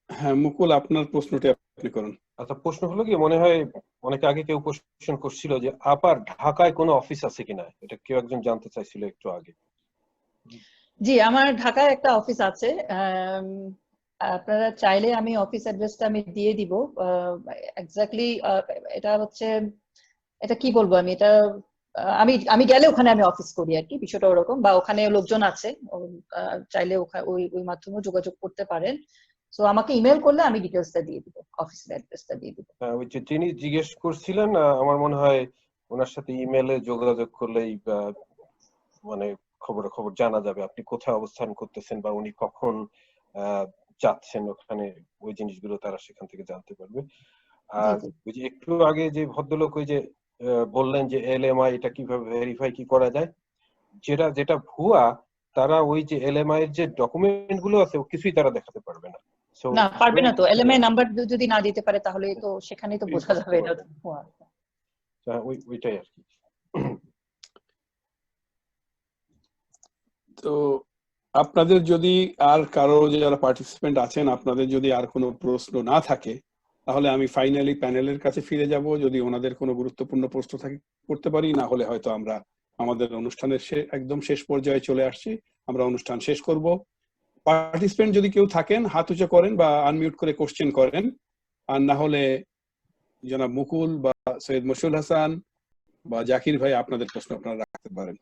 হ্যাঁ মুকুল, আপনার প্রশ্নটি আপনি করুন। আচ্ছা, প্রশ্ন হলো কি, মনে হয় অনেক আগে কেউ কোশ্চেন করছিল যে আপার ঢাকায় কোনো অফিস আছে কিনা, এটা কেউ একজন জানতে চাইছিল একটু আগে। জি, আমার ঢাকায় একটা অফিস আছে। আপনারা চাইলে আমি অফিস অ্যাড্রেসটা আমি দিয়ে দিব। এক্স্যাক্টলি এটা হচ্ছে, এটা কি বলবো আমি, এটা আমি গেলে ওখানে আমি অফিস করি আর কি, বিষয়টা ওরকম। বা ওখানে লোকজন আছে, চাইলে ওই মাধ্যমে যোগাযোগ করতে পারেন। সো আমাকে ইমেল করলে আমি ডিটেইলসটা দিয়ে দিব, অফিসের অ্যাড্রেসটা দিয়ে দিব। ওই যে যিনি জিজ্ঞেস করছিলেন, আমার মনে হয় ওনার সাথে ইমেলে যোগাযোগ করলেই মানে খবর জানা যাবে আপনি কোথায় অবস্থান করতেছেন বা উনি কখন যাচ্ছেন ওখানে, ওই জিনিসগুলো তারা সেখান থেকে জানতে পারবে। আর ওই যে একটু আগে যে ভদ্রলোক ওই যে বললেন যে এলএমআই এটা কিভাবে ভেরিফাই কি করা যায়, যেটা ভুয়া, তারা ওই যে এলএমআই এর যে ডকুমেন্ট গুলো আছে কিছুই তারা দেখাতে পারবে না। না, পারবে না তো। এলএমআই নাম্বার যদি না দিতে পারে তাহলে তো সেখানেই তো বোঝা যাবে এটা ভুয়া। ওইটাই আর কি। তো আপনাদের যদি আর কারো যারা পার্টিসিপেন্ট আছেন, আপনাদের যদি আর কোনো প্রশ্ন না থাকে, তাহলে আমি ফাইনালি প্যানেলের কাছে ফিরে যাব। যদি ওনাদের কোনো গুরুত্বপূর্ণ প্রশ্ন থাকে করতে পারি, না হলে হয়তো আমরা আমাদের অনুষ্ঠানের একদম শেষ পর্যায়ে চলে আসছি, আমরা অনুষ্ঠান শেষ করব। পার্টিসিপেন্ট যদি কেউ থাকেন হাত উঁচু করেন বা আনমিউট করে কোশ্চেন করেন, আর না হলে জনাব মুকুল বা সৈয়দ মশহুল হাসান বা জাকির ভাই আপনাদের প্রশ্ন আপনারা রাখতে পারেন।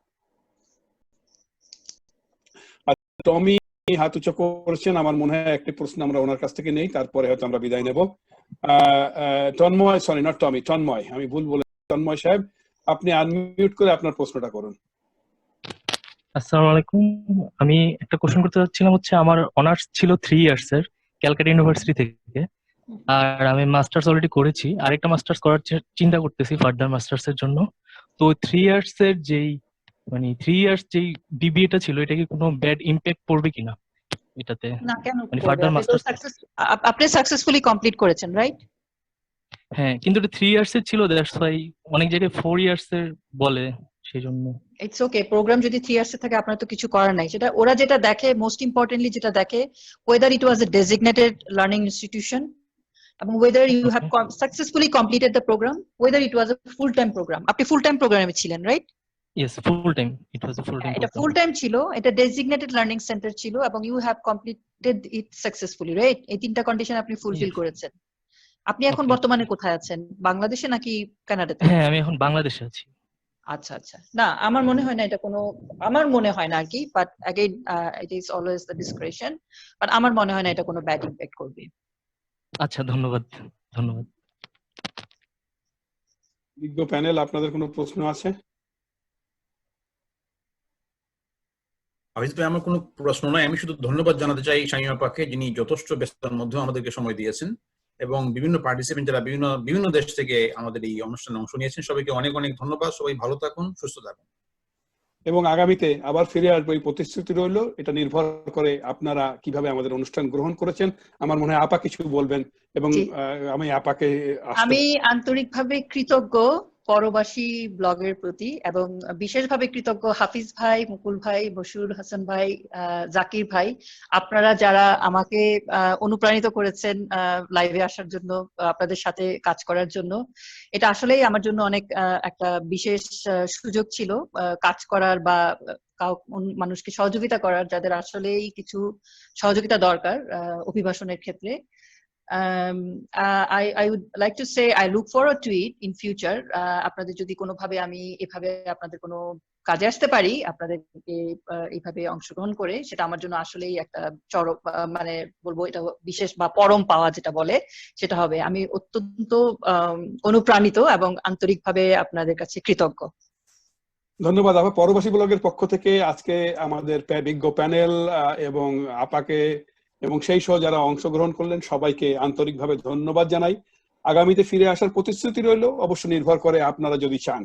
টমি হাত উঁচু করেছেন, আমার মনে হয় একটি প্রশ্ন আমরা ওনার কাছ থেকে নেই, তারপরে হয়তো আমরা বিদায় নেব। তন্ময়, সরি নট টমি, তন্ময়, আমি ভুল বলে, তন্ময় সাহেব আপনি আনমিউট করে আপনার প্রশ্নটা করুন। আসসালামু আলাইকুম, আমি একটা কোশ্চেন করতে চাচ্ছিলাম। হচ্ছে আমার অনার্স ছিল 3 ইয়ার্স এর ক্যালকাটা ইউনিভার্সিটি থেকে, আর আমি মাস্টার্স অলরেডি করেছি, আরেকটা মাস্টার্স করার চিন্তা করতেছি ফার্দার মাস্টার্স এর জন্য। তো 3 ইয়ার্স এর যেই 3 ইয়ার্স যেই বিবিএটা ছিল, এটা কি কোনো ব্যাড ইমপ্যাক্ট পড়বে কিনা এটাতে? না, কেন ফার্দার মাস্টার্স আপনি সাকসেসফুলি কমপ্লিট করেছেন, রাইট? হ্যাঁ, কিন্তু এটা 3 ইয়ার্স এর ছিল, দ্যাটস ওয়াই অনেক জায়গায় 4 ইয়ার্স এর বলে, সেজন্য। ইটস ওকে, প্রোগ্রাম যদি 3 ইয়ার্স এ থাকে আপনার তো কিছু করার নাই। সেটা ওরা যেটা দেখে, মোস্ট ইম্পর্টেন্টলি যেটা দেখে, whether it was a designated learning institution এবং whether you have successfully completed the program, whether it was a full time program. আপনি ফুল টাইম প্রোগ্রামে ছিলেন, রাইট? ইয়েস, ফুল টাইম, ইট ওয়াজ আ ফুল টাইম। এটা full time ছিল, এটা designated learning centre ছিল এবং you have completed it successfully, right? এই তিনটা কন্ডিশন আপনি ফুলফিল করেছেন। আপনি এখন বর্তমানে কোথায় আছেন, বাংলাদেশে নাকি কানাডাতে? হ্যাঁ, আমি এখন বাংলাদেশে আছি। আচ্ছা আচ্ছা, না আমার মনে হয় না এটা কোনো, আমার মনে হয় না আর কি, but again it is always the discretion, but আমার মনে হয় না এটা কোনো ব্যাড ইমপ্যাক্ট করবে। আচ্ছা, ধন্যবাদ। ধন্যবাদ। বিজ্ঞ প্যানেল, আপনাদের কোনো প্রশ্ন আছে? হাফিজ ভাই, আমার কোনো প্রশ্ন নাই, আমি শুধু ধন্যবাদ জানাতে চাই শামীমা আপাকে, যিনি যথেষ্ট ব্যস্ততার মধ্যে আমাদেরকে সময় দিয়েছেন, এবং বিভিন্ন পার্টিসিপেন্ট যারা বিভিন্ন দেশ থেকে আমাদের এই অনুষ্ঠানে অংশ নিয়েছেন, সবাইকে অনেক অনেক ধন্যবাদ। সবাই ভালো থাকুন, সুস্থ থাকুন, এবং আগামীতে আবার ফিরে আসবো এই প্রতিশ্রুতি রইল। এটা নির্ভর করে আপনারা কিভাবে আমাদের অনুষ্ঠান গ্রহণ করেছেন। আমার মনে হয় আপা কিছু বলবেন, এবং আমি আপাকে আমি আন্তরিকভাবে কৃতজ্ঞ পরবাসী ব্লগের প্রতি, এবং বিশেষভাবে কৃতজ্ঞ হাফিজ ভাই, মুকুল ভাই, মশহুল হাসান ভাই, জাকির ভাই, আপনারা যারা আমাকে অনুপ্রাণিত করেছেন লাইভে আসার জন্য, আপনাদের সাথে কাজ করার জন্য। এটা আসলেই আমার জন্য অনেক একটা বিশেষ সুযোগ ছিল কাজ করার বা মানুষকে সহযোগিতা করার, যাদের আসলেই কিছু সহযোগিতা দরকার অভিবাসনের ক্ষেত্রে। I would like to say I look forward to it in future. আপনাদের যদি কোনোভাবে আমি এভাবে আপনাদের কোনো কাজে আসতে পারি, আপনাদেরকে এইভাবে অংশগ্রহণ করে, সেটা আমার জন্য আসলেই একটা চরম মানে বলবো এটা বিশেষ বা পরম পাওয়া যেটা বলে সেটা হবে। আমি অত্যন্ত অনুপ্রাণিত এবং আন্তরিকভাবে আপনাদের কাছে কৃতজ্ঞ। ধন্যবাদ আপা। পরবাসী ব্লগের পক্ষ থেকে আজকে আমাদের বিজ্ঞ প্যানেল এবং আপাকে এবং সেই সহ যারা অংশগ্রহণ করলেন সবাইকে আন্তরিকভাবে ধন্যবাদ জানাই। আগামীতে ফিরে আসার প্রতিশ্রুতি রইল, অবশ্য নির্ভর করে আপনারা যদি চান।